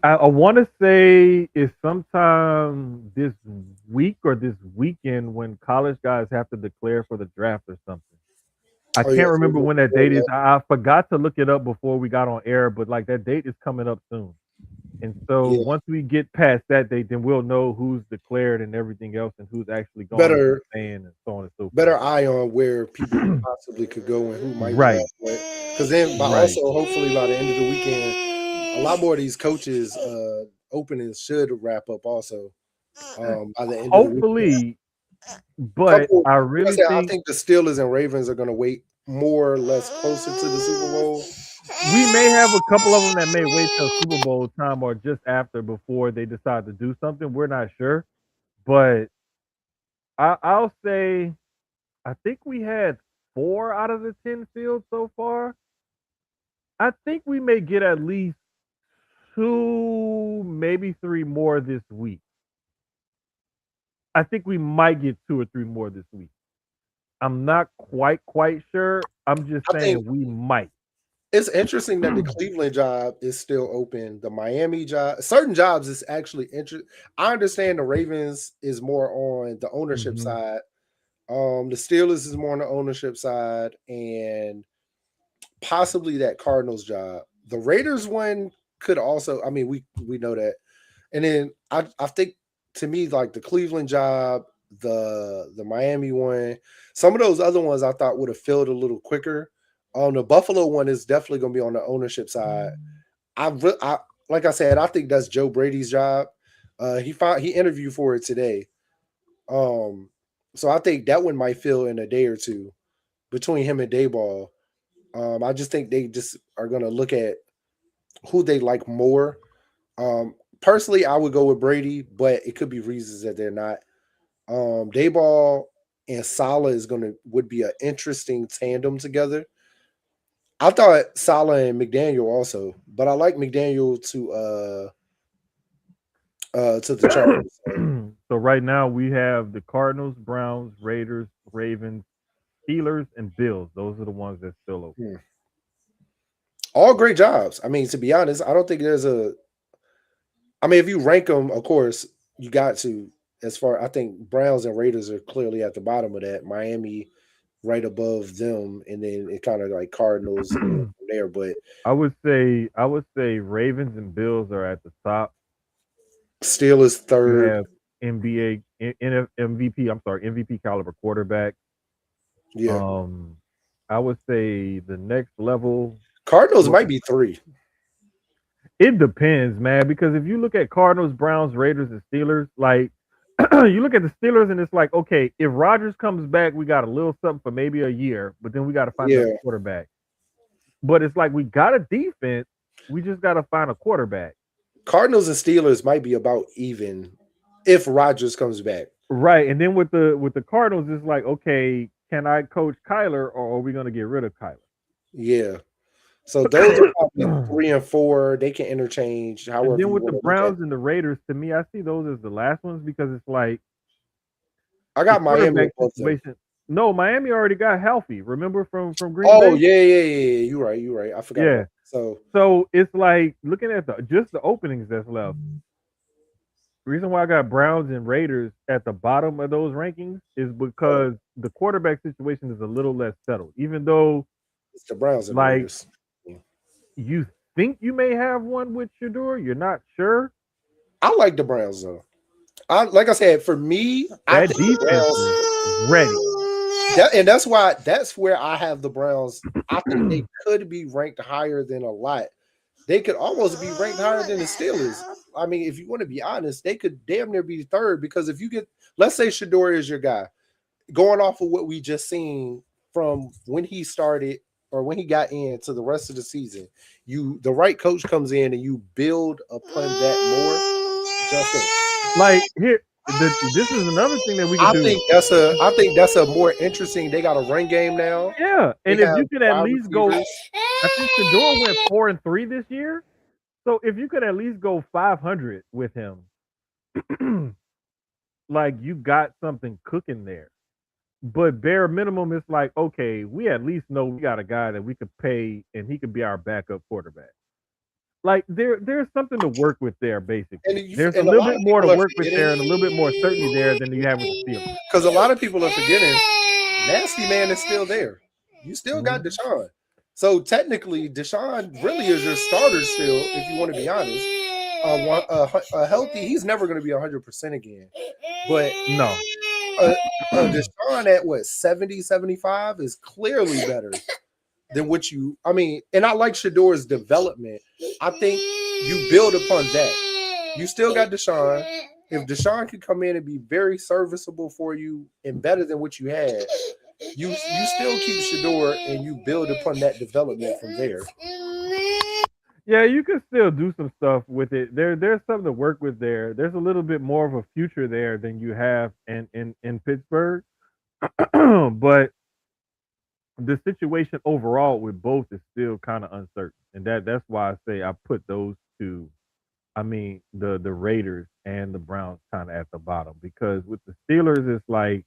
I want to say it's sometime this week or this weekend when college guys have to declare for the draft or something. I oh yeah, can't remember when that date yeah. is. I forgot to look it up before we got on air, but like that date is coming up soon. And so Yeah. once we get past that date, then we'll know who's declared and everything else and who's actually going and Better staying and so on and so forth. better eye on where people possibly could go and who might Right. Because then also hopefully by the end of the weekend, a lot more of these coaches openings should wrap up also. By the end of the weekend. Hopefully, but I really I think think the Steelers and Ravens are going to wait more or less closer to the Super Bowl. we may have a couple of them that may wait till Super Bowl time or just after before they decide to do something. We're not sure, but I'll say I think we had 4 out of the 10 fields so far. I think we may get at least 2, maybe 3 more this week. I think we might get 2 or 3 more this week. I'm not quite sure. I'm just saying we might. It's interesting that the Cleveland job is still open. The Miami job, certain jobs is actually interesting. I understand the Ravens is more on the ownership side. The Steelers is more on the ownership side, and possibly that Cardinals job. The Raiders one could also. I mean, we know that. And then I think to me, like the Cleveland job, the Miami one, some of those other ones I thought would have filled a little quicker. On the Buffalo one is definitely going to be on the ownership side. I like I said, I think that's Joe Brady's job. He interviewed for it today. So I think that one might fill in a day or two between him and Dayball. I just think they just are going to look at who they like more. Personally, I would go with Brady, but it could be reasons that they're not. Dayball and Salah would be an interesting tandem together. I thought Salah and McDaniel also, but I like McDaniel to the Chargers. So right now we have the Cardinals, Browns, Raiders, Ravens, Steelers, and Bills. Those are the ones that's still open. All great jobs. I mean, to be honest, I don't think there's a. I mean, if you rank them, of course, you got to. I think Browns and Raiders are clearly at the bottom of that. Miami right above them, and then it kind of like Cardinals from there. But I would say Ravens and Bills are at the top. Steelers You third. have NBA MVP. I'm sorry, MVP caliber quarterback. Yeah, I would say the next level. Cardinals might be 3. It depends, man. Because if you look at Cardinals, Browns, Raiders, and Steelers, like you look at the Steelers, and it's like, okay, if Rodgers comes back, we got a little something for maybe a year, but then we got to find a quarterback. But it's like we got a defense, we just got to find a quarterback. Cardinals and Steelers might be about even if Rodgers comes back. Right, and then with the Cardinals, it's like, okay, can I coach Kyler, or are we going to get rid of Kyler? Yeah. So those are probably 3 and 4. They can interchange. However, and then with the Browns and the Raiders, to me, I see those as the last ones because it's like I got Miami situation. No, Miami already got healthy. Remember from Green Bay? Oh yeah. You're right. I forgot. Yeah. So it's like looking at just the openings that's left. The reason why I got Browns and Raiders at the bottom of those rankings is because the quarterback situation is a little less settled. Even though it's the Browns and Raiders. You think you may have one with Shador, you're not sure. I like the Browns though. Like I said, for me, that defense is ready. And that's where I have the Browns. I think they could be ranked higher than a lot. They could almost be ranked higher than the Steelers. I mean, if you want to be honest, they could damn near be third because if you get, let's say Shador is your guy, going off of what we just seen from when he started or when he got into the rest of the season, the right coach comes in and you build upon that more. Like here, this is another thing that we can do. I think that's a more interesting. They got a run game now. Yeah, and if you could at least go, I think Shador went 4-3 this year. So if you could at least go 500 with him, like you got something cooking there. But bare minimum, it's like, okay, we at least know we got a guy that we could pay and he could be our backup quarterback. Like there's something to work with there, basically. There's a little bit more to work with there and a little bit more certainty there than you have with the Steelers. Because a lot of people are forgetting Nasty Man is still there. You still got Deshaun. So technically, Deshaun really is your starter still, if you want to be honest. A healthy, he's never going to be 100% again. But no. Deshaun at what, 70, 75 is clearly better than what and I like Shador's development. I think you build upon that. You still got Deshaun. If Deshaun can come in and be very serviceable for you and better than what you had, you still keep Shador and you build upon that development from there. Yeah, you can still do some stuff with it. There's something to work with there. There's a little bit more of a future there than you have in Pittsburgh. But the situation overall with both is still kind of uncertain. And that's why I say I put those two, I mean, the Raiders and the Browns kind of at the bottom. Because with the Steelers, it's like,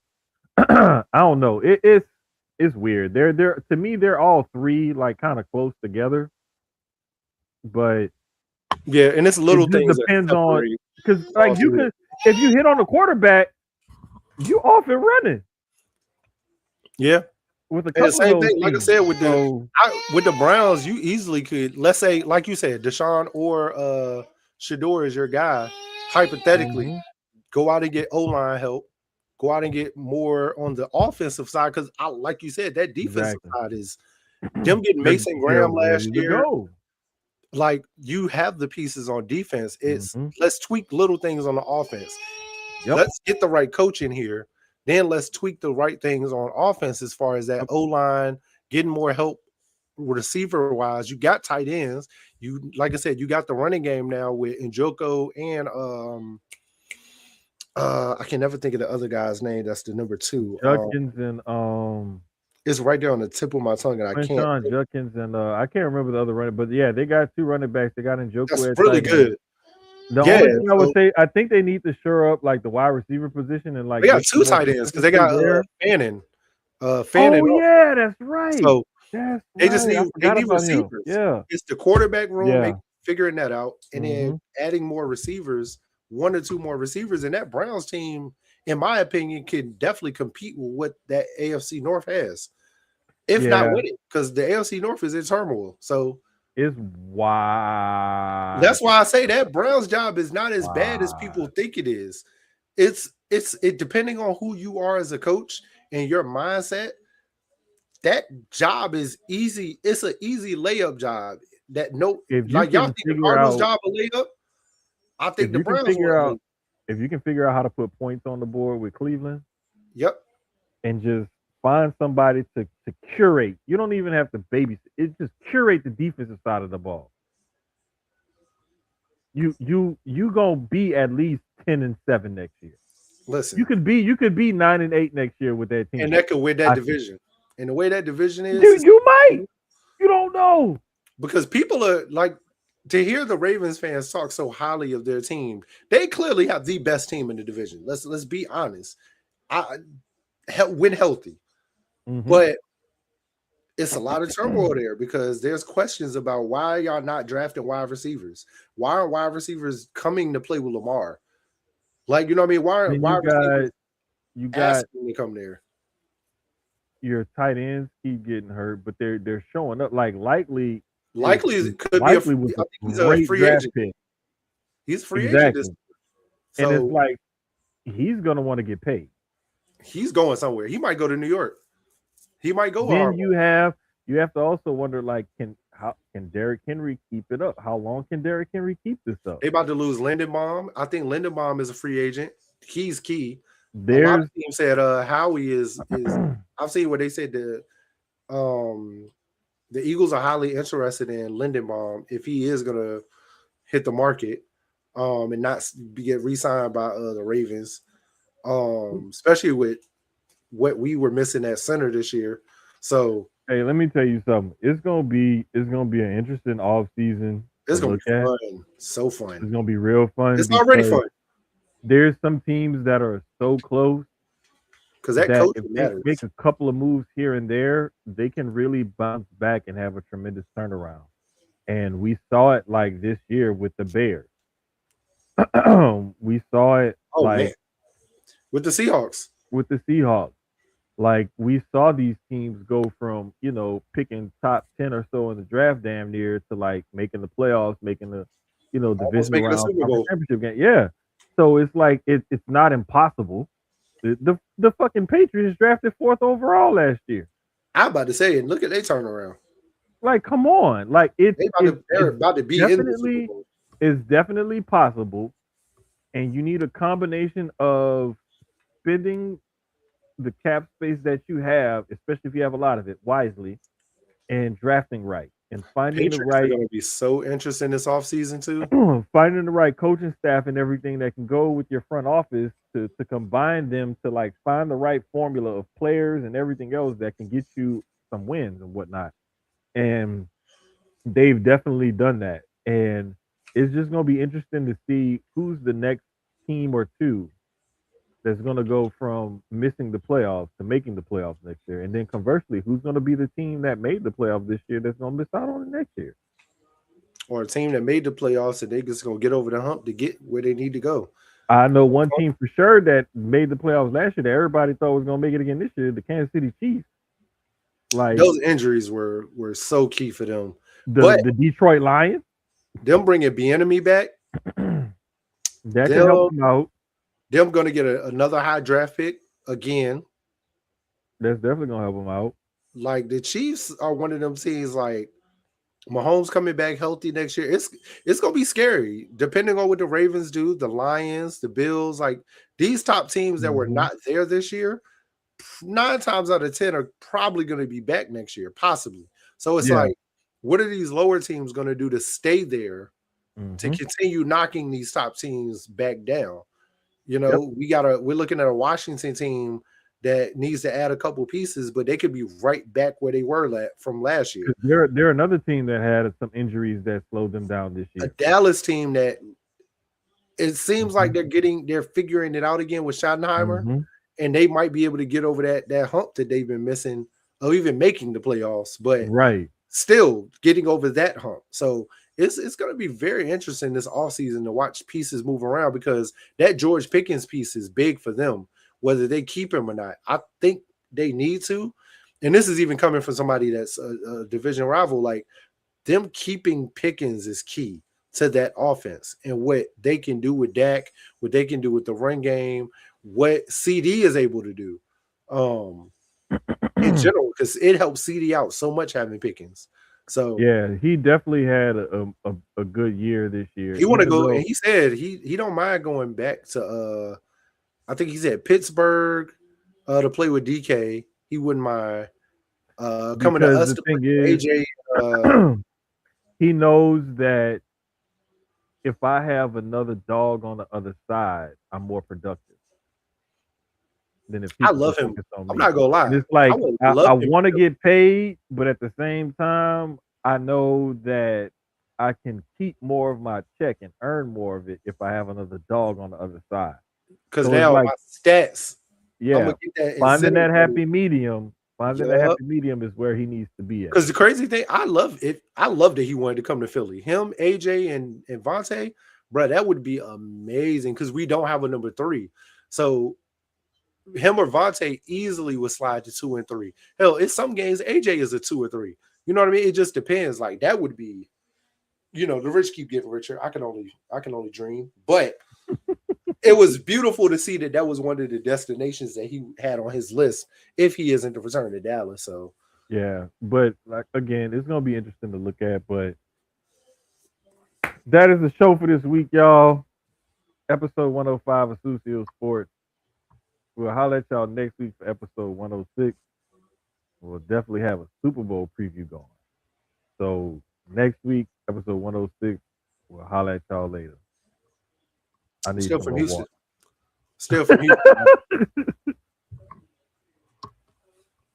I don't know. It's weird. They're to me, they're all three like kind of close together. But yeah, and it's little things depends on because like you could if you hit on the quarterback, you off and running. Yeah. With a couple same of thing, like I said, with the Browns, you easily could, let's say, like you said, Deshaun or Shador is your guy. Hypothetically, go out and get O-line help. Go out and get more on the offensive side because, like you said, that defensive side them getting Mason They're Graham last ready to year. go. Like, you have the pieces on defense. It's Mhm. let's tweak little things on the offense. Yep. Let's get the right coach in here. Then let's tweak the right things on offense as far as that Yep. O-line, getting more help receiver wise. You got tight ends. You, like I said, you got the running game now with Njoku and I can never think of the other guy's name. That's the number 2. Judkins and It's right there on the tip of my tongue, and I can't. Quinshawn Judkins and I can't remember the other running, but yeah, they got 2 running backs. They got That's Njoku at really tight end. good. The Yeah, only thing I would so say, I think they need to shore up like the wide receiver position and like they got get 2 some more tight ends because they got consistency there. Fannin. Oh Also. yeah, that's right. So That's they just right. I need forgot about him. receivers. Yeah. It's the quarterback room, Yeah. figuring that out, and then Mhm. adding more receivers, 1 or 2 more receivers. And that Browns team, in my opinion, can definitely compete with what that AFC North has, if not Yeah. win it, because the AFC North is in turmoil. So It's wide. that's why I say that Browns job is not as bad as people Wide. think it is. It's depending on who you are as a coach and your mindset. That job is easy. It's an easy layup job. That If you like y'all can think the figure Cardinals out job a layup? I if think the you can Browns figure one. out if you can figure out how to put points on the board with Cleveland Yep. and just find somebody to curate. You don't even have to babysit. It just curate the defensive side of the ball. You gonna be at least 10-7 next year. Listen, You could be 9-8 next year with that team. and that could win that I division. And the way that division you, is you might. You don't know. because people are like, to hear the Ravens fans talk so highly of their team. They clearly have the best team in the division. Let's be honest. When healthy, Mhm. but it's a lot of turmoil there because there's questions about why y'all not drafting wide receivers. Why aren't wide receivers coming to play with Lamar? Like, you know what I mean? Why aren't Then wide receivers you got asking to come there? your tight ends keep getting hurt, but they're showing up. Like Likely Likely is could be Likely was I a think he's a great free draft agent. pick. He's a free agent. Exactly. And it's So like he's gonna want to get paid. he's going somewhere. He might go to New York. He might go to Then Harvard. you have to also wonder like can Derrick Henry keep it up? How long can Derrick Henry keep this up? They about to lose Lindenbaum. I think Lindenbaum is a free agent. He's key. A lot There's of teams said Howie is I've seen what they said the Eagles are highly interested in Lindenbaum if he is gonna hit the market and not get re-signed by the Ravens. Especially with what we were missing at center this year. So hey, let me tell you something. It's gonna be an interesting off season to it's gonna look be at. fun. So It's fun. gonna be real fun It's already because fun there's some teams that are so close because that that coach if they matters. make a couple of moves here and there, they can really bounce back and have a tremendous turnaround. And we saw it like this year with the Bears. We saw it Oh man, like with the Seahawks. with the Seahawks. Like we saw these teams go from, picking top 10 or so in the draft damn near to like making the playoffs, making the, Almost divisional making a round Super conference Bowl. championship game. Yeah. So it's like it's not impossible. The fucking Patriots drafted 4th overall last year. I'm about to say it. Look at they turnaround. Like, come on. Like They're about to be in the Super Bowl. it's definitely possible. And you need a combination of spending the cap space that you have, especially if you have a lot of it, wisely, and drafting right and finding the Patriots are right going to be so interesting this offseason too. finding the right coaching staff and everything that can go with your front office to combine them to like find the right formula of players and everything else that can get you some wins and whatnot. And they've definitely done that. And it's just going to be interesting to see who's the next team or two that's going to go from missing the playoffs to making the playoffs next year. And then conversely, who's going to be the team that made the playoffs this year that's going to miss out on it next year? Or a team that made the playoffs and they just going to get over the hump to get where they need to go. I know one team for sure that made the playoffs last year that everybody thought was going to make it again this year, the Kansas City Chiefs. Like those injuries were so key for them. The Detroit Lions, them bringing Bieniemy back, that could help them out. Them going to get another high draft pick again. That's definitely going to help them out. like the Chiefs are one of them teams. Like Mahomes coming back healthy next year, it's gonna be scary. Depending on what the Ravens do, the Lions, the Bills, like these top teams that were Mm-hmm. not there this year, 9 times out of 10 are probably going to be back next year, possibly. So it's Yeah. like, what are these lower teams going to do to stay there to Mm-hmm. continue knocking these top teams back down? You Yep. know, we're looking at a Washington team that needs to add a couple pieces, but they could be right back where they were from last year. 'Cause they're another team that had some injuries that slowed them down this A year. Dallas team that it seems like Mm-hmm. they're figuring it out again with Schottenheimer, Mm-hmm. and they might be able to get over that hump that they've been missing, or even making the playoffs, but Right. still getting over that hump. So it's going to be very interesting this offseason to watch pieces move around, because that George Pickens piece is big for them, whether they keep him or not. I think they need to. And this is even coming from somebody that's a division rival. Like, them keeping Pickens is key to that offense and what they can do with Dak, what they can do with the run game, what CD is able to do in general, because it helps CD out so much having Pickens. So Yeah, he definitely had a good year this year, he want to even go, and though he said he don't mind going back to I think he said Pittsburgh to play with DK. He wouldn't mind coming to because us the to play thing with is, AJ. he knows that if I have another dog on the other side, I'm more productive than if he I can love just him. focus on I'm me. not gonna And lie. it's I like would I love him. want to get paid, but at the same time, I know that I can keep more of my check and earn more of it if I have another dog on the other side. Because So it's now like, my stats, I'm yeah, gonna get that finding incentive that money. happy medium, finding that Yup. happy medium is where he needs to be at. Because the crazy thing, I love it. I love that he wanted to come to Philly. Him, AJ, and Vontae, bro, that would be amazing. Because we don't have a number 3, so him or Vontae easily would slide to 2 and 3. Hell, in some games, AJ is a 2 or 3. You know what I mean? It just depends. Like, that would be, the rich keep getting richer. I can only dream. But it was beautiful to see that was one of the destinations that he had on his list if he isn't to return to Dallas. So Yeah, but like again, it's gonna be interesting to look at. But that is the show for this week, y'all. Episode 105 of Sucio Sports. We'll holler at y'all next week for episode 106. We'll definitely have a Super Bowl preview going. So next week, episode 106, we'll holler at y'all later. I need still some from more Houston. water. Still from Houston.